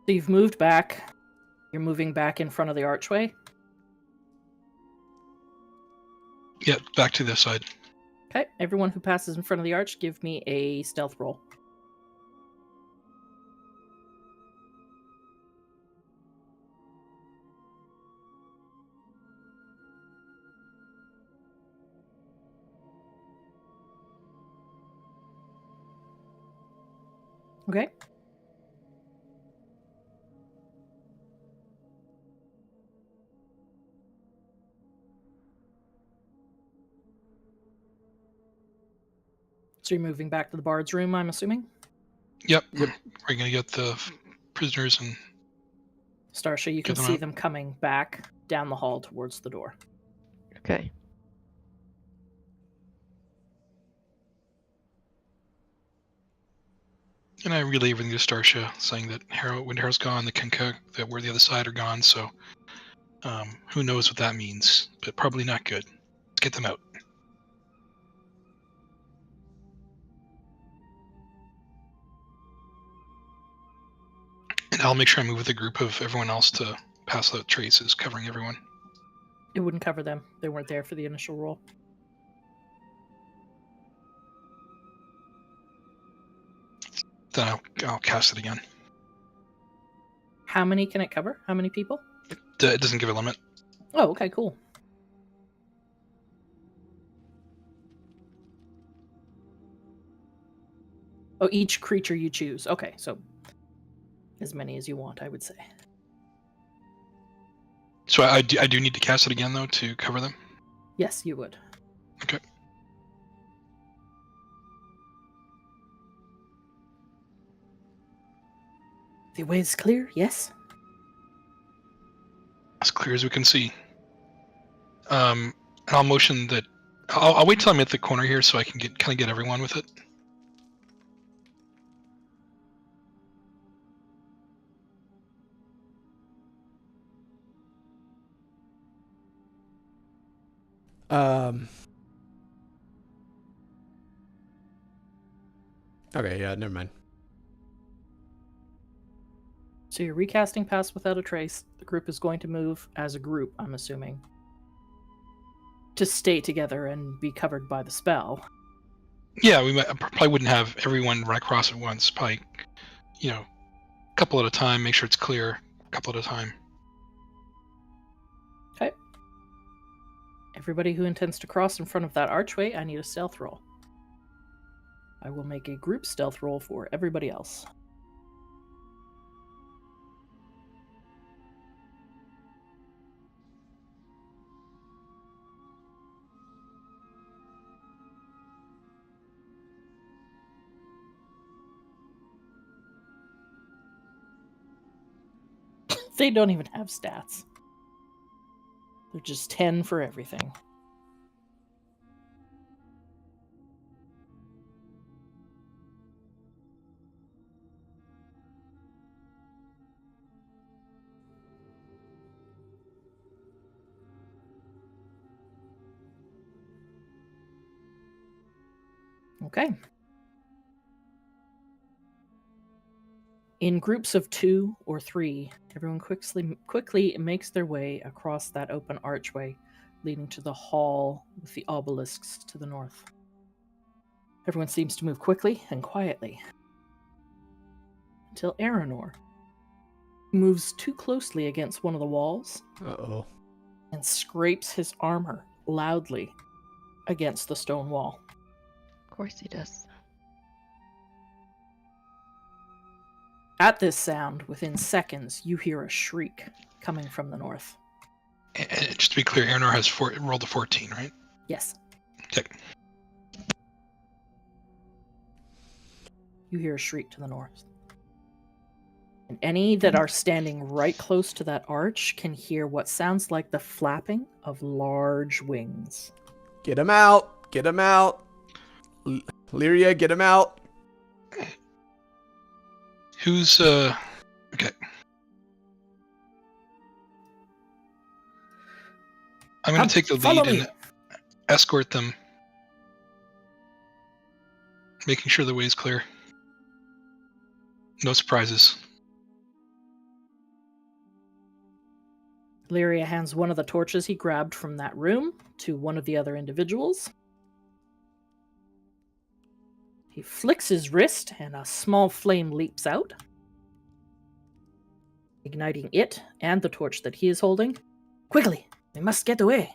So you've moved back. You're moving back in front of the archway. Yeah, back to this side. Okay, everyone who passes in front of the arch, give me a stealth roll. Okay. So you're moving back to the bard's room, I'm assuming? Yep. We're gonna get the prisoners and Starsha, you can Get them see out. them coming back down the hall towards the door. Okay. I relay everything to Starsha, saying that when Harrow's gone, the Kenka that we're the other side are gone. So, who knows what that means? But probably not good. Let's get them out. And I'll make sure I move with a group of everyone else to pass out traces covering everyone. It wouldn't cover them. They weren't there for the initial roll. Then I'll cast it again. How many can it cover? How many people? It doesn't give a limit. Oh, okay, cool. Oh, each creature you choose. Okay, so as many as you want, I would say. So I do need to cast it again though to cover them. Yes, you would. Okay. The way is clear, yes? As clear as we can see. And I'll motion that. I'll wait till I'm at the corner here so I can get everyone with it. Okay, yeah, never mind. So you're recasting Pass Without a Trace. The group is going to move as a group, I'm assuming, to stay together and be covered by the spell. Yeah, we probably wouldn't have everyone run across at once. Probably, a couple at a time. Make sure it's clear. A couple at a time. Okay. Everybody who intends to cross in front of that archway, I need a stealth roll. I will make a group stealth roll for everybody else. They don't even have stats. They're just 10 for everything. Okay. In groups of 2 or 3, everyone quickly makes their way across that open archway leading to the hall with the obelisks to the north. Everyone seems to move quickly and quietly until Aranor moves too closely against one of the walls Uh-oh. and scrapes his armor loudly against the stone wall. Of course he does. At this sound, within seconds, you hear a shriek coming from the north. And just to be clear, Aranor has rolled a 14, right? Yes. Okay. You hear a shriek to the north. And any that are standing right close to that arch can hear what sounds like the flapping of large wings. Get him out! Get him out! Lyria, get him out! Who's okay? I'm going to take the lead and escort them, making sure the way is clear. No surprises. Lyria hands one of the torches he grabbed from that room to one of the other individuals. He flicks his wrist and a small flame leaps out, igniting it and the torch that he is holding. Quickly, we must get away.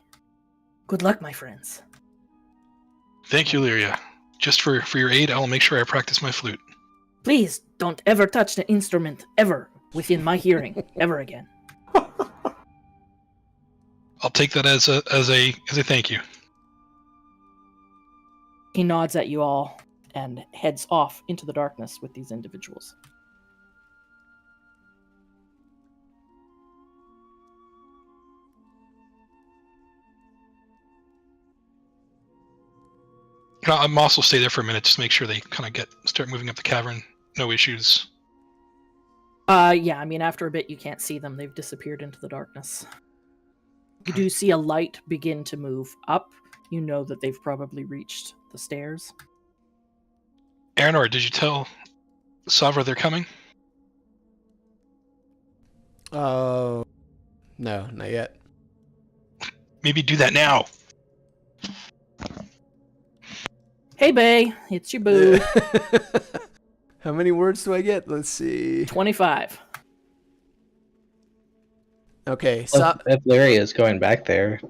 Good luck, my friends. Thank you, Lyria. Just for your aid, I will make sure I practice my flute. Please don't ever touch the instrument ever within my hearing ever again. I'll take that as a thank you. He nods at you all and heads off into the darkness with these individuals. I'm also stay there for a minute just to make sure they kind of start moving up the cavern. No issues. Yeah, I mean, after a bit you can't see them. They've disappeared into the darkness. You do see a light begin to move up. You know that they've probably reached the stairs. Aranor, did you tell Savra they're coming? Oh, no, not yet. Maybe do that now. Hey, Bay, it's your boo. How many words do I get? Let's see. 25. Okay, Well, if Lyria is going back there,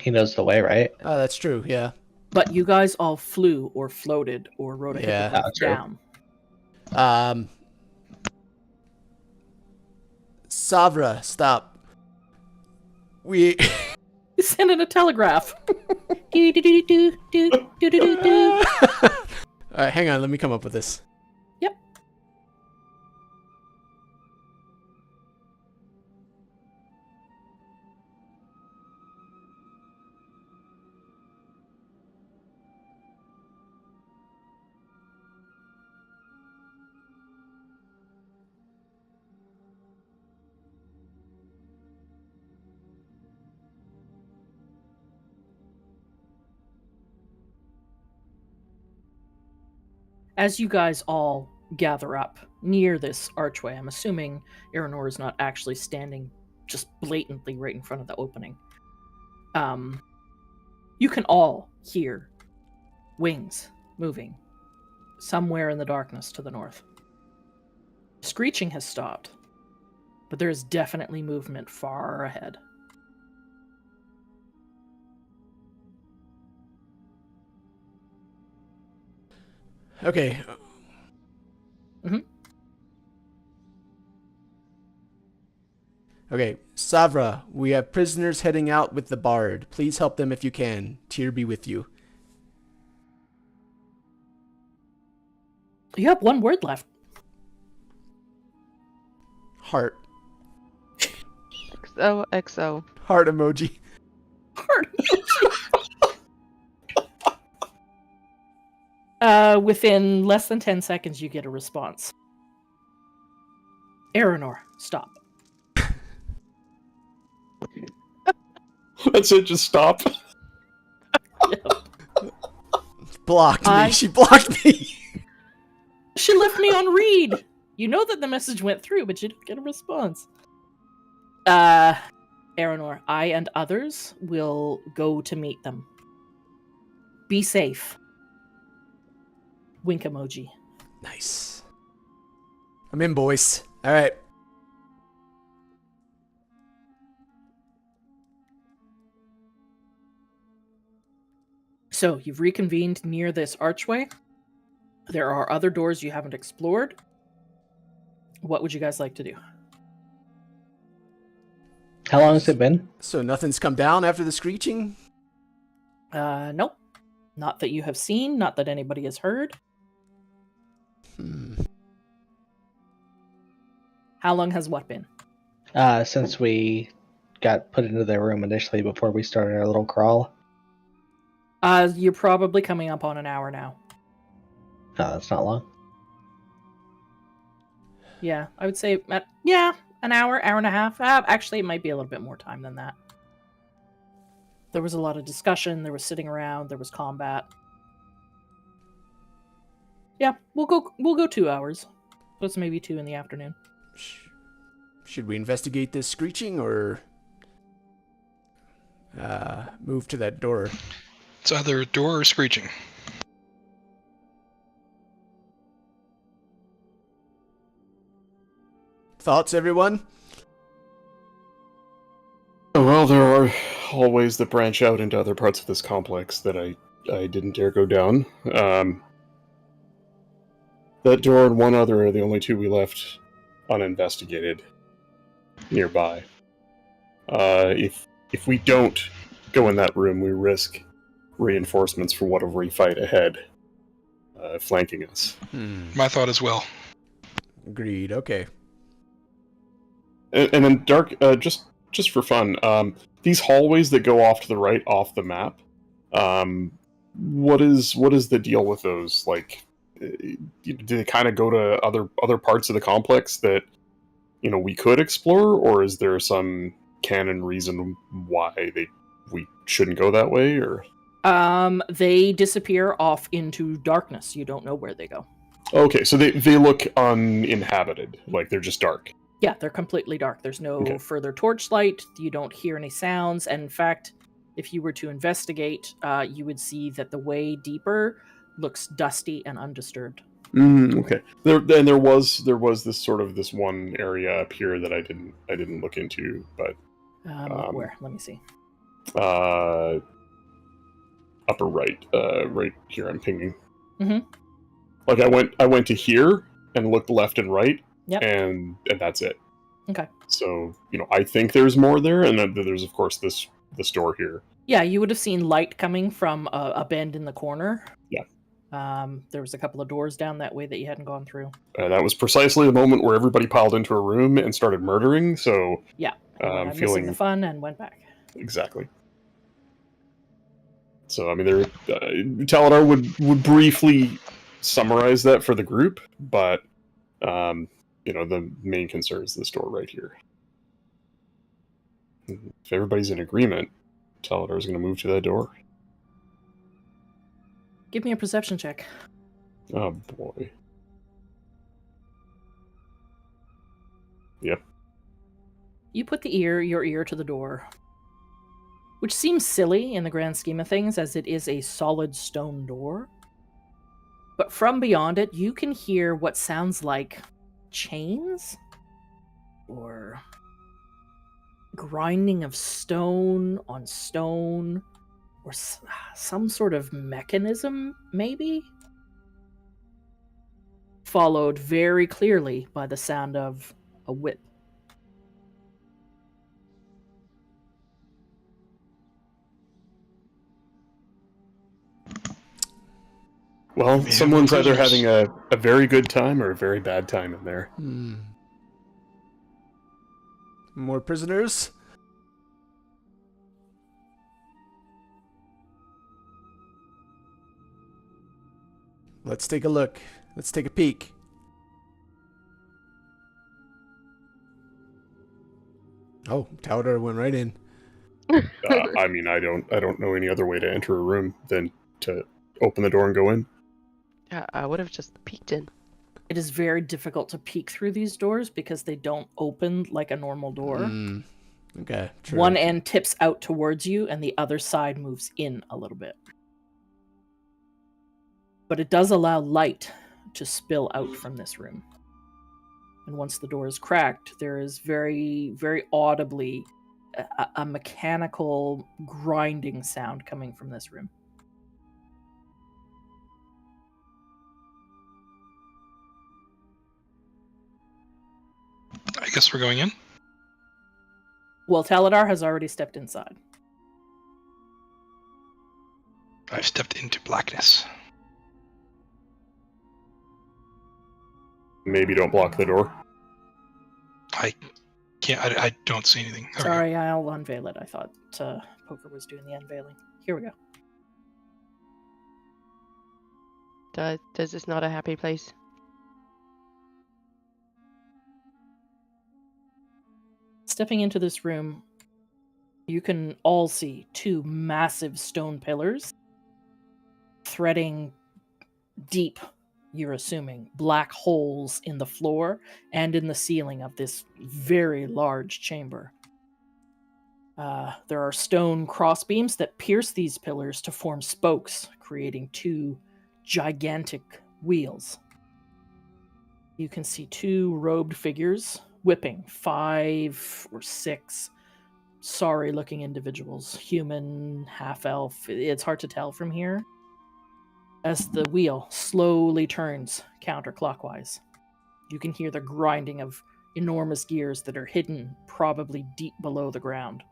he knows the way, right? oh, that's true, yeah. But you guys all flew or floated or rode a Yeah. hippogriff True. down. Savra, stop. We... Send in a telegraph. Do, do, do, do, do, do, do, do, do. Alright, hang on, let me come up with this. Yep. As you guys all gather up near this archway, I'm assuming Aranor is not actually standing just blatantly right in front of the opening. You can all hear wings moving somewhere in the darkness to the north. Screeching has stopped, but there is definitely movement far ahead. Okay. Mhm. Okay, Savra, we have prisoners heading out with the bard. Please help them if you can. Tyr be with you. You have one word left. Heart. XOXO. Heart emoji. Within less than 10 seconds, you get a response. Aranor, stop. That's it. Just stop. Blocked me. She blocked me. She left me on read. You know that the message went through, but you didn't get a response. Aranor, I and others will go to meet them. Be safe. Wink emoji. Nice. I'm in, boys. All right. So, you've reconvened near this archway. There are other doors you haven't explored. What would you guys like to do? How long has it been? So nothing's come down after the screeching? Nope. Not that you have seen, not that anybody has heard. How long has what been? Since we got put into their room initially before we started our little crawl. You're probably coming up on an hour now. No, that's not long. Yeah, I would say, yeah, an hour, hour and a half. Actually, it might be a little bit more time than that. There was a lot of discussion, there was sitting around, there was combat. Yeah, we'll go 2 hours. So it's maybe 2 in the afternoon. Should we investigate this screeching or move to that door? It's either a door or screeching. Thoughts, everyone? Well, there are hallways that branch out into other parts of this complex that I didn't dare go down. That door and one other are the only two we left uninvestigated nearby. If we don't go in that room, we risk reinforcements for whatever we fight ahead, flanking us. My thought as well. Agreed. Okay. And then Dark, just for fun, these hallways that go off to the right off the map, what is the deal with those? Like, do they kind of go to other parts of the complex that we could explore, or is there some canon reason why we shouldn't go that way? Or They disappear off into darkness. You don't know where they go. okay, so they look uninhabited, like they're just dark. Yeah, they're completely dark. There's no further torchlight. You don't hear any sounds. And in fact, if you were to investigate, you would see that the way deeper looks dusty and undisturbed. Okay. There was this one area up here that I didn't look into, but where? Let me see. Upper right, right here. I'm pinging. Mm-hmm. Like I went to here and looked left and right. Yep. And that's it. Okay. So, I think there's more there, and then there's, of course, this door here. Yeah, you would have seen light coming from a bend in the corner. Yeah. There was a couple of doors down that way that you hadn't gone through. That was precisely the moment where everybody piled into a room and started murdering, so... Yeah. I'm missing feeling... the fun and went back. Exactly. So, I mean, Taladar would briefly summarize that for the group, but... the main concern is this door right here. If everybody's in agreement, Taladar's going to move to that door. Give me a perception check. Oh boy. Yep. You put your ear to the door, which seems silly in the grand scheme of things, as it is a solid stone door. But from beyond it, you can hear what sounds like chains or grinding of stone on stone, or some sort of mechanism, maybe? Followed very clearly by the sound of a whip. Well, Maybe someone's we're either prisoners. having a very good time or a very bad time in there. More prisoners? Let's take a look. Let's take a peek. Oh, Taldor went right in. I mean, I don't know any other way to enter a room than to open the door and go in. Yeah, I would have just peeked in. It is very difficult to peek through these doors because they don't open like a normal door. Okay, true. One end tips out towards you and the other side moves in a little bit. But it does allow light to spill out from this room. And once the door is cracked, there is very, very audibly a mechanical grinding sound coming from this room. I guess we're going in. Well, Taladar has already stepped inside. I've stepped into blackness. Maybe don't block the door. I can't. I don't see anything. There we go. Sorry, I'll unveil it. I thought Poker was doing the unveiling. Here we go. Does this not a happy place? Stepping into this room, you can all see two massive stone pillars threading deep, you're assuming, black holes in the floor and in the ceiling of this very large chamber. There are stone crossbeams that pierce these pillars to form spokes, creating two gigantic wheels. You can see two robed figures whipping 5 or 6 sorry-looking individuals, human, half-elf. It's hard to tell from here, as the wheel slowly turns counterclockwise. You can hear the grinding of enormous gears that are hidden probably deep below the ground.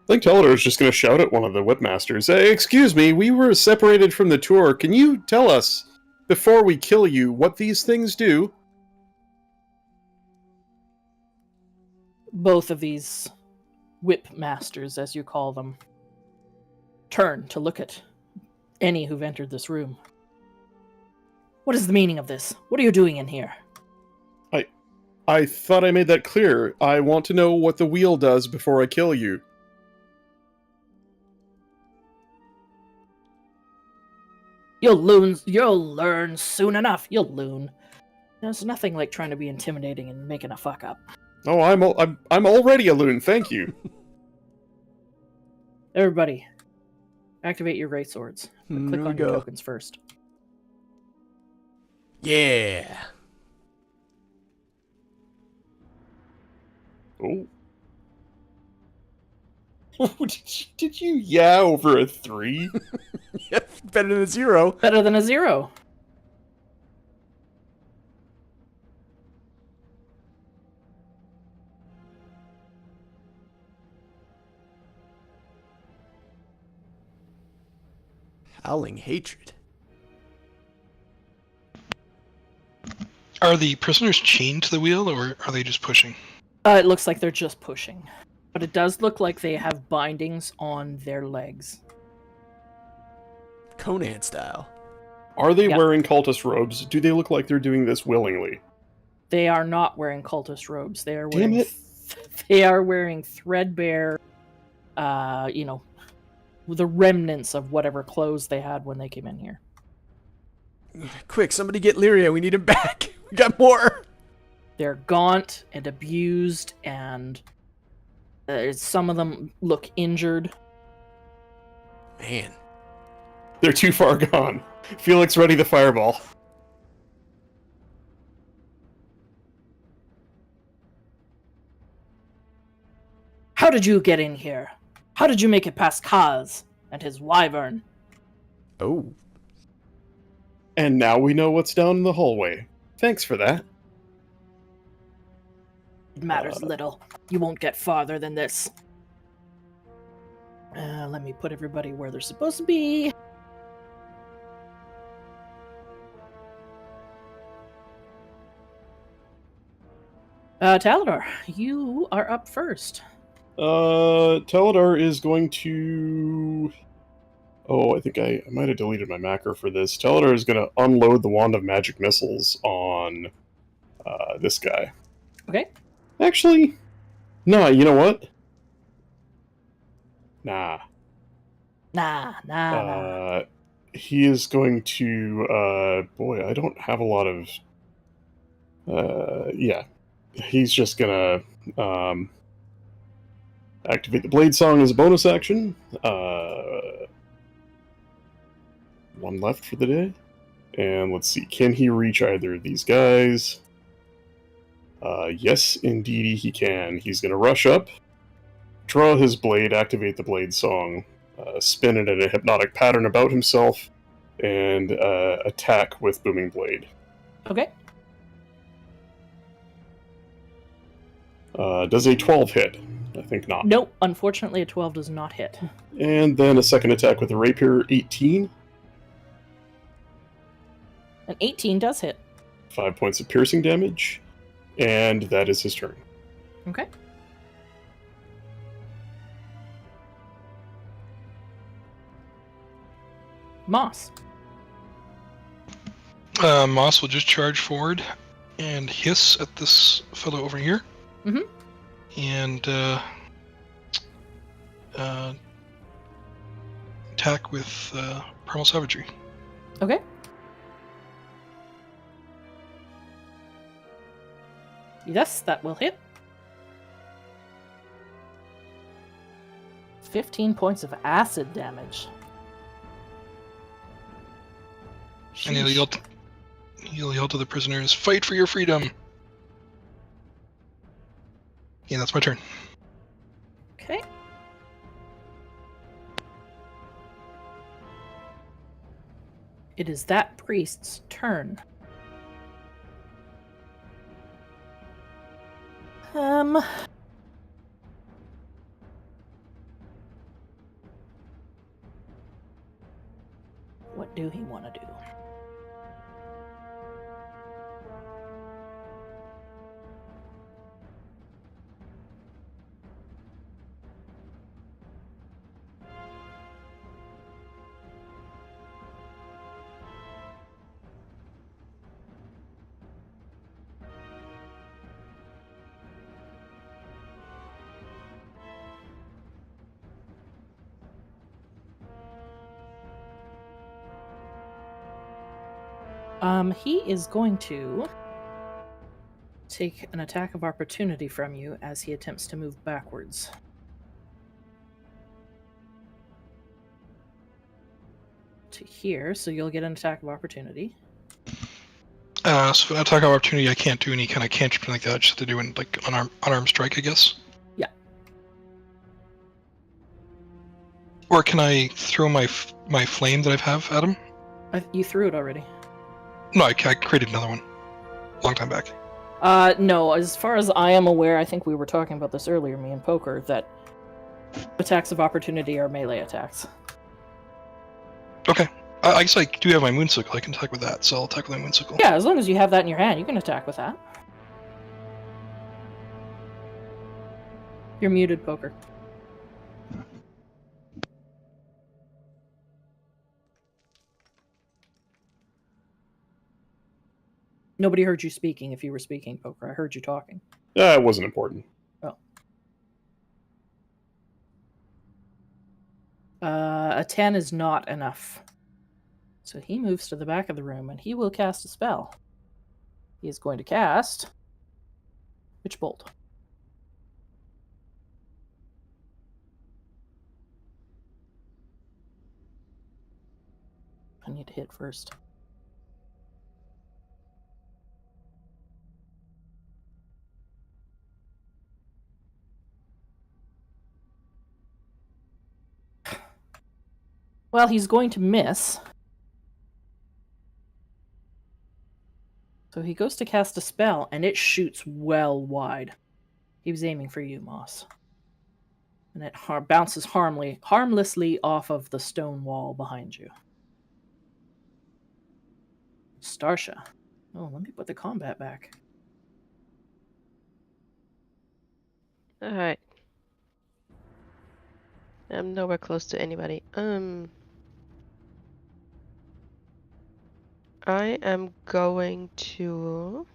I think Telador is just going to shout at one of the whipmasters. Excuse me, we were separated from the tour. Can you tell us, before we kill you, what these things do? Both of these whip masters, as you call them, turn to look at any who've entered this room. What is the meaning of this? What are you doing in here? I thought I made that clear. I want to know what the wheel does before I kill you. You'll learn soon enough. You'll loon. There's nothing like trying to be intimidating and making a fuck up. Oh, I'm already a loon, thank you. Everybody, activate your great swords. But click Here we on your go. tokens first. Yeah. Oh. Did you yeah over a 3? Yep, better than a 0. Better than a 0. Howling hatred. Are the prisoners chained to the wheel, or are they just pushing? It looks like they're just pushing. But it does look like they have bindings on their legs. Conan style. Are they Yep. wearing cultist robes? Do they look like they're doing this willingly? They are not wearing cultist robes. They are Damn wearing it. they are wearing threadbare the remnants of whatever clothes they had when they came in here. Quick, somebody get Lyria. We need him back. We got more. They're gaunt and abused, and some of them look injured. Man. They're too far gone. Felix, ready the fireball. How did you get in here? How did you make it past Kaz and his wyvern? Oh. And now we know what's down the hallway. Thanks for that. It matters little. You won't get farther than this. Let me put everybody where they're supposed to be. Taladar, you are up first. Teledar is going to... Oh, I think I might have deleted my macro for this. Teledar is going to unload the Wand of Magic Missiles on this guy. Okay. Actually, no, you know what? Nah. Nah. He is going to... boy, I don't have a lot of... yeah. He's just going to... activate the Blade Song as a bonus action. One left for the day. And let's see, can he reach either of these guys? Yes, indeed he can. He's going to rush up, draw his blade, activate the Blade Song, spin it in a hypnotic pattern about himself, and attack with Booming Blade. Okay. Does a 12 hit? I think not. Nope, unfortunately a 12 does not hit. And then a second attack with the Rapier, 18. An 18 does hit. 5 points of piercing damage. And that is his turn. Okay. Moss. Moss will just charge forward and hiss at this fellow over here. Mhm. And attack with Primal Savagery. Okay. Yes, that will hit. 15 points of acid damage. And he'll yell to the prisoners, "Fight for your freedom!" Yeah, that's my turn. Okay. It is that priest's turn. What do he want to do? He is going to take an attack of opportunity from you as he attempts to move backwards. To here, so you'll get an attack of opportunity. So for an attack of opportunity, I can't do any kind of cantrip like that. I just have to do an unarmed strike, I guess. Yeah. Or can I throw my flame that I have at him? You threw it already. No, I created another one a long time back. No, as far as I am aware, I think we were talking about this earlier, me and Poker, that attacks of opportunity are melee attacks. Okay. I guess I do have my Moonsicle. I can attack with that, so I'll attack with my Moonsicle. Yeah, as long as you have that in your hand, you can attack with that. You're muted, Poker. Nobody heard you speaking if you were speaking, Poker. I heard you talking. It wasn't important. Oh. A 10 is not enough. So he moves to the back of the room and he will cast a spell. He is going to cast Witch Bolt. I need to hit first. Well, he's going to miss. So he goes to cast a spell, and it shoots well wide. He was aiming for you, Moss. And it bounces harmlessly off of the stone wall behind you. Starsha. Oh, let me put the combat back. Alright. I'm nowhere close to anybody. I am going to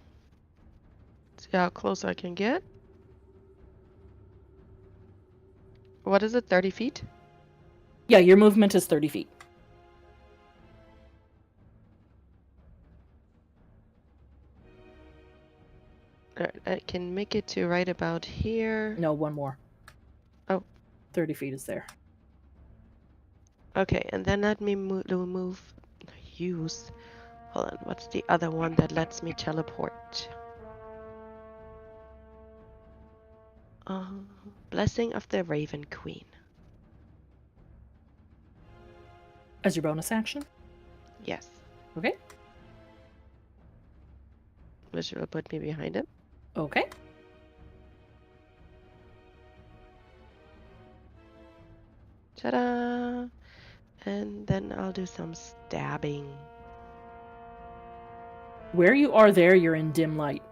see how close I can get. What is it, 30 feet? Yeah, your movement is 30 feet. Alright, I can make it to right about here. No, one more. Oh. 30 feet is there. Okay, and then let me use... Hold on, what's the other one that lets me teleport? Blessing of the Raven Queen. As your bonus action? Yes. Okay. Which will put me behind him. Okay. Ta-da! And then I'll do some stabbing. Where you are there, you're in dim light.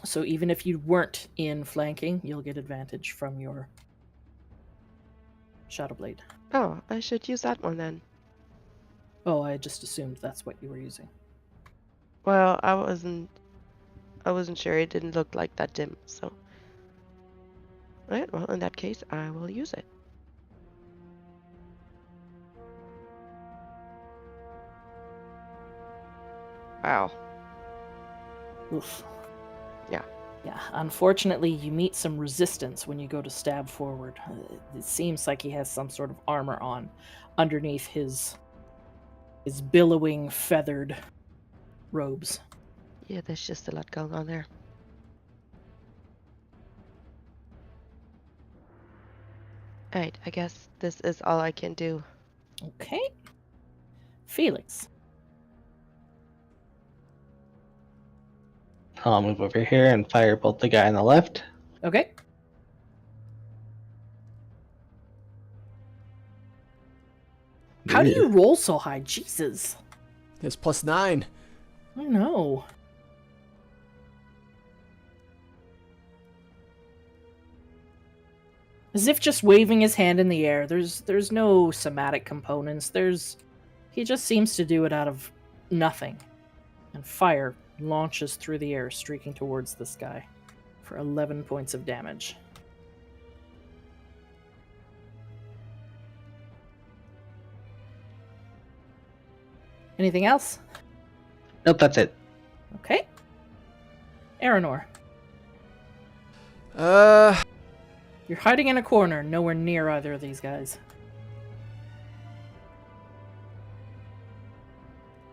So even if you weren't in flanking, you'll get advantage from your Shadow Blade. Oh, I should use that one then. Oh, I just assumed that's what you were using. Well, I wasn't sure. It didn't look like that dim, so. Alright, well, in that case, I will use it. Wow. Oof. Yeah. Yeah, unfortunately, you meet some resistance when you go to stab forward. It seems like he has some sort of armor on underneath his billowing, feathered robes. Yeah, there's just a lot going on there. Alright, I guess this is all I can do. Okay. Felix. I'll move over here and firebolt the guy on the left. Okay. How do you roll so high? Jesus. It's +9. I know. As if just waving his hand in the air. There's no somatic components. He just seems to do it out of nothing. And fire launches through the air, streaking towards this guy for 11 points of damage. Anything else? Nope, that's it. Okay. Aranor. You're hiding in a corner, nowhere near either of these guys.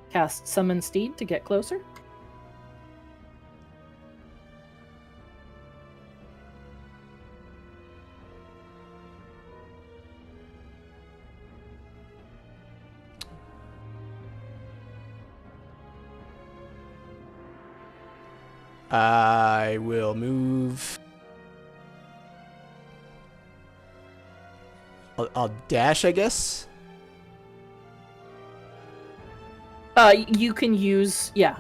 Cast Summon Steed to get closer. I will move. I'll dash, I guess. You can use you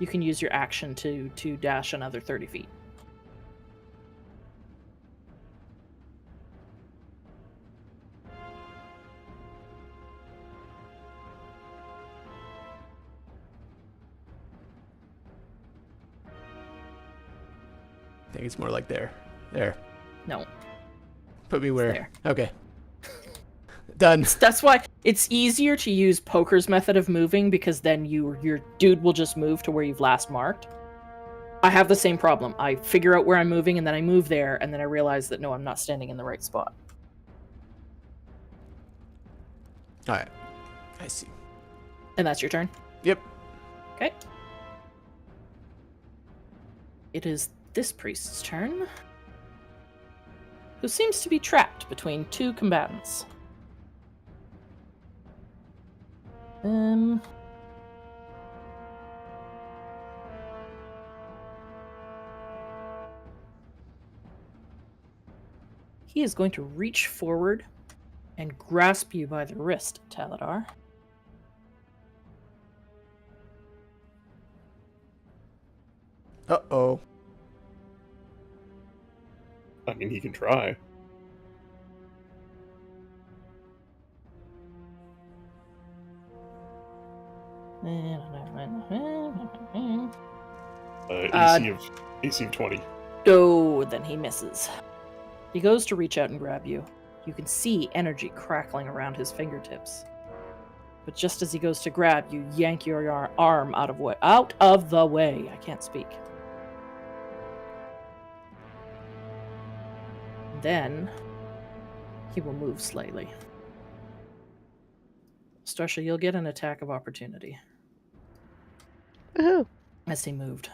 can use your action to dash another 30 feet. I think it's more like there. There. No. Put me where? There. Okay. Done. That's why it's easier to use Poker's method of moving, because then your dude will just move to where you've last marked. I have the same problem. I figure out where I'm moving, and then I move there, and then I realize that no, I'm not standing in the right spot. Alright. I see. And that's your turn? Yep. Okay. It is this priest's turn, who seems to be trapped between two combatants. He is going to reach forward and grasp you by the wrist, Taladar. Uh-oh. I mean, he can try. AC of 20. Oh, then he misses. He goes to reach out and grab you. You can see energy crackling around his fingertips. But just as he goes to grab, you yank your arm out of the way. I can't speak. Then he will move slightly. Starsha, you'll get an attack of opportunity Woohoo! as he moved.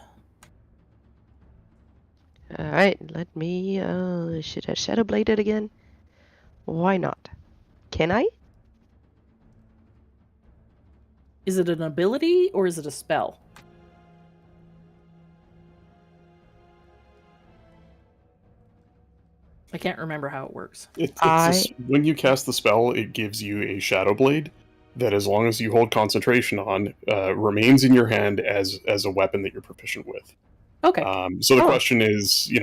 Alright, let me, should I Shadow Blade it again? Why not? Can I? Is it an ability or is it a spell? I can't remember how it works. When you cast the spell, it gives you a Shadow Blade that, as long as you hold concentration on, remains in your hand as a weapon that you're proficient with. Okay. So the question is,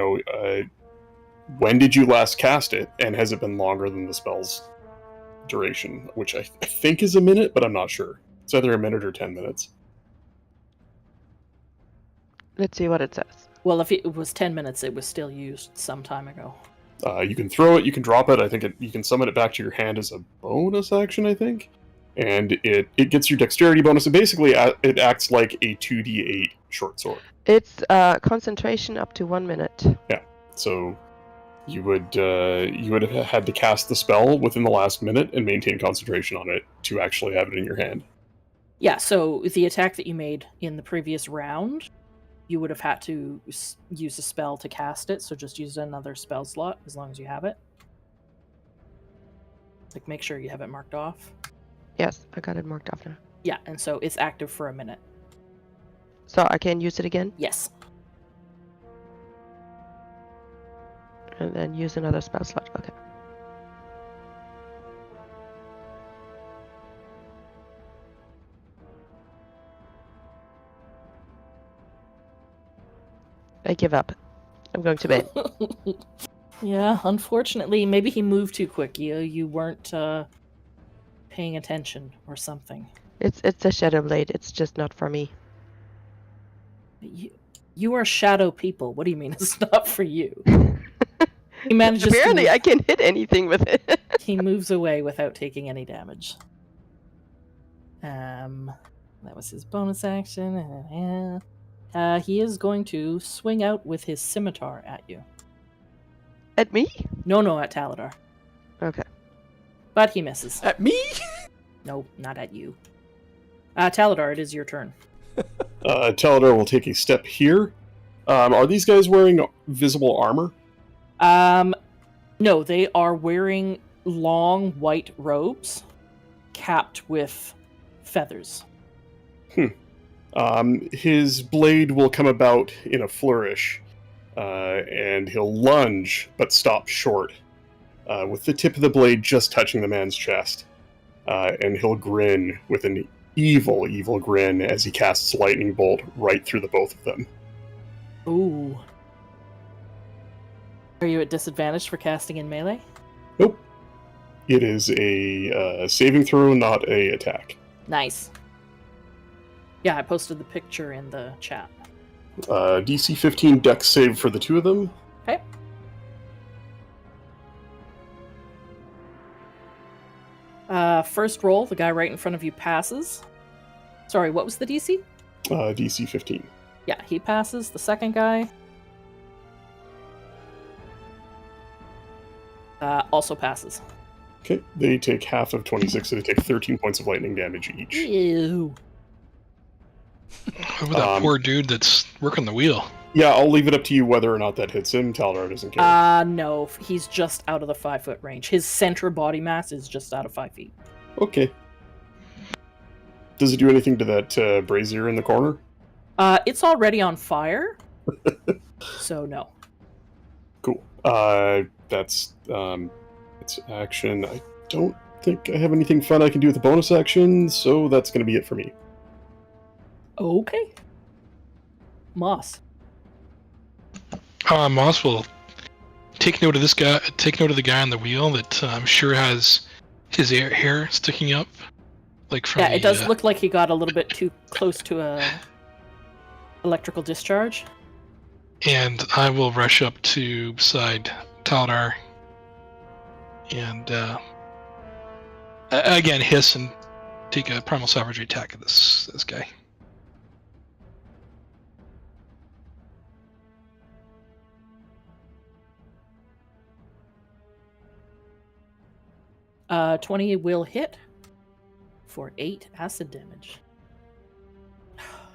when did you last cast it, and has it been longer than the spell's duration, which I think is a minute, but I'm not sure. It's either a minute or 10 minutes. Let's see what it says. Well, if it was 10 minutes, it was still used some time ago. You can throw it, you can drop it. I think you can summon it back to your hand as a bonus action, I think. And it gets your dexterity bonus, and basically it acts like a 2d8 short sword. It's concentration up to 1 minute. Yeah, so you would have had to cast the spell within the last minute and maintain concentration on it to actually have it in your hand. Yeah, so the attack that you made in the previous round, you would have had to use a spell to cast it, so just use another spell slot as long as you have it. Like, make sure you have it marked off. Yes, I got it marked off now. Yeah, and so it's active for a minute. So I can use it again? Yes. And then use another spell slot. Okay. I give up. I'm going to bed. Yeah, unfortunately, maybe he moved too quick. You weren't paying attention or something. It's a Shadow Blade. It's just not for me. You are shadow people. What do you mean it's not for you? He manages Apparently, I can hit anything with it. He moves away without taking any damage. That was his bonus action. He is going to swing out with his scimitar at you. At me? No, at Taladar. Okay. But he misses. At me? No, not at you. Taladar, it is your turn. Taladar will take a step here. Are these guys wearing visible armor? No, they are wearing long white robes capped with feathers. His blade will come about in a flourish, and he'll lunge, but stop short, with the tip of the blade just touching the man's chest. And he'll grin with an evil grin as he casts Lightning Bolt right through the both of them. Ooh. Are you at disadvantage for casting in melee? Nope. It is a saving throw, not a attack. Nice. Yeah, I posted the picture in the chat. DC 15 dex save for the two of them. Okay. First roll, the guy right in front of you passes. Sorry, what was the DC? DC 15. Yeah, he passes. The second guy also passes. Okay, they take half of 26, so they take 13 points of lightning damage each. Ew. What about that poor dude that's working the wheel? Yeah, I'll leave it up to you whether or not that hits him. Taladar doesn't care. No, he's just out of the 5-foot range. His center body mass is just out of 5 feet. Okay. Does it do anything to that brazier in the corner? It's already on fire, so no. Cool. That's its action. I don't think I have anything fun I can do with the bonus action, so that's going to be it for me. Okay. Moss. Moss will take note of this guy. Take note of the guy on the wheel that I'm sure has his hair sticking up, like from. Yeah, it does look like he got a little bit too close to a electrical discharge. And I will rush up to beside Taladar and again hiss and take a primal savagery attack at this guy. Uh, 20 will hit for 8 acid damage.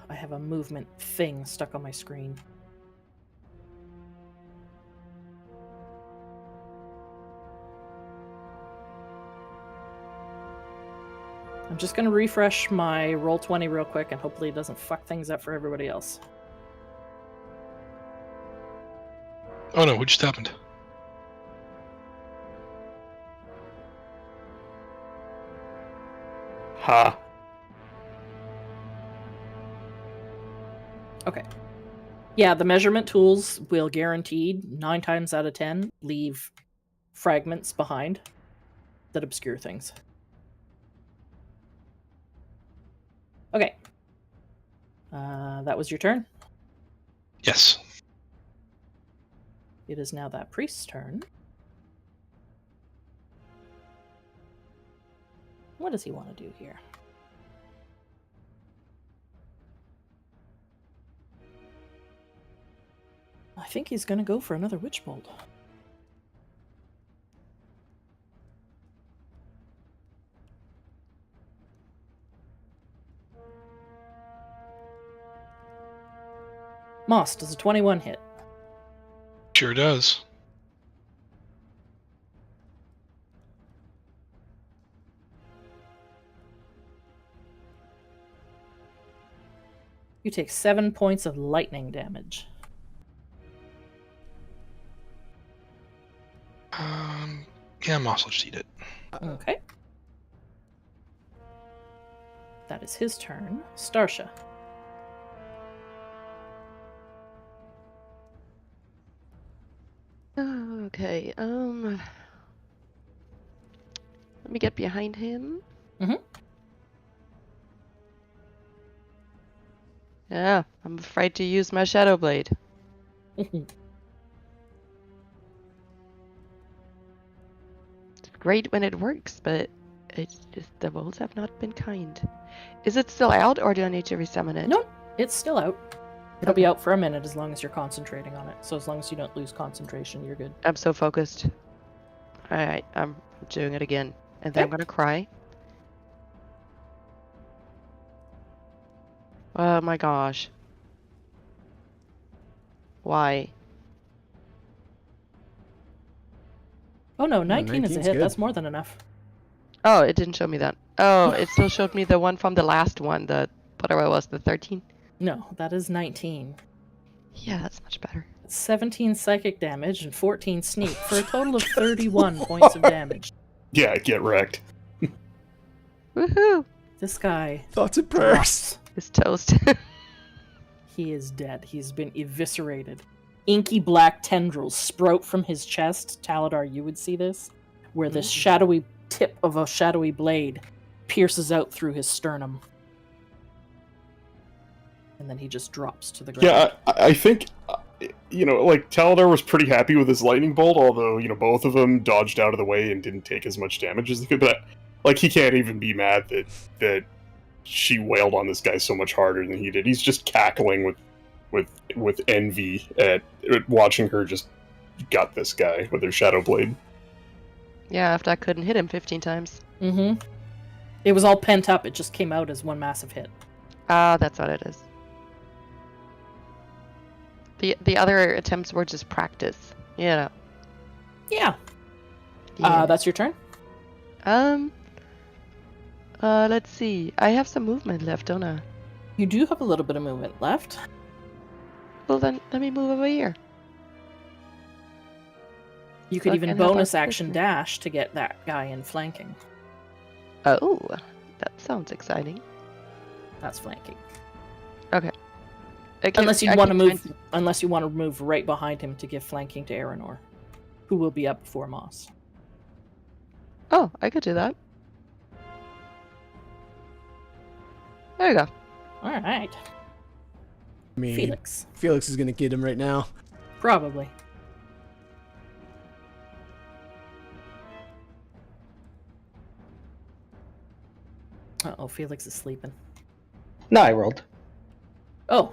I have a movement thing stuck on my screen. I'm just going to refresh my Roll20 real quick, and hopefully it doesn't fuck things up for everybody else. Oh no, what just happened? Ha. Okay. Yeah, the measurement tools will guaranteed 9 times out of 10 leave fragments behind that obscure things. Okay. That was your turn. Yes. It is now that priest's turn. What does he want to do here? I think he's going to go for another Witch Bolt. Moss, does a 21 hit? Sure does. You take 7 points of lightning damage. Yeah, Moss will just eat it. Okay. That is his turn. Starsha. Okay, let me get behind him. Mhm. Yeah, I'm afraid to use my Shadow Blade. It's great when it works, but it's just the rolls have not been kind. Is it still out, or do I need to resummon it? Nope, it's still out. It'll be out for a minute as long as you're concentrating on it. So as long as you don't lose concentration, you're good. I'm so focused. Alright, I'm doing it again. And then I'm gonna cry. Oh my gosh. Why? Oh no, 19 is a 19's hit. good. That's more than enough. Oh, it didn't show me that. Oh, it still showed me the one from the last one, the whatever it was, the 13. No, that is 19. Yeah, that's much better. 17 psychic damage and 14 sneak for a total of 31 points of damage. Yeah, get wrecked. Woohoo! This guy, Thoughts and prayers. It's toast. he is dead. He's been eviscerated. Inky black tendrils sprout from his chest. Taladar, you would see this, where this shadowy tip of a shadowy blade pierces out through his sternum. And then he just drops to the ground. Yeah, I think, like, Taladar was pretty happy with his lightning bolt, although, both of them dodged out of the way and didn't take as much damage as they could, but Like, he can't even be mad that she wailed on this guy so much harder than he did. He's just cackling with envy at watching her just gut this guy with her shadow blade. Yeah, after I couldn't hit him 15 times. Mm-hmm. It was all pent up. It just came out as one massive hit. Ah, that's what it is. The other attempts were just practice. You know. Yeah. Yeah. That's your turn? Let's see. I have some movement left, don't I? You do have a little bit of movement left. Well, then let me move over here. You could Look, even and how about bonus this action one? dash to get that guy in flanking. Oh, that sounds exciting. That's flanking. Unless Unless you want to move right behind him to give flanking to Aranor, who will be up before Moss. Oh, I could do that. There you go. All right. I mean, Felix. Felix is gonna get him right now. Probably. Uh-oh, Felix is sleeping. No, I rolled. Oh,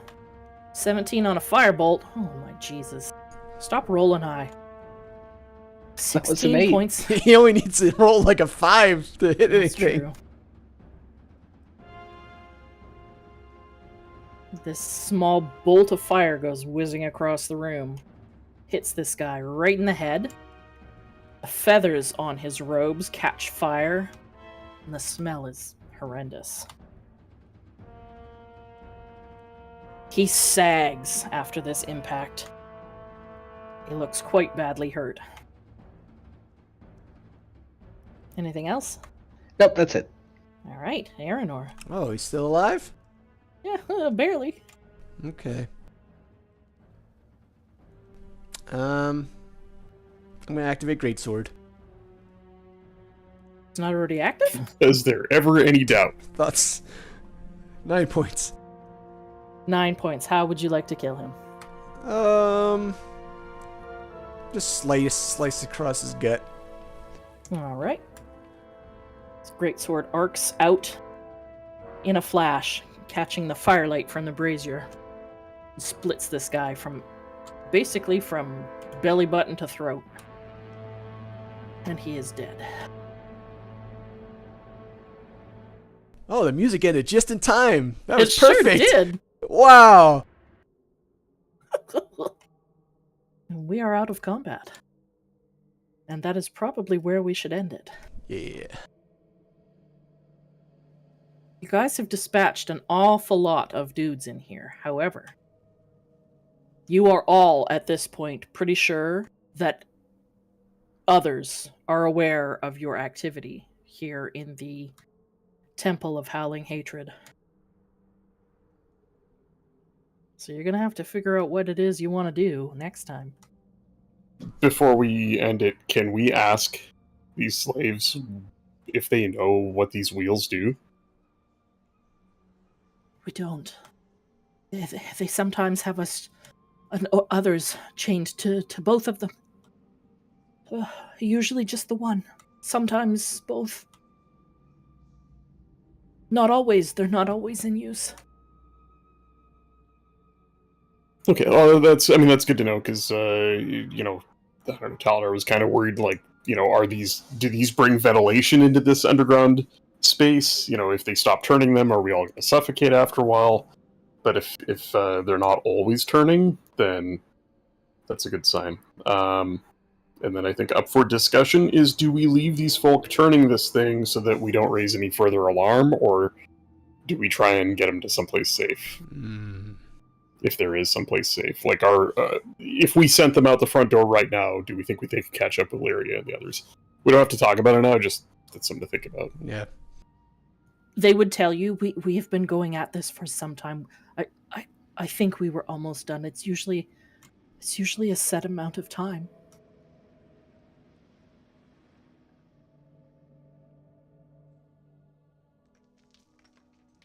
17 on a firebolt. Oh my Jesus. Stop rolling high. That was 16 an 8. points. He only needs to roll like a 5 to hit That's anything. true. This small bolt of fire goes whizzing across the room. Hits this guy right in the head. The feathers on his robes catch fire. And the smell is horrendous. He sags after this impact. He looks quite badly hurt. Anything else? Nope, that's it. All right, Aranor. Oh, he's still alive? Yeah, barely. Okay. I'm gonna activate Greatsword. It's not already active? Is there ever any doubt? That's 9 points. 9 points. How would you like to kill him? Just slice across his gut. All right. This great sword arcs out in a flash, catching the firelight from the brazier. Splits this guy basically from belly button to throat. And he is dead. Oh, the music ended just in time. That was It sure perfect. did. Wow. We are out of combat. And that is probably where we should end it. Yeah. You guys have dispatched an awful lot of dudes in here. However, you are all, at this point, pretty sure that others are aware of your activity here in the Temple of Howling Hatred. So you're going to have to figure out what it is you want to do next time. Before we end it, can we ask these slaves if they know what these wheels do? We don't. They sometimes have us and others chained to both of them. Usually just the one. Sometimes both. Not always. They're not always in use. Okay, well, that's good to know, because, you know, I don't know, Taladar was kind of worried, like, you know, do these bring ventilation into this underground space? You know, if they stop turning them, are we all going to suffocate after a while? But if they're not always turning, then that's a good sign. And then I think up for discussion is, do we leave these folk turning this thing so that we don't raise any further alarm, or do we try and get them to someplace safe? If there is someplace safe. Like, if we sent them out the front door right now, do we think they could catch up with Lyria and the others? We don't have to talk about it now, just that's something to think about. Yeah. They would tell you, we have been going at this for some time. I think we were almost done. It's usually a set amount of time.